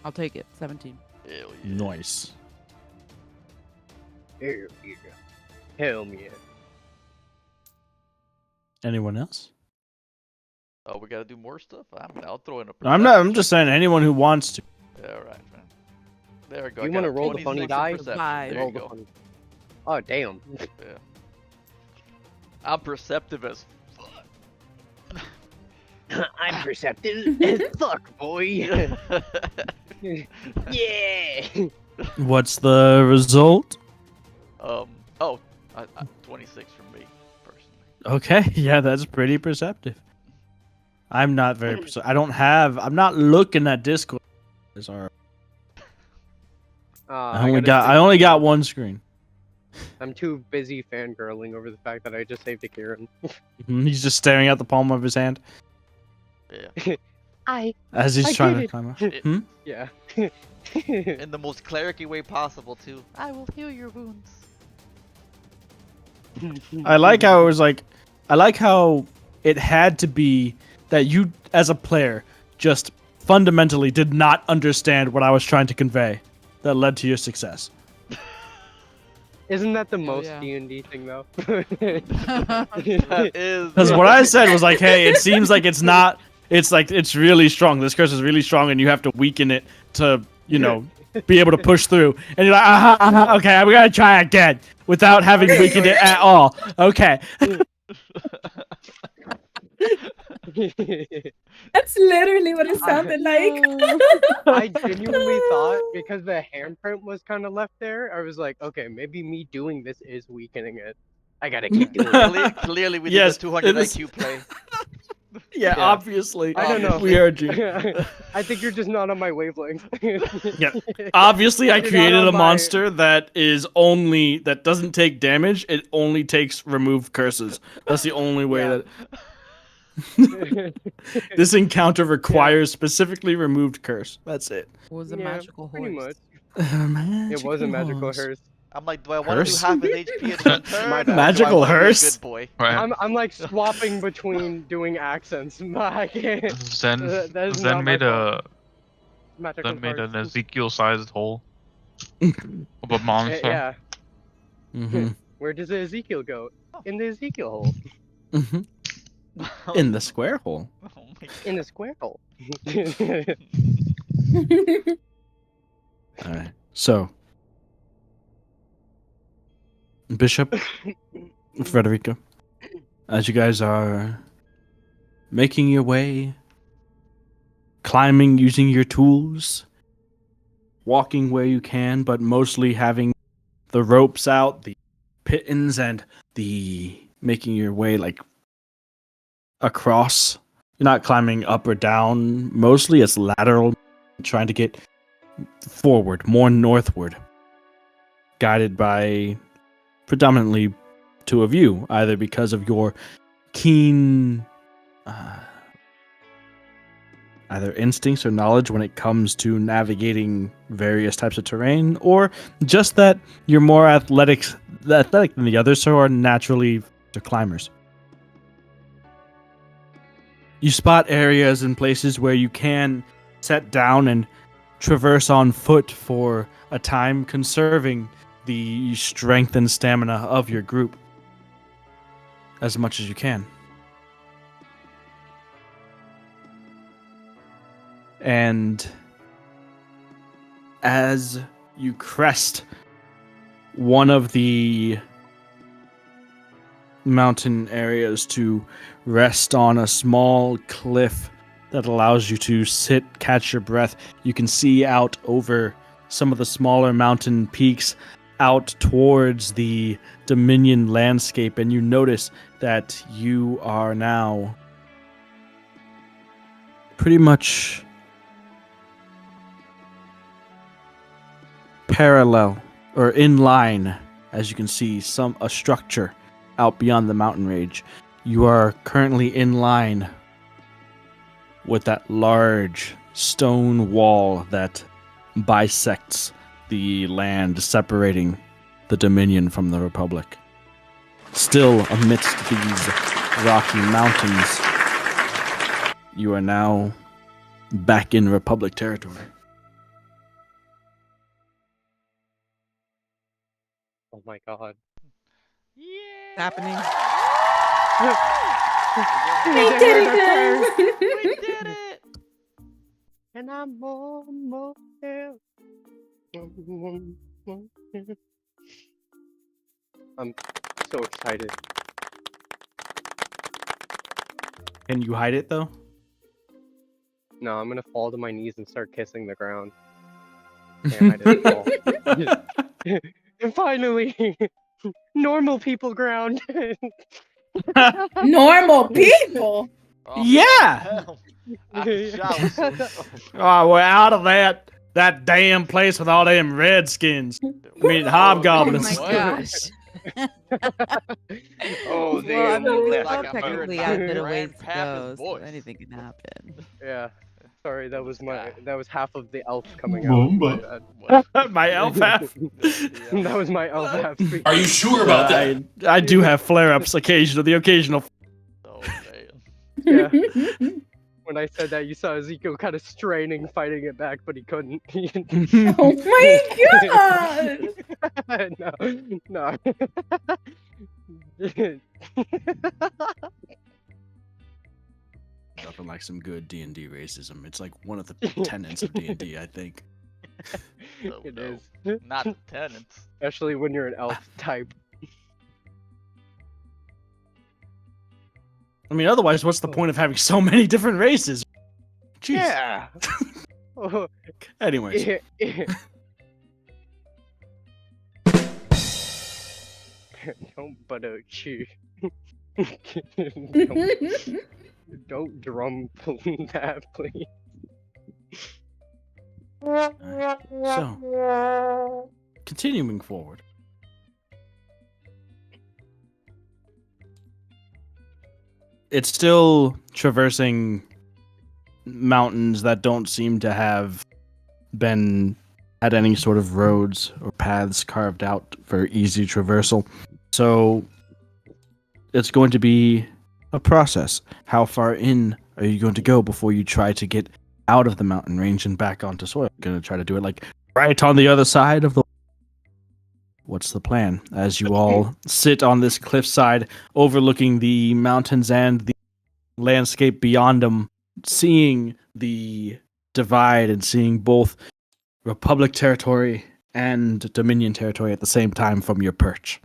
I'll take it. 17.
Hell yeah.
Nice.
Hell yeah. Hell yeah.
Anyone else?
Oh, we gotta do more stuff? I'll throw in a
I'm not. I'm just saying anyone who wants to.
Yeah, all right, man. There we go.
You
I got
wanna
a
roll the
26
funny
in
die?
perception.
Five.
There
Roll
you
the
go.
funny. Oh, damn.
Yeah. I'm perceptive as fuck.
I'm perceptive as fuck, boy. Yeah.
What's the result?
Oh, 26 from me, personally.
Okay, yeah, that's pretty perceptive. I'm not very perceptive. I'm not looking at Discord. I only got one screen.
I'm too busy fangirling over the fact that I just saved a Kieran.
He's just staring at the palm of his hand
Yeah.
as he's
I
trying
did
to
it.
climb up.
It-
Hmm?
Yeah.
In the most clericy way possible, too. I will heal your wounds.
I like how it was like, I like how it had to be that you, as a player, just fundamentally did not understand what I was trying to convey that led to your success.
Isn't that the
Oh,
most
yeah.
D&D thing, though?
That is.
Because what I said was like, hey, it seems like it's not, it's like, it's really strong. This curse is really strong and you have to weaken it to, you know, be able to push through. And you're like, okay, I'm going to try again without having weakened it at all. Okay.
That's literally what it sounded like.
I genuinely thought, because the handprint was kind of left there, I was like, okay, maybe me doing this is weakening it. I gotta keep doing it.
Clearly, we
Yes,
did the 200
it is-
IQ play.
Yeah,
Yeah.
obviously.
I don't know.
We heard you.
I think you're just not on my wavelength.
Yeah. Obviously, I
You're not
created
on
a
my-
monster that doesn't take damage. It only takes removed curses. That's the only way
Yeah.
that this encounter requires specifically removed curse. That's it.
What was a
Yeah,
magical
pretty
horse?
much. It was a magical hearse.
I'm like, do I want to do
Hearse?
half his HP in one turn?
My
or do I
bad.
Magical
wanna be a
hearse?
Good boy.
Right.
I'm like swapping between doing accents. I can't.
Zen
that is
Zen
not my
made
fault.
a
Magical
Zen made an
hearse.
Ezekiel-sized hole of a monster.
Yeah.
Mm-hmm.
Where does the Ezekiel go? In the Ezekiel hole.
Mm-hmm. In the square hole.
Oh my God.
In the square hole.
All right. So, Bishop, Frederica, as you guys are making your way, climbing using your tools, walking where you can, but mostly having the ropes out, the pittons and the making your way like across. You're not climbing up or down. Mostly it's lateral, trying to get forward, more northward, guided by predominantly two of you, either because of your keen either instincts or knowledge when it comes to navigating various types of terrain, or just that you're more athletic than the others, so are naturally climbers. You spot areas and places where you can set down and traverse on foot for a time, conserving the strength and stamina of your group as much as you can. And as you crest one of the mountain areas to rest on a small cliff that allows you to sit, catch your breath, you can see out over some of the smaller mountain peaks out towards the Dominion landscape, and you notice that you are now pretty much parallel or in line, as you can see a structure out beyond the mountain range. You are currently in line with that large stone wall that bisects the land, separating the Dominion from the Republic. Still amidst these rocky mountains, you are now back in Republic territory.
Oh my god.
Yeah.
Happening.
We did it, guys.
We did it.
And I'm almost there. I'm so excited.
Can you hide it though?
No, I'm gonna fall to my knees and start kissing the ground. Damn, I didn't fall. And finally, normal people ground.
Normal people.
Oh,
Yeah!
hell. I shall so.
Oh, we're out of that damn place with all them redskins. I mean,
Oh
hobgoblins.
my
What?
gosh.
Oh,
Well, I mean, we
Like
still
I'm hearing
technically
my
have a bit of ways to
grandpappy's
go, so
voice.
anything can happen.
Yeah. Sorry, that was
guy.
that was half of the elf coming out. My bad.
What?
My elf half.
That was my elf half speaking.
Are you sure about that?
I do have flare-ups occasionally. The occasional.
Oh man.
Yeah. When I said that, you saw Ezekiel kind of straining, fighting it back, but he couldn't.
Oh my god!
No.
Nothing like some good D&D racism. It's like one of the tenets of D&D, I think.
Oh,
It
no.
is.
Not the tenants.
Especially when you're an elf type.
I mean, otherwise, what's the point of having so many different races? Jeez.
Yeah. Oh,
Anyways.
Don't butter chew. Don't drum that, please.
So, continuing forward. It's still traversing mountains that don't seem to have been had any sort of roads or paths carved out for easy traversal. So it's going to be a process. How far in are you going to go before you try to get out of the mountain range and back onto soil? You're going to try to do it like right on the other side of the... What's the plan? As you all sit on this cliffside overlooking the mountains and the landscape beyond them, seeing the divide and seeing both Republic territory and Dominion territory at the same time from your perch.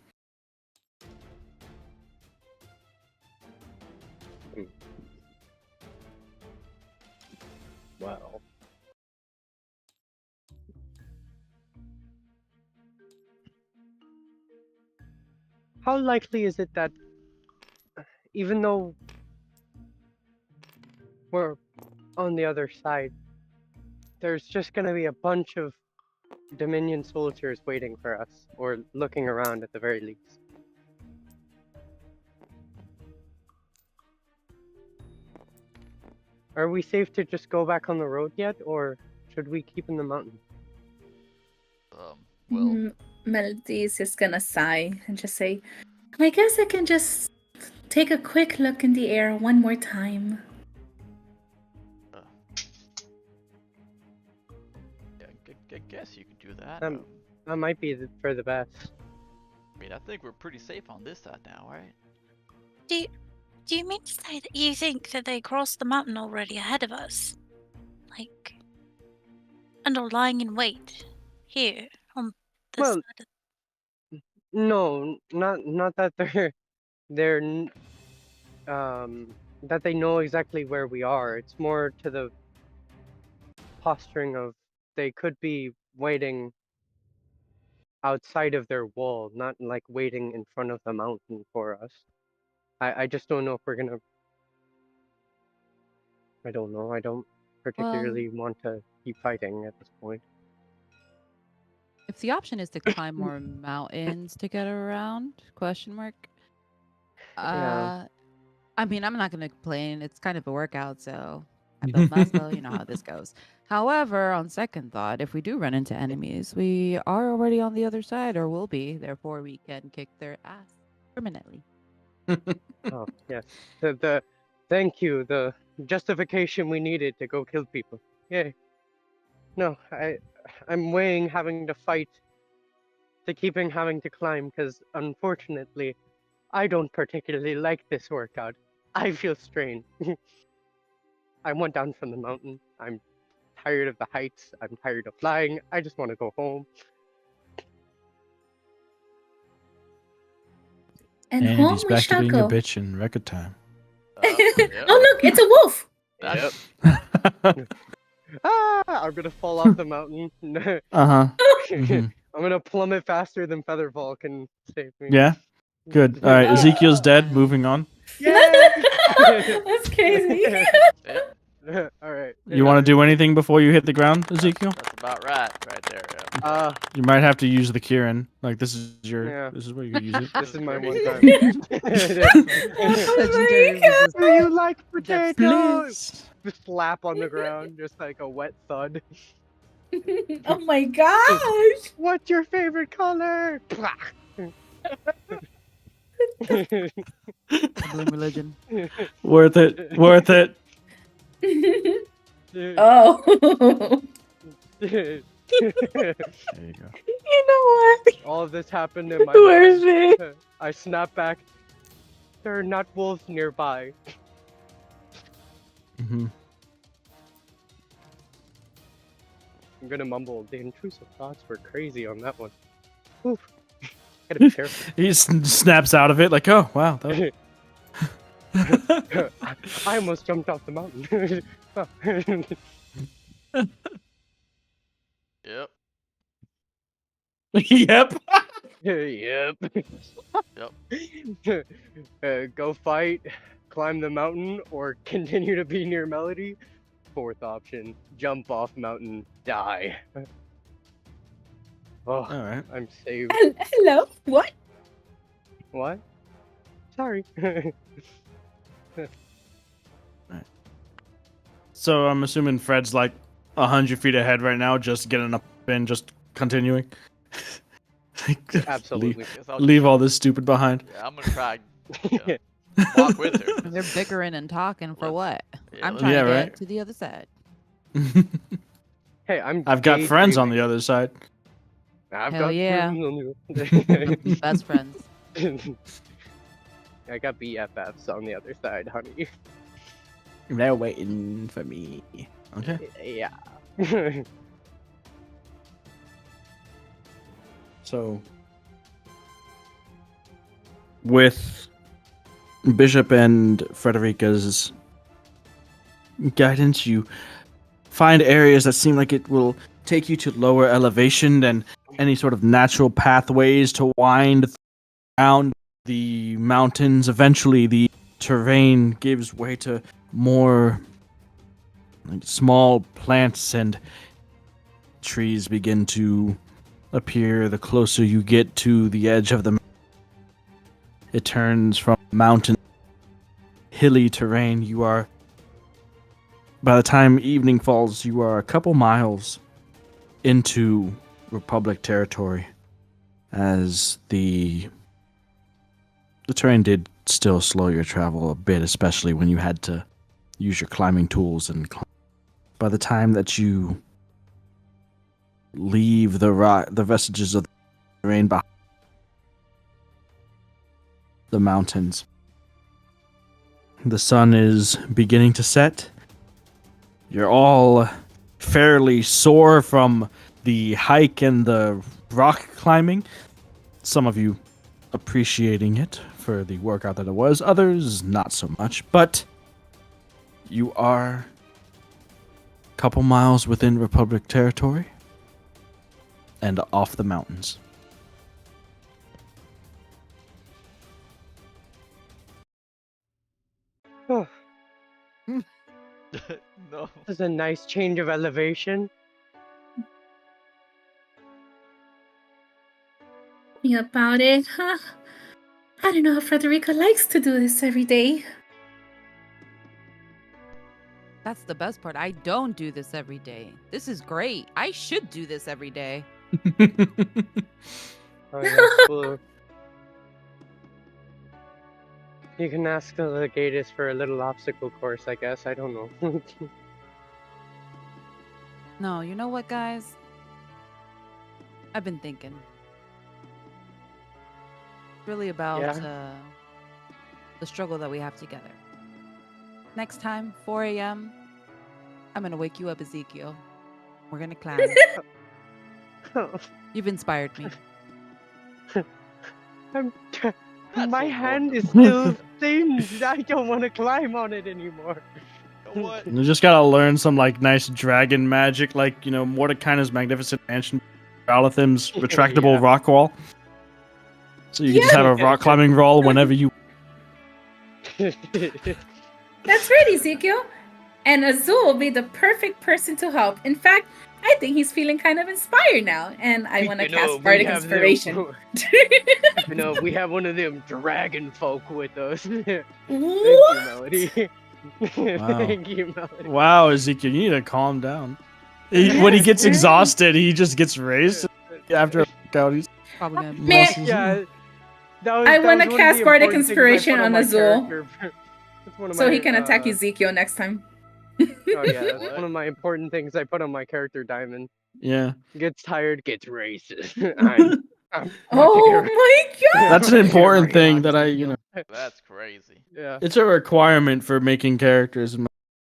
Well. how likely is it that even though we're on the other side, there's just gonna be a bunch of Dominion soldiers waiting for us, or looking around at the very least? Are we safe to just go back on the road yet, or should we keep in the mountain?
Well,
Melody is just gonna sigh and just say, I guess I can just take a quick look in the air one more time.
yeah, I guess you could do that.
That might be for the best.
I mean, I think we're pretty safe on this side now, right?
Do you mean to say that you think that they crossed the mountain already ahead of us? Like, and are lying in wait here on this
Well,
side of...
No, not that they're that they know exactly where we are. It's more to the posturing of they could be waiting outside of their wall, not like waiting in front of the mountain for us. I just don't know if we're gonna. I don't know. I don't particularly want to keep fighting at this point.
If the option is to climb more mountains to get around, question mark.
Yeah.
I mean, I'm not gonna complain. It's kind of a workout, so I built muscle. You know how this goes. However, on second thought, if we do run into enemies, we are already on the other side, or will be. Therefore, we can kick their ass permanently.
Oh yes. The thank you. The justification we needed to go kill people. Yay. No, I'm weighing having to fight to keeping having to climb, because unfortunately, I don't particularly like this workout. I feel strained. I went down from the mountain. I'm tired of the heights. I'm tired of flying. I just want to go home.
And
And
home
he's
we
back to
shall
being
go.
a bitch in record time.
Oh look, it's a wolf!
That's,
I'm gonna fall off the mountain.
Uh-huh.
I'm gonna plummet faster than Featherfall can save me.
Yeah. Good. All right. Ezekiel's dead. Moving on.
That's crazy.
Yep,
All right.
You want to do anything before you hit the ground, Ezekiel?
that's about right there. Yeah.
You might have to use the Kieran. Like this is your.
Yeah.
This is where you can use it.
This is my one
great.
time.
Legendary resistance.
Do you like potatoes?
Please.
Just slap on the ground, just like a wet thud.
Oh my gosh!
What's your favorite color?
Bloom religion.
Worth it. Worth it.
Oh.
There you go.
You know what?
All of this happened in my
Where's
mind.
it?
I snap back. There are not wolves nearby.
Mm-hmm.
I'm gonna mumble. The intrusive thoughts were crazy on that one. Oof. Gotta be careful.
He snaps out of it like, oh wow. That
I almost jumped off the mountain.
Yep.
Yep.
Yep. Go fight, climb the mountain, or continue to be near Melody. Fourth option, jump off mountain, die. Oh,
All right.
I'm saved.
Hello? What?
What? Sorry.
So I'm assuming Fred's like 100 feet ahead right now, just getting up and just continuing.
Absolutely.
Guess I'll
Leave all this stupid behind.
Yeah, I'm gonna try. Walk with her.
They're bickering and talking for what?
Yeah,
I'm
let's-
trying to
Yeah,
get
right.
to the other side.
Hey,
I've got friends on the other side.
I've
Hell
got
yeah.
friends on the
Best friends.
I got BFFs on the other side, honey.
They're waiting for me. Okay.
Yeah.
So, with Bishop and Frederica's guidance, you find areas that seem like it will take you to lower elevation than any sort of natural pathways to wind around the mountains. Eventually, the terrain gives way to more small plants and trees begin to appear the closer you get to the edge of the. It turns from mountain, hilly terrain. You are. By the time evening falls, you are a couple miles into Republic territory, as the terrain did still slow your travel a bit, especially when you had to use your climbing tools and by the time that you leave the vestiges of the terrain behind the mountains, the sun is beginning to set. You're all fairly sore from the hike and the rock climbing. Some of you appreciating it for the workout that it was, others not so much, but you are a couple miles within Republic territory and off the mountains.
Oh,
No.
this is a nice change of elevation.
Me about it, huh? I don't know if Frederica likes to do this every day.
That's the best part. I don't do this every day. This is great. I should do this every day.
Oh yeah, well, you can ask the Legatus for a little obstacle course, I guess. I don't know.
No, you know what, guys? I've been thinking. It's really about
Yeah?
the struggle that we have together. Next time, 4 a.m., I'm going to wake you up, Ezekiel. We're going to climb. You've inspired me.
That's
My
a
hand is
wonderful
still thin. I don't want to climb on it anymore.
You know what?
You just gotta learn some nice dragon magic, Mordekainen's magnificent mansion, Balathim's retractable
Yeah.
rock wall. So you can just have a rock climbing roll whenever you.
That's right, Ezekiel. And Azul will be the perfect person to help. In fact, I think he's feeling kind of inspired now, and I want to cast Bardic Inspiration.
We have one of them dragon folk with us. Thank you,
What?
Melody.
Wow.
Thank you, Melody.
Wow, Ezekiel, you need to calm down.
Yes,
When he gets
right.
exhausted, he just gets raised after a workout. He's
Probably going to be.
Man,
Yeah,
I want to cast Bardic Inspiration on Azul,
That's one of
so
my,
he can attack Ezekiel next time.
Oh yeah, that's one of my important things I put on my character diamond.
yeah.
Gets tired, gets racist. I'm
Oh my god!
That's an important thing that
That's crazy.
Yeah.
It's a requirement for making characters in my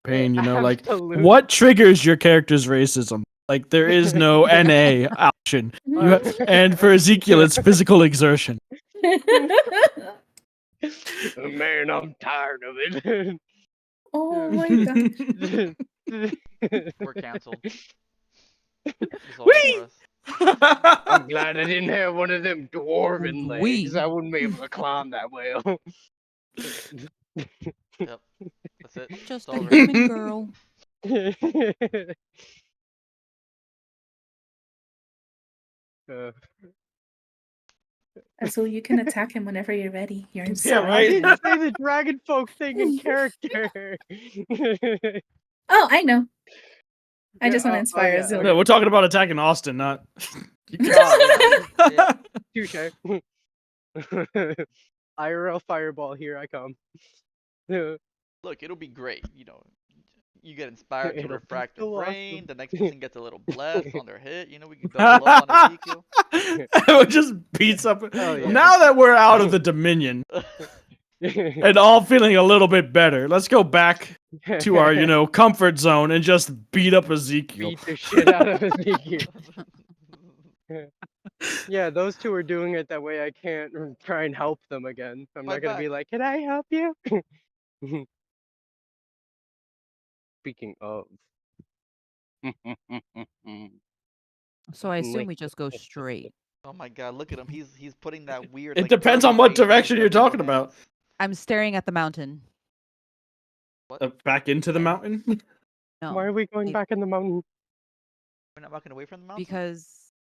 campaign,
Absolutely.
what triggers your character's racism? There is no NA option. And for Ezekiel, it's physical exertion.
Man, I'm tired of it.
Oh my god.
We're canceled. It's over for us.
I'm glad I didn't have one of them dwarven legs. I wouldn't be able to climb that well.
Yep. That's it.
Just
It's
a
over.
human girl.
Azul, you can attack him whenever you're ready. You're
Yeah,
inspired.
I didn't say the dragon folk thing in character.
Oh, I know. I just want to inspire
yeah,
Azul.
No, we're talking about attacking Austin, not.
Yeah.
Touche. IRL fireball, here I come.
Look, it'll be great. You get inspired to
It'll be
refract your
so
brain.
awesome.
The next person gets a little bless on their hit. We can double up on Ezekiel.
It just beats up.
Oh, yeah.
Now that we're out of the Dominion and all feeling a little bit better, let's go back to our, comfort zone and just beat up Ezekiel.
Beat the shit out of Ezekiel. Yeah, those two are doing it that way. I can't try and help them again. I'm not
Fight
gonna
back.
be like, can I help you? Speaking of.
So I assume we just go straight.
Oh my god, look at him. He's putting that weird.
It
like,
depends
dirty
on what
face in
direction
his
you're
little
talking about.
hands.
I'm staring at the mountain.
Back into the mountain?
No.
Why are we going back in the mountain?
We're not walking away from the mountain.
Because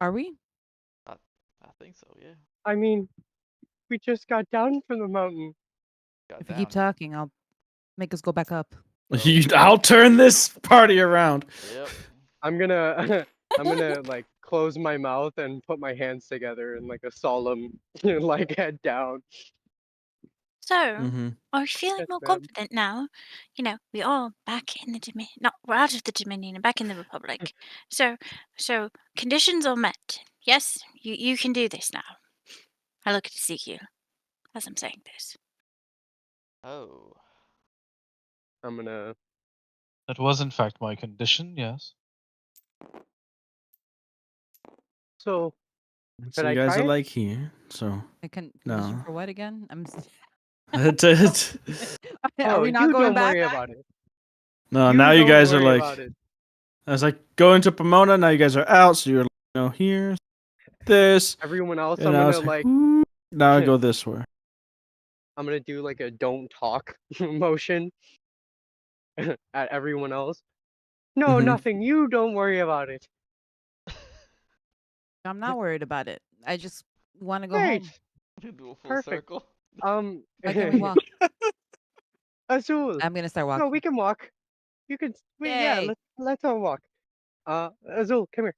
are we?
I think so. Yeah.
I mean, we just got down from the mountain.
Got
If you
down.
keep talking, I'll make us go back up.
I'll turn this party around.
Yep.
I'm gonna like close my mouth and put my hands together in like a solemn like head down.
So,
Mm-hmm.
are we feeling
Yes,
more
ma'am.
confident now? You know, we are back in the Dominion. No, we're out of the Dominion and back in the Republic. So conditions are met. Yes, you can do this now. I look at Ezekiel as I'm saying this.
Oh.
I'm gonna.
That was in fact my condition, yes.
So
So
Could
you
I
guys
try
are
it?
like here. So
I can
No.
condition for what again?
oh,
Are we not
you
going
don't
back?
worry about it.
No,
You
now you
don't
guys are
worry
like.
about it.
I was like going to Pomona. Now you guys are out. So you're here, this,
Everyone else,
and
I'm
now
gonna
it's like.
like.
"Ooh." Now I go this way.
I'm gonna do like a don't talk motion at everyone else. No,
Mhm.
nothing. You don't worry about it.
I'm not worried about it. I just want to go
Great.
home.
Do a full
Perfect.
circle.
Why can't we walk?
Azul.
I'm gonna start
No,
walking.
we can walk. You can. Yeah,
Yay.
let's all walk. Azul, come here.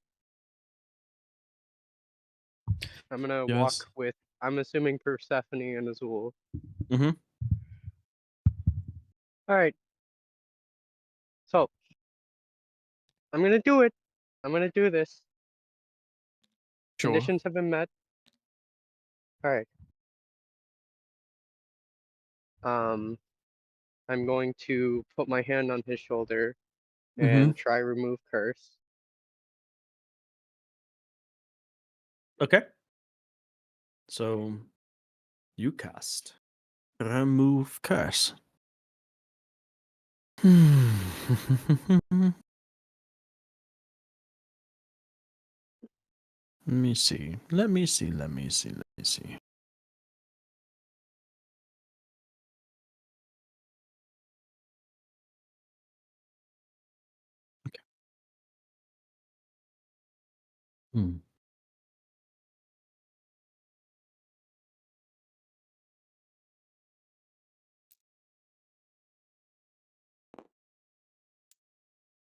I'm gonna walk
Yes.
with. I'm assuming Persephone and Azul.
Mhm.
All right. So I'm gonna do it. I'm gonna do this.
Sure.
Conditions have been met. All right. I'm going to put my hand on his shoulder and try remove curse.
Okay. So you cast remove curse. Let me see. Let me see. Let me see. Let me see. Okay.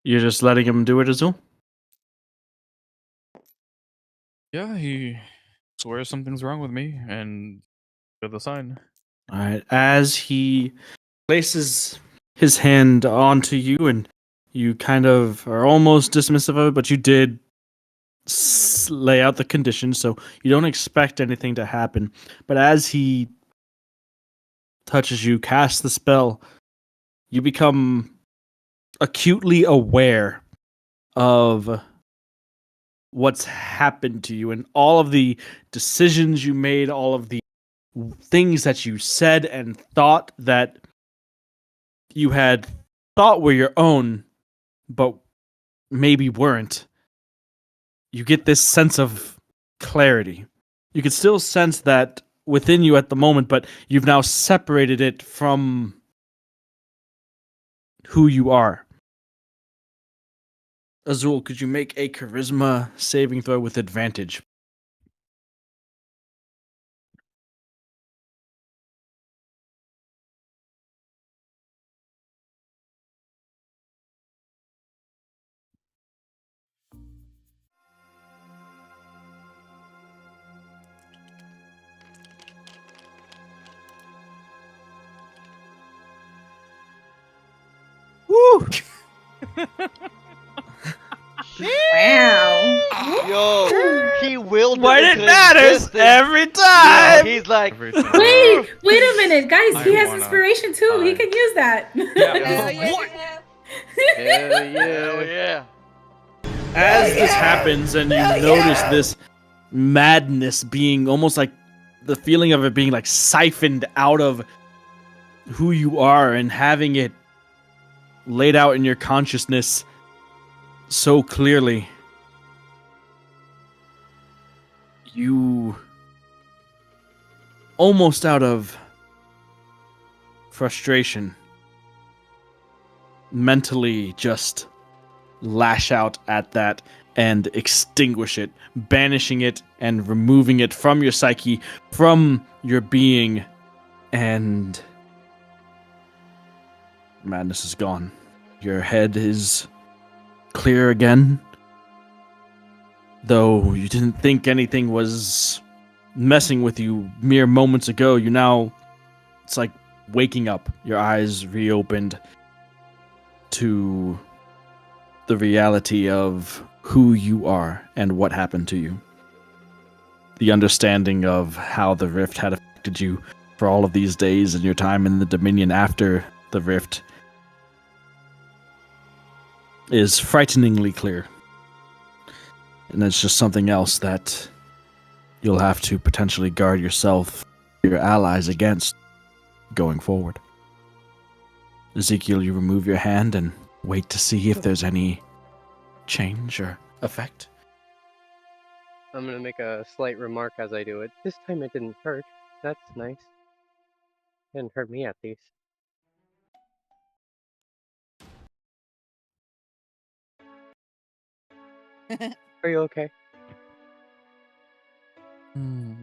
You're just letting him do it, Azul?
Yeah, he swears something's wrong with me, and the sign.
All right. As he places his hand onto you, and you kind of are almost dismissive of it, but you did lay out the conditions, so you don't expect anything to happen. But as he touches you, casts the spell, you become acutely aware of what's happened to you and all of the decisions you made, all of the things that you said and thought that you had thought were your own, but maybe weren't. You get this sense of clarity. You can still sense that within you at the moment, but you've now separated it from who you are. Azul, could you make a charisma saving throw with advantage? Woo!
Wow.
Yo, he willed
When
it
it
into
matters,
existence.
every
Yo,
time!
he's like,
Every time.
Wait a minute, guys.
I
He has
wanna
inspiration too. He
die.
can use that.
Hell yeah.
Hell
hell yeah.
As this happens and you notice this madness being almost like the feeling of it being like siphoned out of who you are and having it laid out in your consciousness so clearly, you, almost out of frustration, mentally just lash out at that and extinguish it, banishing it and removing it from your psyche, from your being, and madness is gone. Your head is clear again. Though you didn't think anything was messing with you mere moments ago, you now, it's like waking up, your eyes reopened to the reality of who you are and what happened to you. The understanding of how the rift had affected you for all of these days and your time in the Dominion after the rift is frighteningly clear. And it's just something else that you'll have to potentially guard yourself, your allies against going forward. Ezekiel, you remove your hand and wait to see if there's any change or effect.
I'm gonna make a slight remark as I do it. This time it didn't hurt. That's nice. Didn't hurt me at least. Are you okay? Hmm.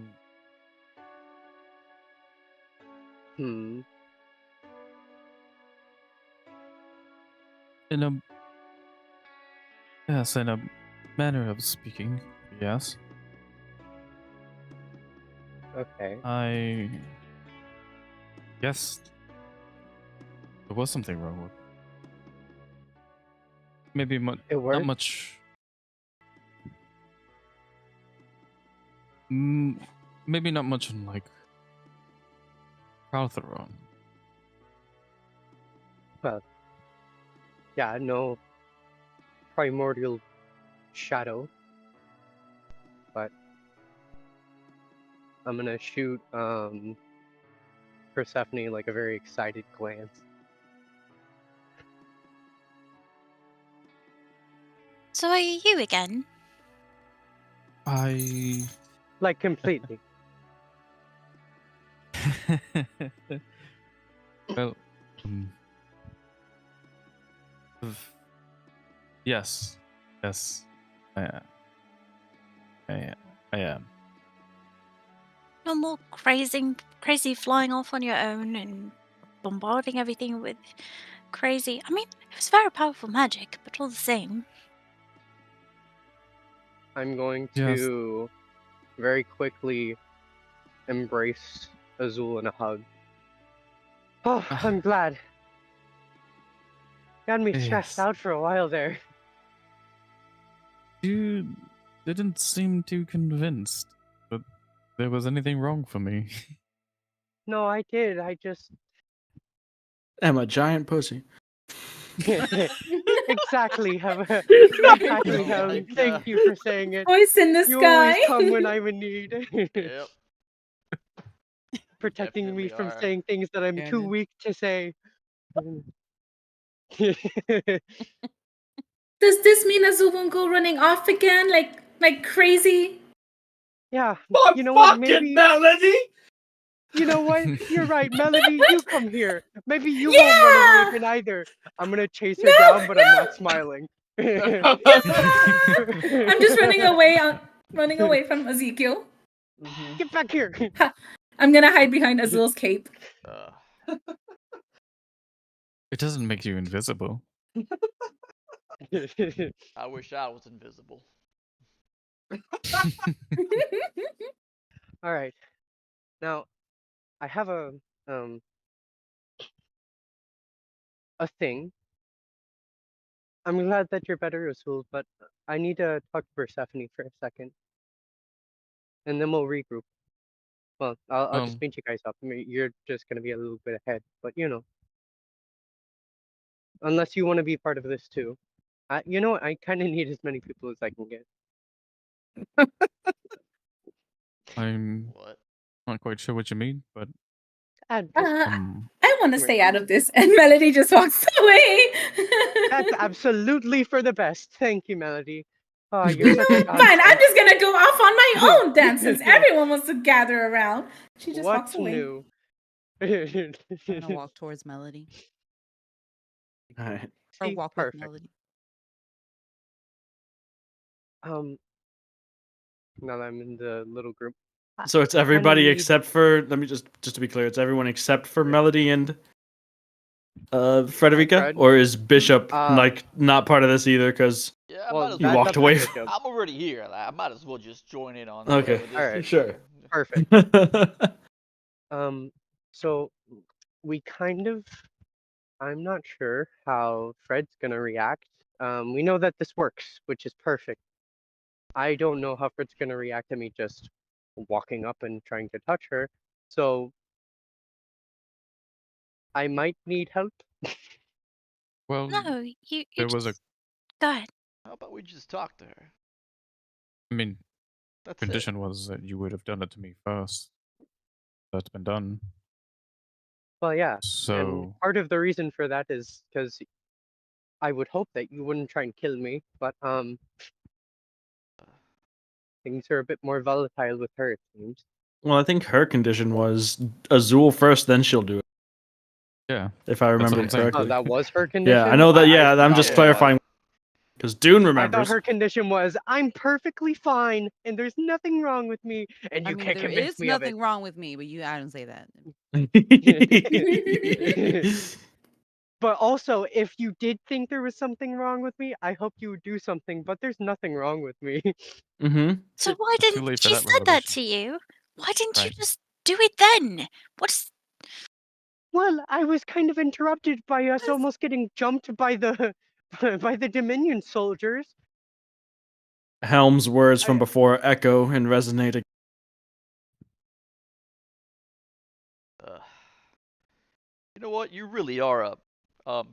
In a yes, in a manner of speaking, yes.
Okay.
I guess there was something wrong with. Maybe
It
not
worked?
much. Maybe not much in like Cartheron.
Well, yeah, no primordial shadow. But I'm gonna shoot Persephone like a very excited glance.
So are you again?
I
Like completely.
well, yes, I am.
No more crazy flying off on your own and bombarding everything with crazy. I mean, it was very powerful magic, but all the same.
I'm going
Yes.
to very quickly embrace Azul in a hug. Oh, I'm glad. Got me stressed
Yes.
out for a while there.
You didn't seem too convinced that there was anything wrong for me.
No, I did. I just
I'm a giant pussy.
exactly have a
Oh my
thank
God.
you for saying it.
Voice in the
You always
sky.
come when I'm in need.
Yep.
Protecting me
Definitely
from
are.
saying things that I'm too
Cannon.
weak to say.
Does this mean Azul won't go running off again like crazy?
Yeah,
Oh,
you know what?
fucking
Maybe
Melody!
you know what? You're right, Melody. You come here. Maybe you
Yeah!
won't run away again either. I'm gonna chase her
No,
down, but I'm
no!
not smiling.
I'm just running away from Ezekiel.
Get back here.
I'm gonna hide behind Azul's cape.
It doesn't make you invisible.
I wish I was invisible.
All right. Now, I have a thing. I'm glad that you're better, Azul, but I need to talk to Persephone for a second, and then we'll regroup. Well, I'll just meet you guys up. I mean, you're just gonna be a little bit ahead, but you know, unless you want to be part of this too. You know what? I kind of need as many people as I can get.
I'm
What?
not quite sure what you mean, but
Just,
I want to stay out of this, and Melody just walks away.
that's absolutely for the best. Thank you, Melody. Oh, you're such a
Fine, I'm
godsend.
just gonna go off on my own then, since everyone wants to gather around. She just walks
What's
away.
new?
I'm gonna walk towards Melody
All right.
or
See,
walk with
perfect.
Melody.
Now that I'm in the little group.
So it's
I kinda
everybody
need-
except for. Let me just to be clear, it's everyone except for Melody and Frederica,
Fred?
or is Bishop
Uh,
not part of this either? Because
Yeah, I
Well,
might as
You
well.
that's
walked
up to
away
Bishop.
I'm already here. Like, I might as well just join in on
Okay.
whatever this
Alright.
is.
Sure.
Perfect. So we kind of. I'm not sure how Fred's gonna react. We know that this works, which is perfect. I don't know how Fred's gonna react to me just walking up and trying to touch her. So I might need help.
Well,
No, you
there was a.
just go ahead.
How about we just talk to her?
I mean,
That's
condition was that you would have done it to me first. That's been done.
Well, yeah. And
So
part of the reason for that is because I would hope that you wouldn't try and kill me, but things are a bit more volatile with her, it seems.
Well, I think her condition was Azul first, then she'll do it.
yeah,
If I
what
remember
I'm saying.
correctly.
Oh, that was her condition?
Yeah, I know that.
I
Yeah, I'm
forgot
just
Yeah.
about
clarifying because Dune
that. I
remembers.
thought her condition was, I'm perfectly fine, and there's nothing wrong with me, and
I
you
mean,
can't
there
convince
is
me of it.
nothing wrong with me, but I don't say that.
But also, if you did think there was something wrong with me, I hope you would do something, but there's nothing wrong with me.
Mm-hmm.
So why
It's too
didn't
late for
she
that
said that
revelation.
to you? Why didn't you
Right.
just do it then? What's
Well, I was kind of interrupted by us almost getting jumped by the by the Dominion soldiers.
Helm's words from
I-
before echo and resonate.
You know what? You really are up.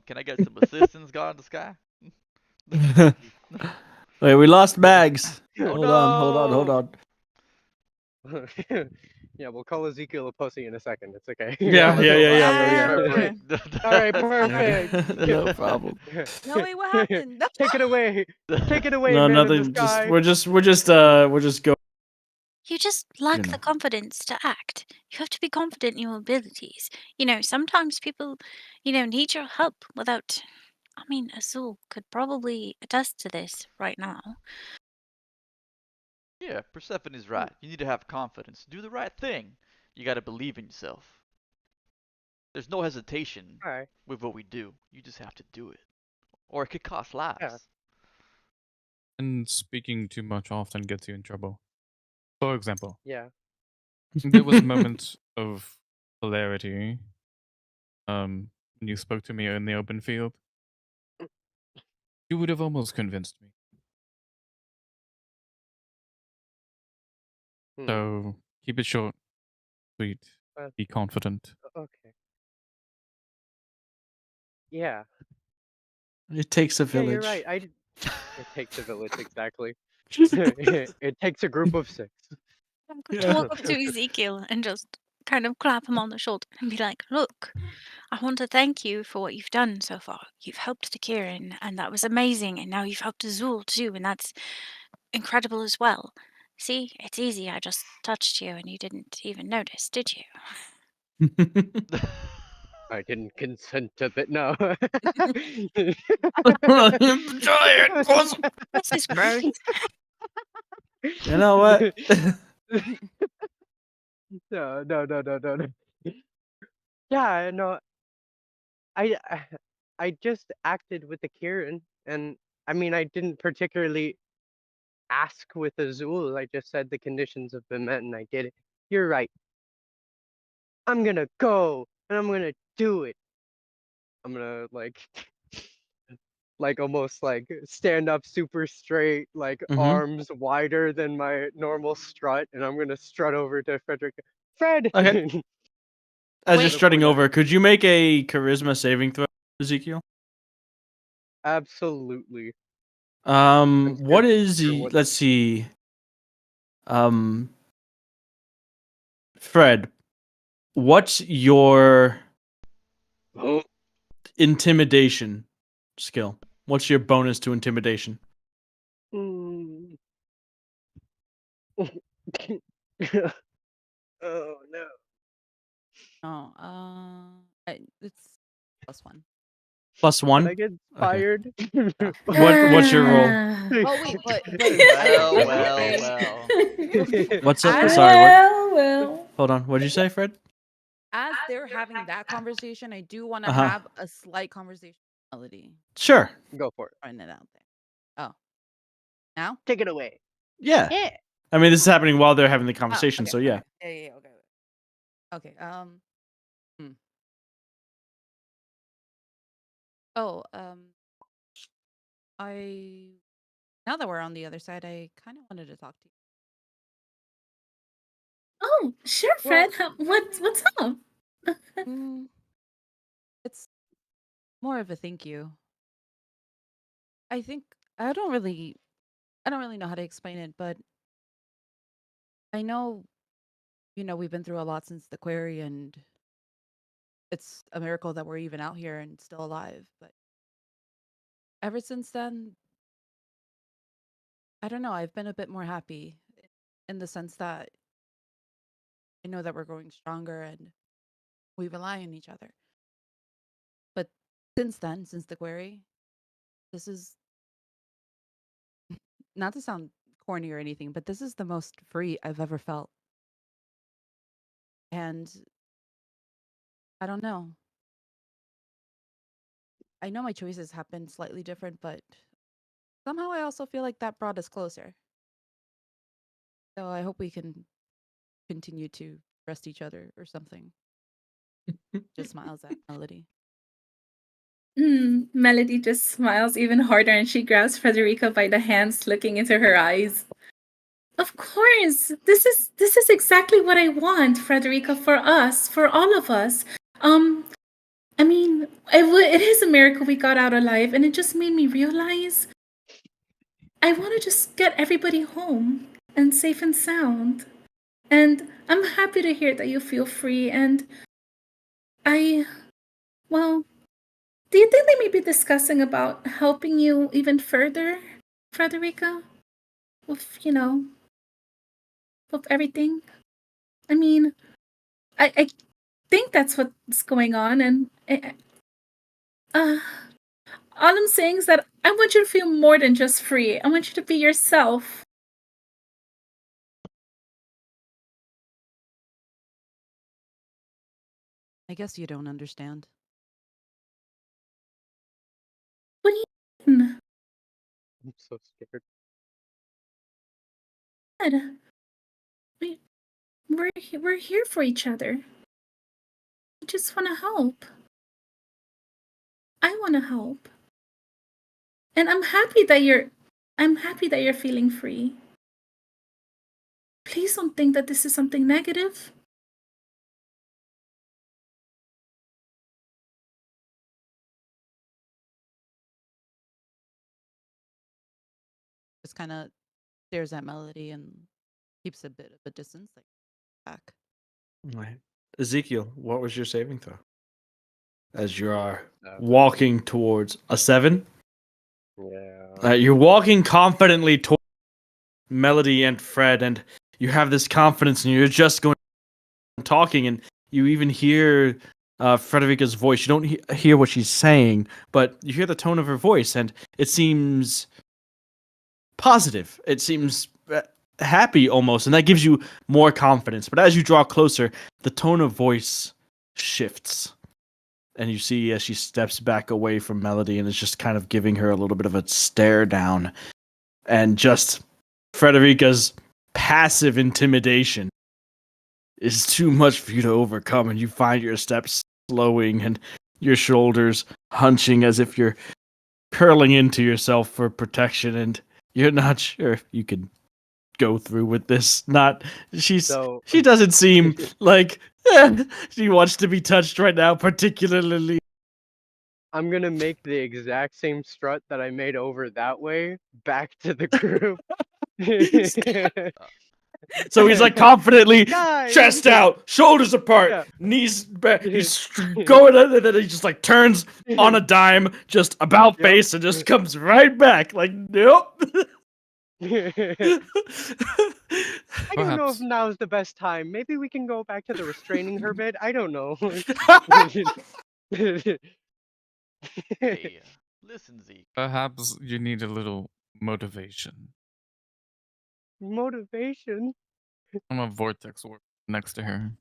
Can I get some assistance, God in the sky?
Wait, we lost bags.
Oh
Hold on.
no!
Yeah, we'll call Ezekiel a pussy in a second. It's okay.
Yeah,
Let's
yeah,
hope-
Perfect.
All right, perfect.
No problem.
No, wait, what happened? No.
Take it away. Take it away,
No,
man in the
nothing. Just
sky.
we're just go.
you just lack
know.
the confidence to act? You have to be confident in your abilities. You know, sometimes people, need your help without. I mean, Azul could probably attest to this right now.
Yeah, Persephone's right. You need to have confidence. Do the right thing. You gotta believe in yourself. There's no hesitation
All right.
with what we do. You just have to do it. Or it could cost lives.
Yeah.
And speaking too much often gets you in trouble. For example,
Yeah.
there was moments of hilarity when you spoke to me in the open field. You would have almost convinced me.
Hmm.
So keep it short, sweet,
Well,
be confident.
okay. Yeah.
It takes a
Yeah,
village.
you're right. It takes a village, exactly. It takes a group of 6.
I'm going to walk up to Ezekiel and just kind of clap him on the shoulder and be like, look, I want to thank you for what you've done so far. You've helped the Kieran, and that was amazing. And now you've helped Azul too, and that's incredible as well. See, it's easy. I just touched you and you didn't even notice, did you?
I didn't consent to that. No.
Try it, boss.
This is gross.
You know what?
No. Yeah, no. I I just acted with the Kieran, and I mean, I didn't particularly ask with Azul. I just said the conditions have been met, and I did it. You're right. I'm gonna go, and I'm gonna do it. I'm gonna like almost like stand up super straight, like arms wider than my normal strut, and I'm gonna strut over to Frederick. Fred.
Okay. As you're
Wait.
strutting over, could you make a charisma saving throw, Ezekiel?
Absolutely.
What is
sure what-
let's see. Fred, what's your intimidation skill? What's your bonus to intimidation?
Oh no.
Oh, it's +1.
+1.
Can I get
Okay.
fired?
What's your roll?
Oh wait, but wait.
Well,
I will
well,
say
well.
What's up?
as
Sorry. What?
Well.
Hold on. What did you say, Fred?
as they're having that conversation, I do want to
Uh-huh.
have a slight conversation with Melody.
Sure.
Go for it.
Throwing it out there. Oh, now?
Take it away.
Yeah.
Yeah.
I mean, this is happening while they're having the
Oh,
conversation,
okay,
so yeah.
okay. Yeah, okay. Okay. Oh, I now that we're on the other side, I kind of wanted to talk to you.
Oh, sure,
Well,
Fred. What's up?
mm, it's more of a thank you. I think I don't really know how to explain it, but I know, we've been through a lot since the query, and it's a miracle that we're even out here and still alive. But ever since then, I don't know, I've been a bit more happy in the sense that I know that we're growing stronger and we rely on each other. But since then, since the query, this is not to sound corny or anything, but this is the most free I've ever felt. And I don't know. I know my choices have been slightly different, but somehow I also feel like that brought us closer. So I hope we can continue to trust each other or something. Just smiles at Melody.
Melody just smiles even harder and she grabs Frederica by the hands, looking into her eyes. Of course, this is exactly what I want, Frederica, for us, for all of us. I mean, it is a miracle we got out alive, and it just made me realize I want to just get everybody home and safe and sound. And I'm happy to hear that you feel free. And well, do you think they may be discussing about helping you even further, Frederica? With, with everything? I mean, I think that's what's going on. And all I'm saying is that I want you to feel more than just free. I want you to be yourself.
I guess you don't understand.
What do you mean?
I'm so scared.
Good. We're here for each other. I just want to help. I want to help. And I'm happy that you're feeling free. Please don't think that this is something negative.
Just kind of stares at Melody and keeps a bit of a distance, like back.
Right. Ezekiel, what was your saving throw? As you are
7.
walking towards a 7?
Yeah.
You're walking confidently towards Melody and Fred, and you have this confidence, and you're just going talking, and you even hear Frederica's voice. You don't hear what she's saying, but you hear the tone of her voice, and it seems positive. It seems happy almost, and that gives you more confidence. But as you draw closer, the tone of voice shifts. And you see as she steps back away from Melody and is just kind of giving her a little bit of a stare down. And just Frederica's passive intimidation is too much for you to overcome. And you find your steps slowing and your shoulders hunching as if you're curling into yourself for protection. And you're not sure if you can go through with this. She doesn't seem like she wants to be touched right now, particularly.
I'm gonna make the exact same strut that I made over that way back to the group.
So he's like confidently,
Guys!
chest out, shoulders apart,
Yeah.
knees back. He's going, and then he just like turns on a dime, just about
Yep.
face, and just comes right back. Like, nope.
I don't know if
Perhaps.
now's the best time. Maybe we can go back to the restraining her bit. I don't know.
Hey, listen, Zeke.
Perhaps you need a little motivation.
Motivation.
I'm a vortex warp next to her.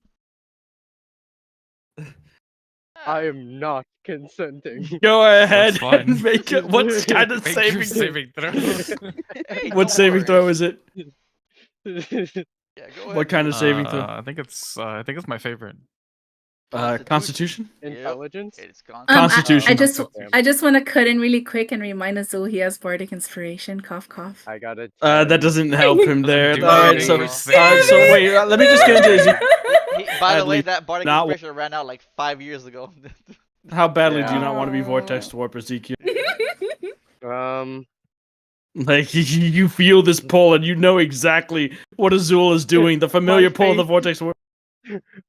I am not consenting.
Go ahead
fine.
and make it. What kind of
Make your
saving throw?
saving throws.
Hey,
What
don't
saving
worry.
throw is it?
Yeah, go ahead.
What kind of saving throw?
I think it's my favorite.
Constitution?
Intelligence.
It's
Constitution.
I just want to cut in really quick and remind Azul he has bardic inspiration. Cough, cough.
I got it.
That doesn't help him there.
do
Alright,
anything
so
for
wait, let me just get into Ezekiel.
By the way,
Badly
that bardic
not-
inspiration ran out like 5 years ago.
How badly do you
Yeah.
not want to be vortex warp, Ezekiel? Like you feel this pull and you know exactly what Azul is doing. The familiar pull of the
face-
vortex warp.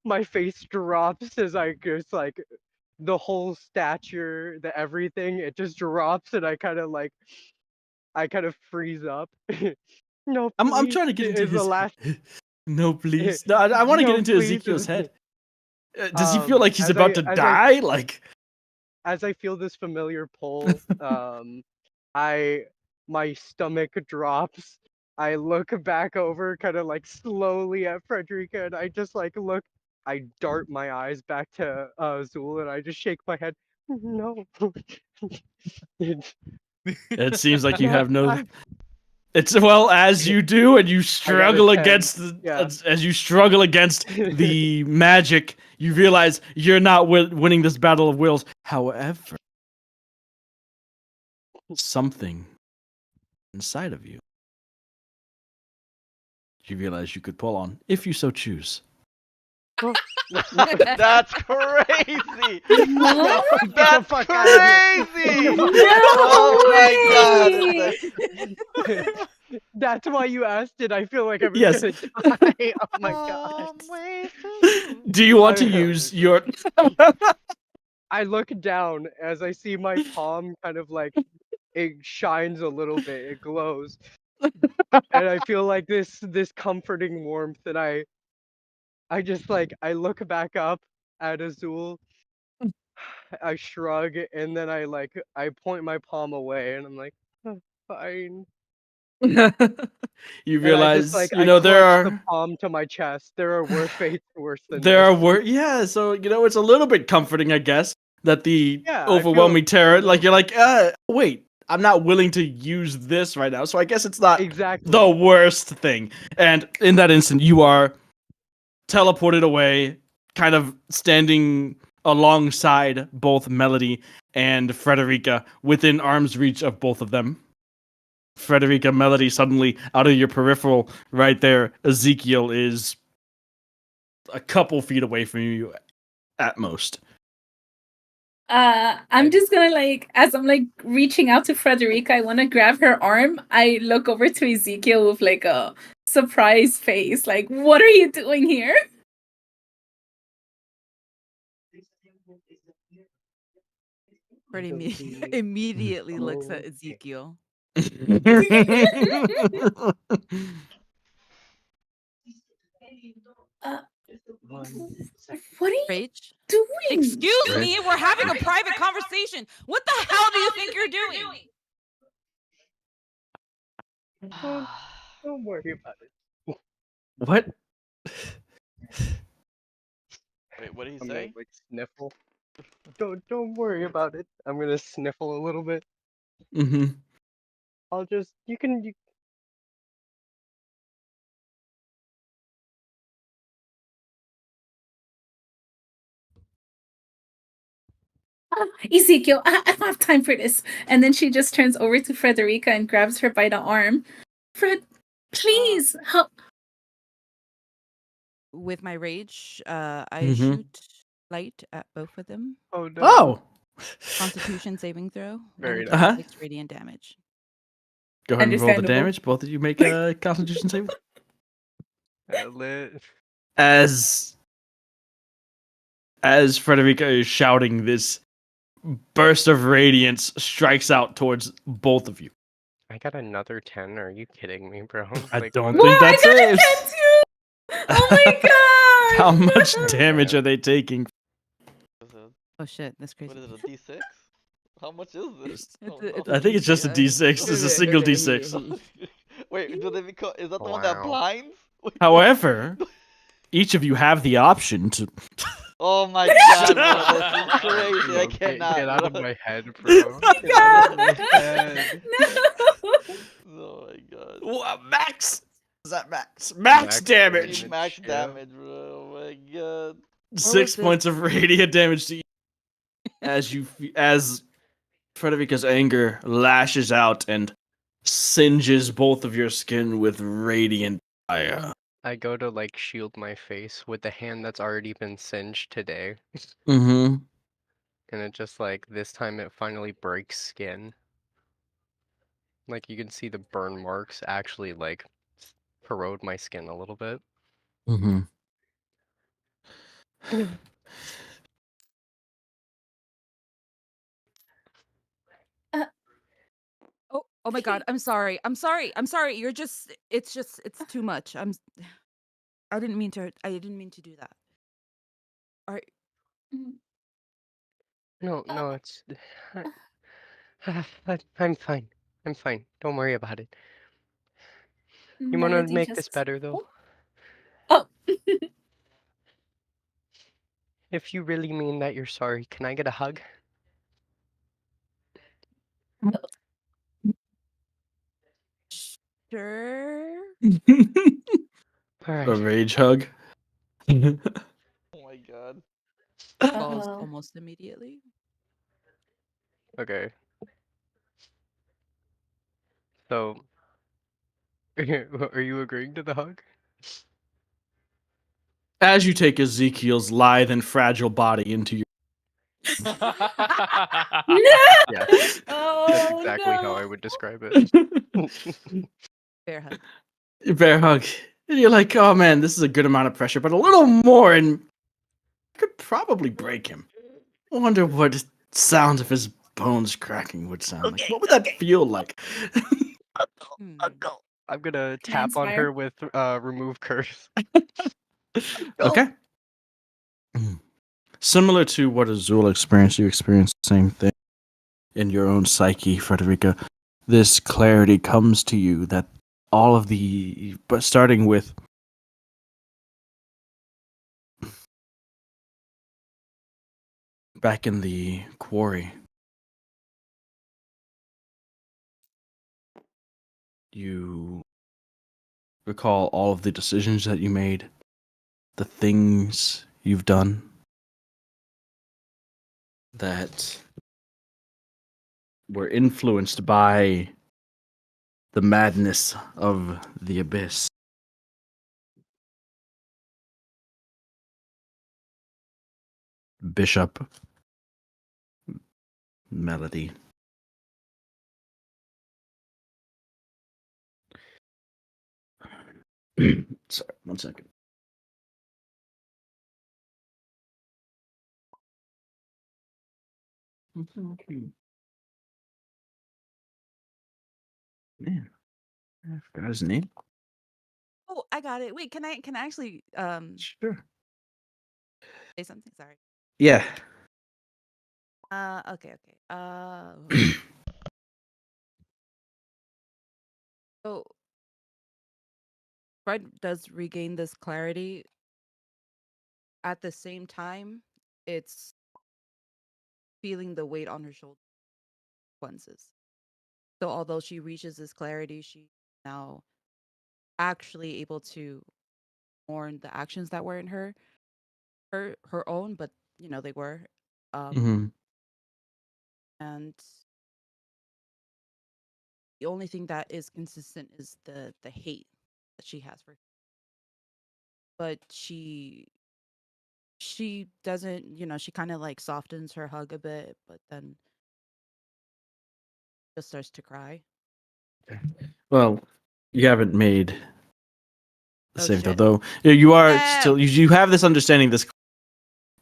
My face drops as I just like the whole stature, the everything. It just drops, and I kind of freeze up. No,
I'm
please,
trying to get into
is the
his
last.
No, please. No, I want to get
No,
into
please.
Ezekiel's head. Does he feel like he's
as
about
I-
to
as I-
die? Like
As I feel this familiar pull, my stomach drops. I look back over, kind of like slowly at Frederica, and I just like look. I dart my eyes back to Azul, and I just shake my head. No.
it seems like you
No,
have no.
I-
It's well as you do, and you struggle
10,
against
yeah.
as you struggle against the magic. You realize you're not winning this battle of wills. However, something inside of you, you realize you could pull on if you so choose.
That's crazy!
What?
Get the
That's
fuck out of here.
crazy!
No
Oh my
way!
god!
That's why you asked it. I feel like I'm
Yes.
gonna die. Oh my god.
Do you want to use your?
I look down as I see my palm kind of like it shines a little bit, it glows. And I feel like this comforting warmth, and I just like I look back up at Azul, I shrug, and then I point my palm away, and I'm like, "Oh, fine.
You
And I
realize
just like
you
I
know there
clutch the
are
palm to my chest. There are worse fates worse than
there are
this.
yeah. So it's a little bit comforting, I guess, that the
Yeah, I feel
overwhelming terror.
a little
Like you're like, wait, I'm not willing to use this right now, so I guess it's not
Exactly.
the worst thing. And in that instant, you are teleported away, kind of standing alongside both Melody and Frederica, within arm's reach of both of them. Frederica, Melody, suddenly out of your peripheral right there. Ezekiel is a couple feet away from you at most.
I'm just gonna like, as I'm like reaching out to Frederica, I want to grab her arm. I look over to Ezekiel with like a surprised face, like, "What are you doing here?"
Fred immediately looks at Ezekiel.
What are you
Rage?
doing?
Excuse me, we're having a private conversation. What the hell do you think you're doing?
Don't worry about it.
What?
Wait, what did he
I'm gonna
say?
like sniffle. Don't worry about it. I'm gonna sniffle a little bit.
Mm-hmm.
I'll just you can.
Ezekiel, I don't have time for this. And then she just turns over to Frederica and grabs her by the arm. Fred, please help.
With my rage, I
Mhm.
shoot light at both of them.
Oh no.
Oh!
Constitution saving throw.
Very
and
nice.
Uh-huh.
6 radiant damage.
Go ahead and roll the
Understandable.
damage. Both of you make a Constitution save.
Lit.
As Frederica is shouting, this burst of radiance strikes out towards both of you.
I got another 10. Are you kidding me, bro?
I
Like,
don't
what?
think
Wow, I
that
got a
saves.
10 too! Oh my god!
How much
no!
damage
Yeah.
are they taking?
Is it-
Oh shit, that's
What
crazy.
is it, a D6? How much is this? Oh
It's
no.
I think it's just a D6. It's a single D6.
Wait, do they become? Is that the one that
Wow.
blinds? Wait,
However, each of you have the option to.
oh my god, bro, this is crazy.
Bro,
I cannot.
get out of
bro.
my head, bro. Get out of my head.
No!
Oh my god.
Max. Is that max?
Max
Damage.
Need max
yeah.
damage, bro. Oh my god.
6
was
points of radiant damage to you as Frederica's anger lashes out and singes both of your skin with radiant fire.
I go to like shield my face with the hand that's already been singed today,
Mm-hmm.
and it just like this time it finally breaks skin. Like you can see the burn marks actually like corrode my skin a little bit.
Mm-hmm.
Oh my god, I'm sorry. I'm sorry. I'm sorry. It's too much. I didn't mean to do that. All right.
No, it's I'm fine. I'm fine. Don't worry about it. You want to
Melody
make this
just.
better though?
Oh.
If you really mean that you're sorry, can I get a hug?
Sure.
All
A
right.
rage hug.
Oh my god.
Paused
Uh-oh.
almost immediately.
Okay. So, are you agreeing to the hug?
As you take Ezekiel's lithe and fragile body into your
No!
Yeah, that's
Oh
exactly how
no!
I would describe it.
Bear hug.
bear hug. And you're like, oh man, this is a good amount of pressure, but a little more and I could probably break him. I wonder what sounds of his bones cracking would sound like. What would that feel like?
Hmm.
I'm gonna
Can I
tap on
inspire?
her with remove curse.
Okay. Similar to what Azul experienced, you experienced the same thing in your own psyche, Frederica. This clarity comes to you that all of the, but starting with back in the quarry, you recall all of the decisions that you made, the things you've done that were influenced by the madness of the abyss. Bishop, Melody. Sorry, 1 second. Man, I forgot his name.
Oh, I got it. Wait, can I actually
Sure.
say something? Sorry.
Yeah.
Okay. So Fred does regain this clarity. At the same time, it's feeling the weight on her shoulder consequences. So although she reaches this clarity, she's now actually able to mourn the actions that were in her own, but they were.
Mhm.
And the only thing that is consistent is the hate that she has for. But she doesn't, she kind of like softens her hug a bit, but then just starts to cry.
Well, you haven't made the
Oh
save
shit.
though. You are
Yeah.
still. You have this understanding. This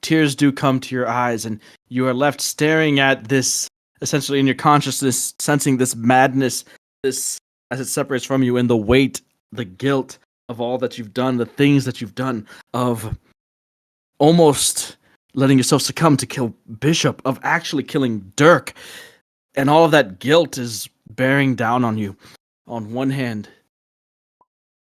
tears do come to your eyes, and you are left staring at this. Essentially, in your consciousness, sensing this madness this as it separates from you, and the weight, the guilt of all that you've done, the things that you've done, of almost letting yourself succumb to kill Bishop, of actually killing Dirk, and all of that guilt is bearing down on you. On one hand,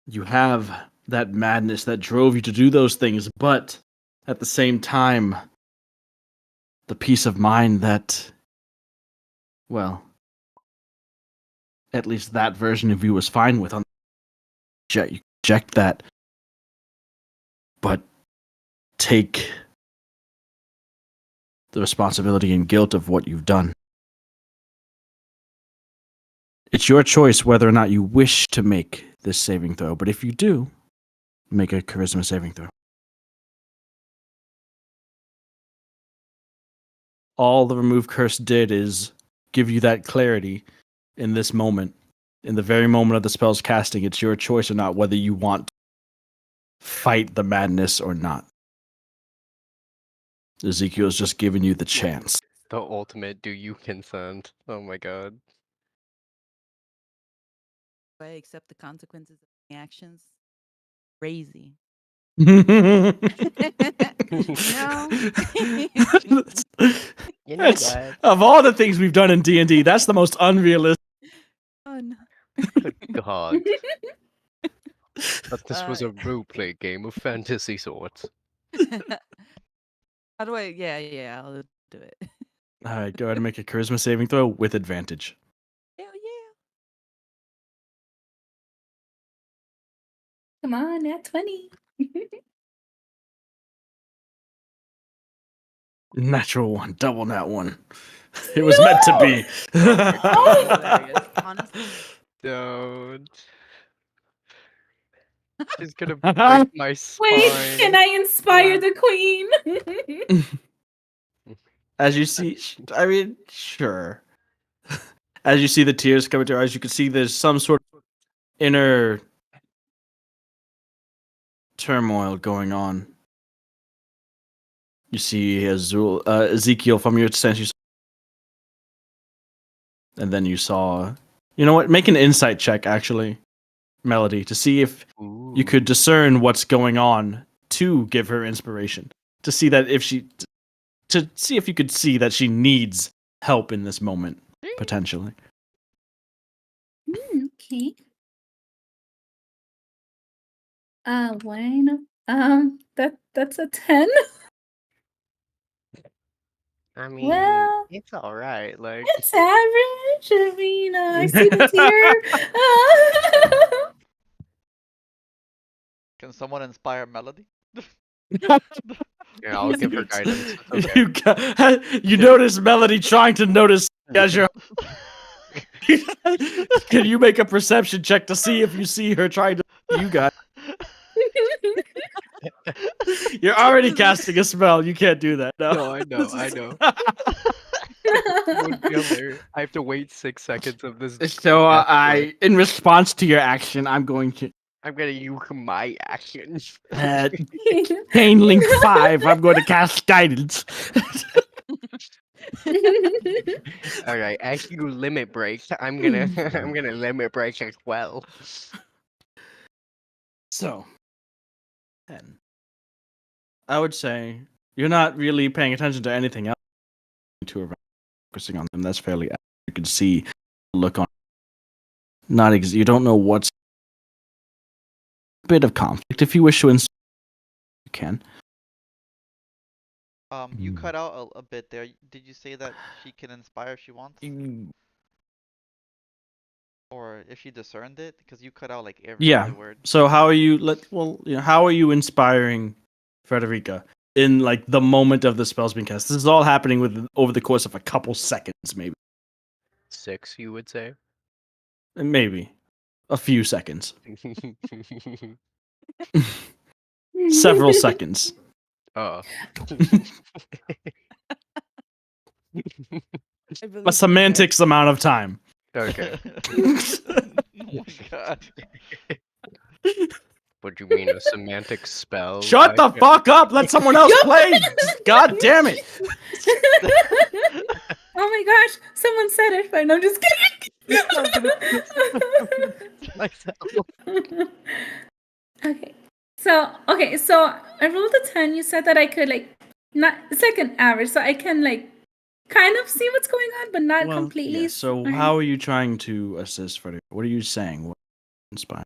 you have that madness that drove you to do those things, but at the same time, the peace of mind that, well, at least that version of you was fine with. You reject that, but take the responsibility and guilt of what you've done. It's your choice whether or not you wish to make this saving throw, but if you do, make a charisma saving throw. All the remove curse did is give you that clarity in this moment. In the very moment of the spell's casting, it's your choice or not whether you want to fight the madness or not. Ezekiel's just giving you the chance.
The ultimate do you consent. Oh my god.
I accept the consequences of my actions. Crazy.
You know what?
Of all the things we've done in D&D, that's the most unrealistic.
Oh no.
Good god. But this was a roleplay game of fantasy sorts.
How do I? Yeah, I'll do it.
All right, go ahead and make a charisma saving throw with advantage.
Hell yeah.
Come on, nat 20.
Natural one, double nat one. It was meant to be.
Hilarious, honestly.
Don't. She's gonna break my spine.
Wait, can I inspire the queen?
As you see, I mean, sure. As you see the tears coming to her eyes, you can see there's some sort of inner turmoil going on. You see Ezekiel from your sense, and then you saw. You know what? Make an insight check, actually, Melody, to see if you could discern what's going on to give her inspiration. To see that if she, to see if you could see that she needs help in this moment, potentially.
Okay. One. That's a 10.
I mean,
Well,
it's alright. Like,
it's average. I mean, I see the tear.
Can someone inspire Melody?
yeah, I'll give her guidance. Okay.
You notice Melody trying to notice as you're. Can you make a perception check to see if you see her trying to? You got. You're already casting a spell. You can't do that. No,
I know. Would be hilarious. I have to wait 6 seconds of this.
So in response to your action, I'm gonna
use my action.
Pain Link 5. I'm going to cast guidance.
Alright, as you limit break, I'm gonna limit break as well.
So, 10. I would say you're not really paying attention to anything else. Focusing on them. That's fairly. You can see the look on. You don't know what's. A bit of conflict. If you wish to inspire, you can.
You cut out a bit there. Did you say that she can inspire if she wants? Or if she discerned it? Because you cut out like every other word.
So how are you? How are you inspiring Frederica in like the moment of the spells being cast? This is all happening over the course of a couple seconds, maybe.
6, you would say?
Maybe a few seconds. Several seconds.
Oh.
A semantics amount of time.
Okay.
Oh my god.
What do you mean, a semantic spell?
Shut the fuck up! Let someone else play! God damn it!
Oh my gosh, someone said it, but I'm just kidding.
I'm gonna myself.
Okay. So I rolled a 10. You said that I could like not it's like an average, so I can like kind of see what's going on, but not
Well,
completely.
yeah. So,
Alright.
how are you trying to assist Frederick? What are you saying? What inspired?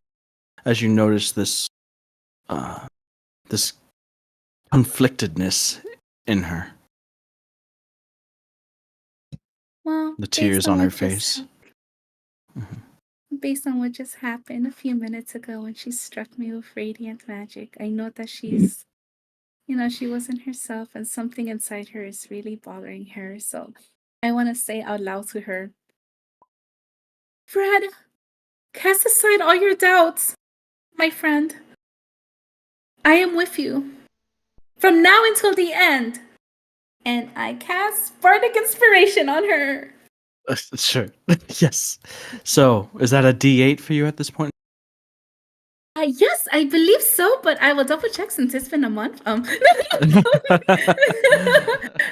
As you notice this conflictedness in her,
Well,
the
based
tears on her
what just
face.
based on what just happened a few minutes ago when she struck me with radiant magic, I know that she's she wasn't herself and something inside her is really bothering her. So I want to say out loud to her, Fred, cast aside all your doubts, my friend. I am with you from now until the end. And I cast Bardic Inspiration on her.
Sure. Yes. So, is that a D8 for you at this point?
Yes, I believe so, but I will double check since it's been a month.
I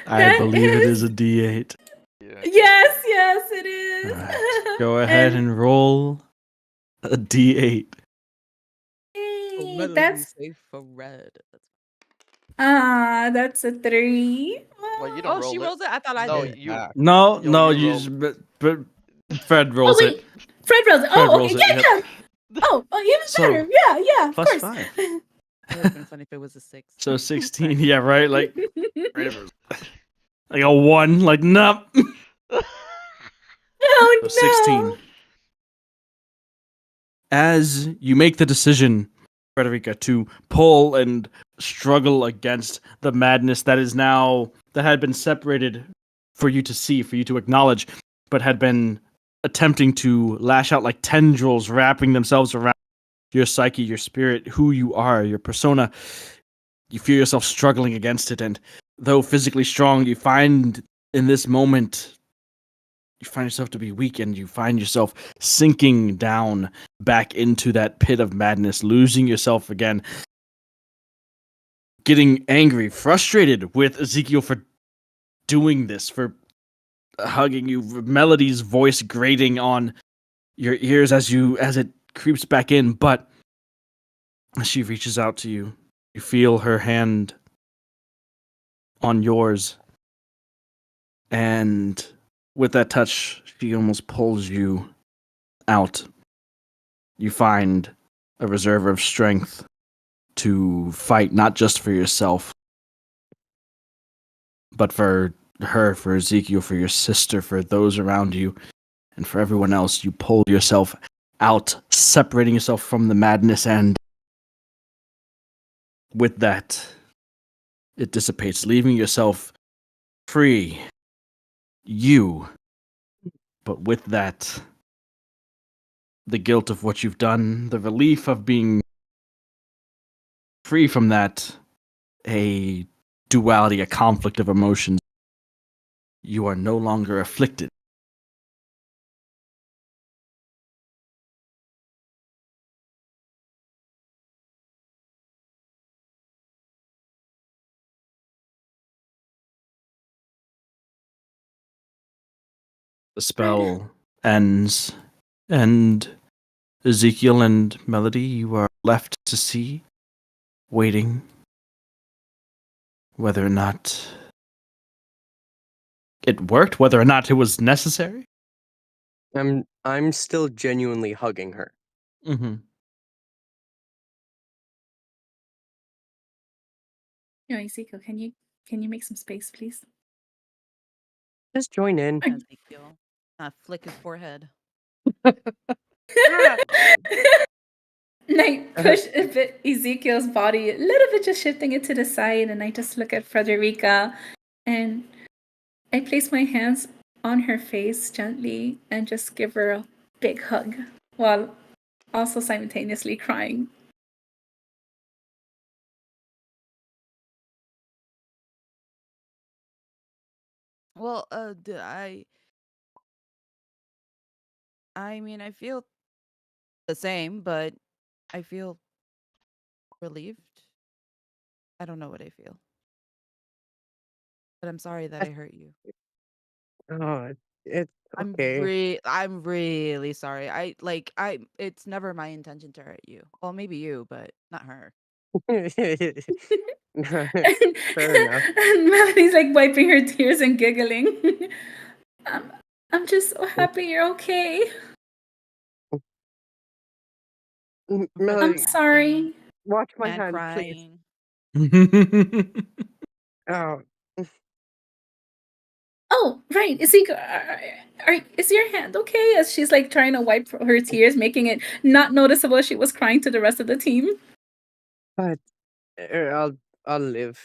That
believe it is
is-
a D8.
Yeah.
Yes, it is.
All right. Go ahead and roll a D8.
Oh,
Hey,
Melody
that's
safe for red.
that's a 3.
Well, you don't
Oh,
roll
she
it.
rolls it. I thought I
No,
did.
you.
No,
Yo,
no,
you
you
roll.
just, but Fred
Oh
rolls
wait,
it.
Fred rolls it.
Fred
Oh,
rolls
okay,
it,
yeah.
yep.
Oh, even
So,
better. Yeah, of
plus
course.
5.
It would have been funny if it was a 6.
So 16, yeah, right? Like, like a 1, like, nope.
Oh
So 16. As you make the decision, Frederica, to pull and struggle against the madness that had been separated for you to see, for you to acknowledge, but had been attempting to lash out like tendrils, wrapping themselves around your psyche, your spirit, who you are, your persona. You feel yourself struggling against it, and though physically strong, you find in this moment you find yourself to be weak, and you find yourself sinking down back into that pit of madness, losing yourself again, getting angry, frustrated with Ezekiel for doing this, for hugging you, Melody's voice grating on your ears as it creeps back in. But as she reaches out to you, you feel her hand on yours, and with that touch, she almost pulls you out. You find a reserve of strength to fight not just for yourself, but for her, for Ezekiel, for your sister, for those around you, and for everyone else. You pull yourself out, separating yourself from the madness, and with that, it dissipates, leaving yourself free. You. But with that, the guilt of what you've done, the relief of being free from that, a duality, a conflict of emotions. You are no longer afflicted. The spell ends, and Ezekiel and Melody, you are left to see, waiting, whether or not it worked, whether or not it was necessary.
I'm still genuinely hugging her.
Mm-hmm.
Ezekiel, can you make some space, please?
Just join in.
Ezekiel. Flick his forehead.
And I push a bit Ezekiel's body, a little bit just shifting it to the side, and I just look at Frederica and I place my hands on her face gently and just give her a big hug while also simultaneously crying.
Well, I mean, I feel the same, but I feel relieved. I don't know what I feel. But I'm sorry that I hurt you.
Oh, It's okay.
I'm really sorry. It's never my intention to hurt you. Well, maybe you, but not her.
Fair enough.
And Melody's like wiping her tears and giggling. I'm, I'm just so happy you're okay. I'm
Melody,
sorry.
watch my
And
hand, please.
crying.
Oh,
Oh, right. Is is your hand okay? As she's like trying to wipe her tears, making it not noticeable she was crying to the rest of the team.
but I'll live.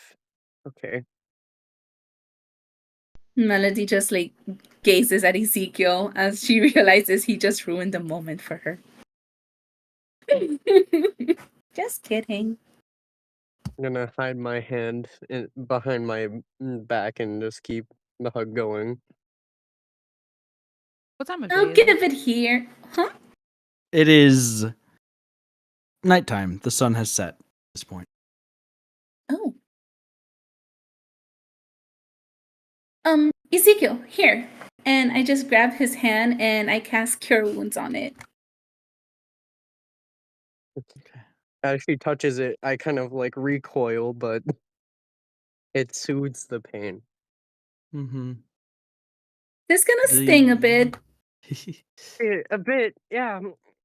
Okay.
Melody just like gazes at Ezekiel as she realizes he just ruined the moment for her. Just kidding.
I'm gonna hide my hand behind my back and just keep the hug going.
What time of day
I'll
is
give
it?
it here. Huh?
It is nighttime. The sun has set at this point.
Oh. Ezekiel, here. And I just grab his hand and I cast Cure Wounds on it.
As she touches it, I kind of like recoil, but it soothes the pain.
Mm-hmm.
This gonna sting a bit.
A bit, yeah.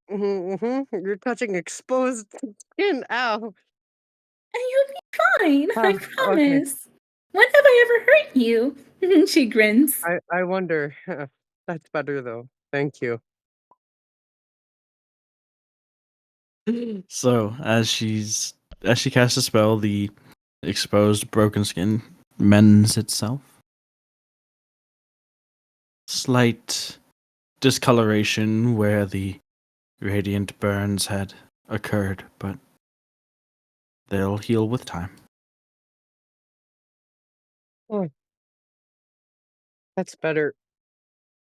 You're touching exposed skin. Ow.
And you'll be fine, I
Okay.
promise. When have I ever hurt you? She grins.
I wonder. That's better though. Thank you.
So as she casts a spell, the exposed broken skin mends itself. Slight discoloration where the radiant burns had occurred, but they'll heal with time.
Oh, that's better.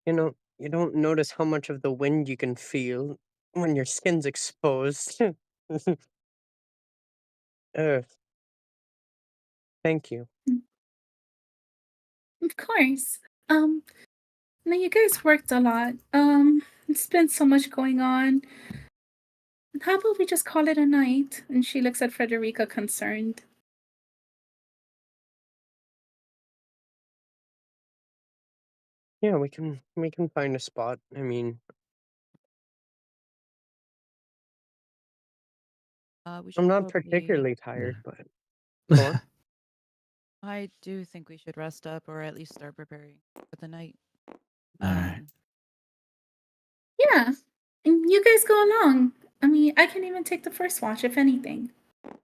You don't notice how much of the wind you can feel when your skin's exposed. Thank you.
Of course. Now you guys worked a lot. It's been so much going on. How about we just call it a night? And she looks at Frederica concerned.
Yeah, we can find a spot. I mean,
We
I'm
should
not
probably.
particularly tired, but go on.
I do think we should rest up, or at least start preparing for the night.
Alright.
Yeah. And you guys go along. I mean, I can even take the first watch, if anything.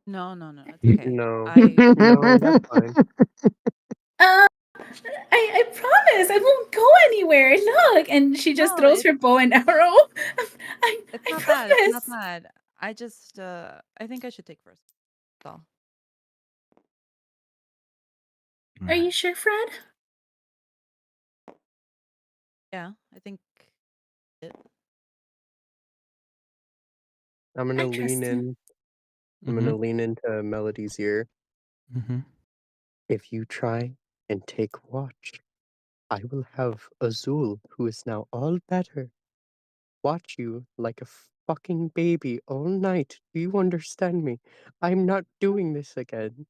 No, it's okay.
No.
I
No, that's fine.
I promise I won't go anywhere. Look, and she just
No,
throws her bow and arrow. I
it's not
promise.
bad. It's not bad. I just I think I should take first. That's all.
Are you sure, Fred?
Yeah, I think it.
I'm gonna
I
lean
trust you.
in. I'm gonna lean into Melody's ear.
Mm-hmm.
If you try and take watch, I will have Azul, who is now all better, watch you like a fucking baby all night. Do you understand me? I'm not doing this again.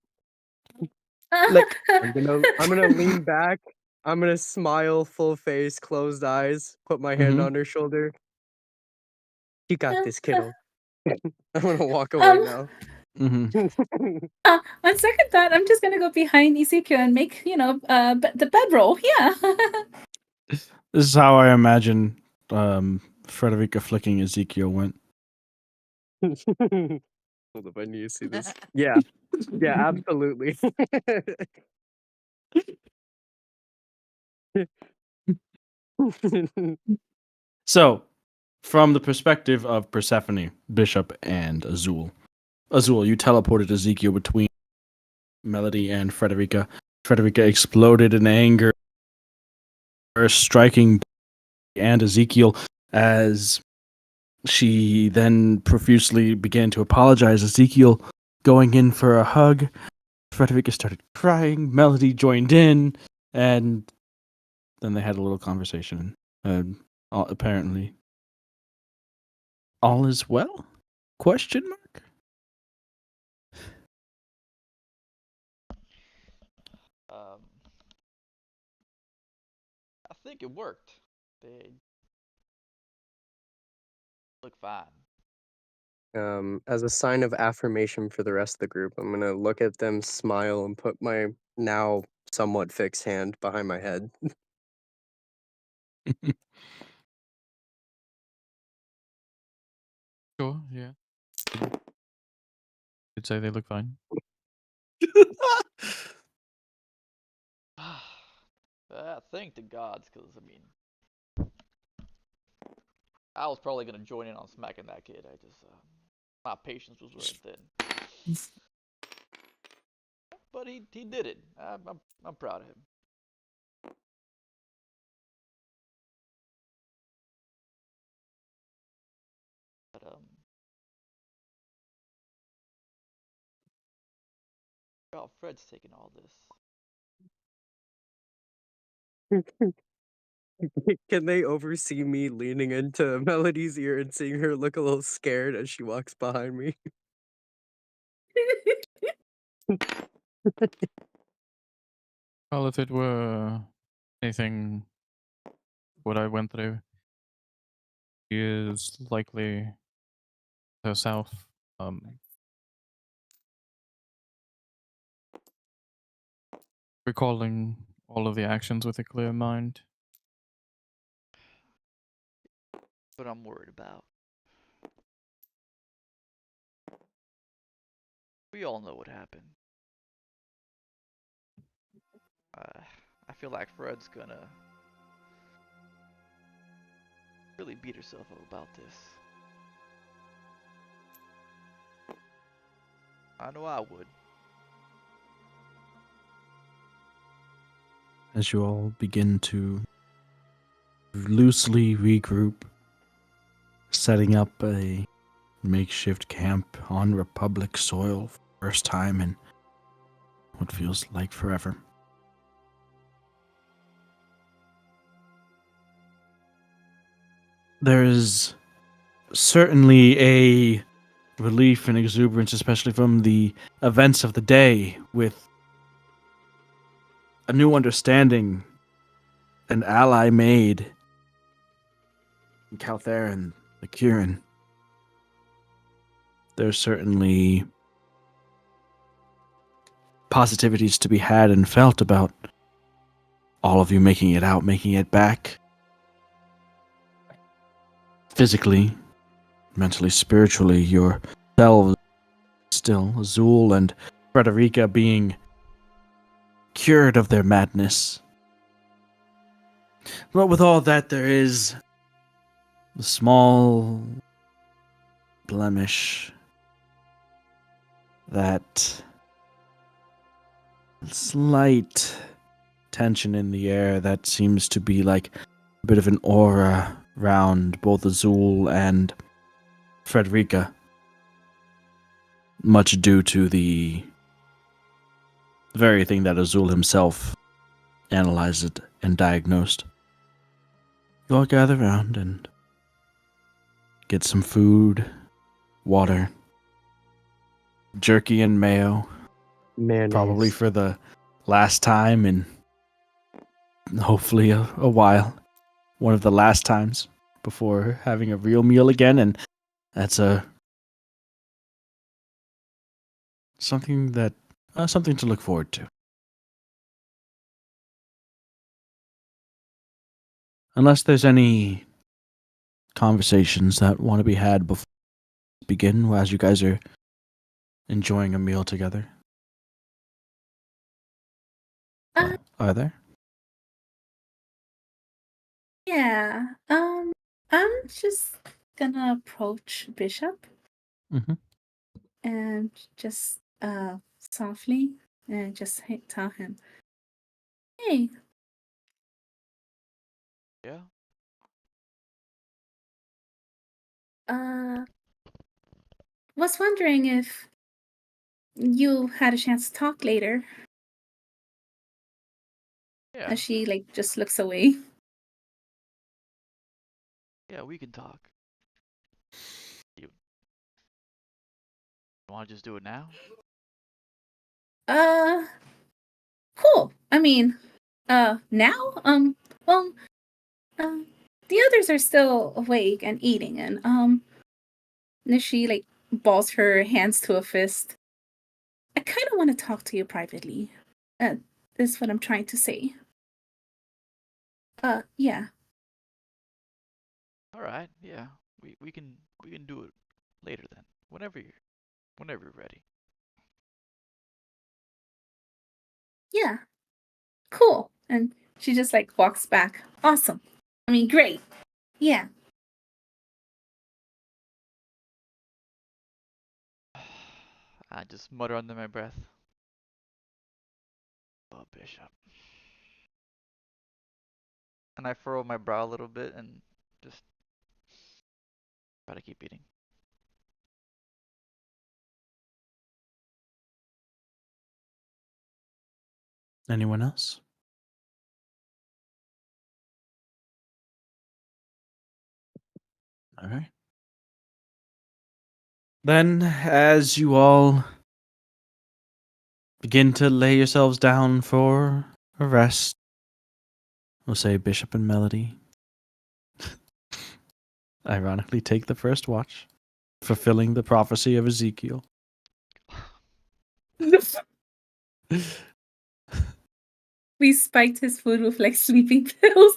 Like I'm gonna lean back. I'm gonna smile, full face, closed eyes, put my hand on her shoulder. You got this, kiddo. I'm gonna walk away now.
Mm-hmm.
On second thought, I'm just gonna go behind Ezekiel and make the bedroll. Yeah.
This is how I imagine Frederica flicking Ezekiel went.
Hold up, I need to see this. Yeah, absolutely.
So, from the perspective of Persephone, Bishop, and Azul, you teleported Ezekiel between Melody and Frederica. Frederica exploded in anger, striking and Ezekiel as she then profusely began to apologize. Ezekiel going in for a hug. Frederica started crying. Melody joined in, and Then they had a little conversation. Apparently, all is well? Question mark.
I think it worked. They look fine.
As a sign of affirmation for the rest of the group, I'm gonna look at them, smile, and put my now somewhat fixed hand behind my head.
Sure, yeah. You'd say they look fine.
Thank the gods, because, I mean, I was probably going to join in on smacking that kid. I just, my patience was wearing thin. But he did it. I'm proud of him. But, oh, Fred's taking all this.
Can they oversee me leaning into Melody's ear and seeing her look a little scared as she walks behind me?
Well, if it were anything what I went through, she is likely herself. Recalling all of the actions with a clear mind.
What I'm worried about. We all know what happened. I feel like Fred's gonna really beat herself up about this. I know I would.
As you all begin to loosely regroup, setting up a makeshift camp on Republic soil for the first time in what feels like forever. There is certainly a relief and exuberance, especially from the events of the day, with a new understanding, an ally made in Caltherin, the Kieran. There's certainly positivities to be had and felt about all of you making it out, making it back. Physically, mentally, spiritually, yourselves still, Azul and Frederica being cured of their madness. But with all that, there is a small blemish, that slight tension in the air that seems to be like a bit of an aura round both Azul and Frederica, much due to the very thing that Azul himself analyzed and diagnosed. You all gather around and get some food, water, jerky and mayo.
Mayonnaise.
Probably for the last time in hopefully a while. One of the last times before having a real meal again, and that's something to look forward to. Unless there's any conversations that want to be had before we begin, as you guys are enjoying a meal together. Are there?
Yeah. I'm just gonna approach Bishop
Mm-hmm.
and just softly and just tell him, "Hey,
Yeah.
was wondering if you had a chance to talk later."
Yeah.
As she like just looks away.
Yeah, we can talk. You want to just do it now?
Cool. I mean, now, well, the others are still awake and eating, and Nishi like balls her hands to a fist. I kind of want to talk to you privately. This is what I'm trying to say. Yeah.
All right. Yeah. We can do it later then. Whenever you're ready.
Yeah. Cool. And she just like walks back. Awesome. I mean, great. Yeah.
I just mutter under my breath. Oh, Bishop. And I furrow my brow a little bit and just try to keep eating.
Anyone else? All right. Then, as you all begin to lay yourselves down for a rest, we'll say Bishop and Melody ironically take the first watch, fulfilling the prophecy of Ezekiel.
We spiked his food with like sleeping pills.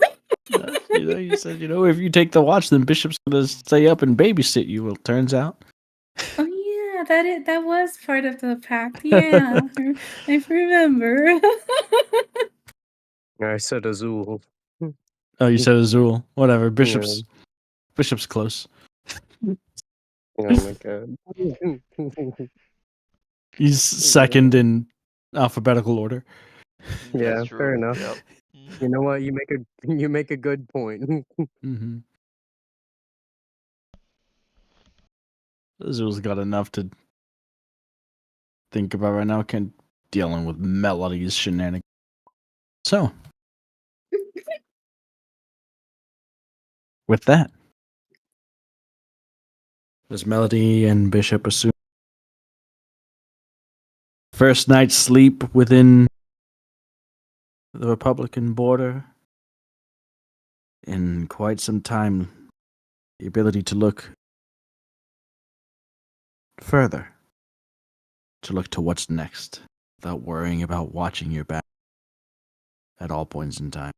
You said, if you take the watch, then Bishop's gonna stay up and babysit you. Well, turns out.
Oh yeah, that was part of the pact. Yeah, I remember.
I said Azul.
Oh, you said Azul. Whatever. Bishop's close.
Oh my god.
He's second in alphabetical order.
Yeah,
That's true.
fair enough.
Yep.
You know what? You make a good point.
Mm-hmm. Azul's got enough to think about right now. Can't dealing with Melody's shenanigans. So, with that, does Melody and Bishop assume first night's sleep within the Republican border in quite some time? The ability to look further, to look to what's next, without worrying about watching your back at all points in time,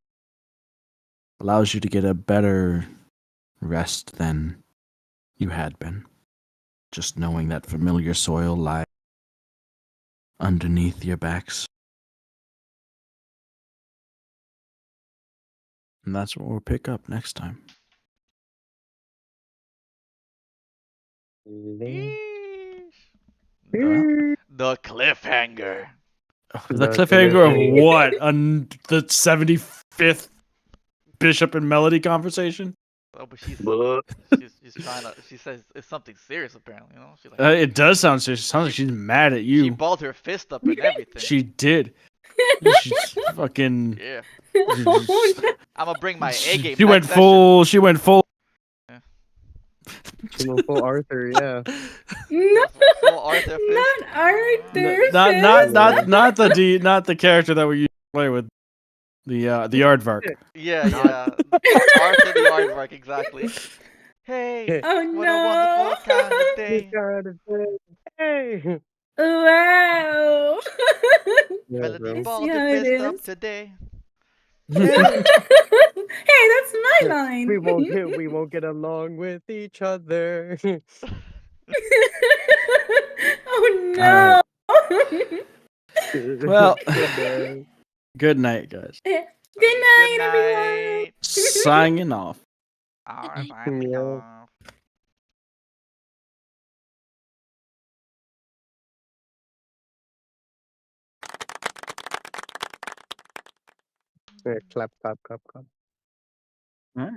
allows you to get a better rest than you had been. Just knowing that familiar soil lies underneath your backs. And that's what we'll pick up next time.
Yeesh.
Well,
The cliffhanger.
the cliffhanger of what? On the 75th Bishop and Melody conversation?
Oh, but she's trying to. She says it's something serious apparently. She's like.
It does sound serious. It sounds like she's mad at you.
She balled her fist up and everything.
She did. She's fucking.
Yeah.
Oh, no.
I'm gonna bring my A game.
She went full. She went full.
Yeah.
She went full Arthur, yeah.
No,
Full Arthur fist.
not Arthur.
Not the character that we used to play with. The aardvark.
Yeah. Arthur the Aardvark, exactly. Hey,
Oh
what
no.
a wonderful kind of day.
Hey.
Wow.
Melody
I
balled
see
her
how it
fist up
is.
today.
Hey, that's my line.
We won't get along with each other.
Oh no.
Well, good night, guys.
Good night, everyone.
Signing off.
Alright,
Yeah. Clap, clap, clap, clap.
All right.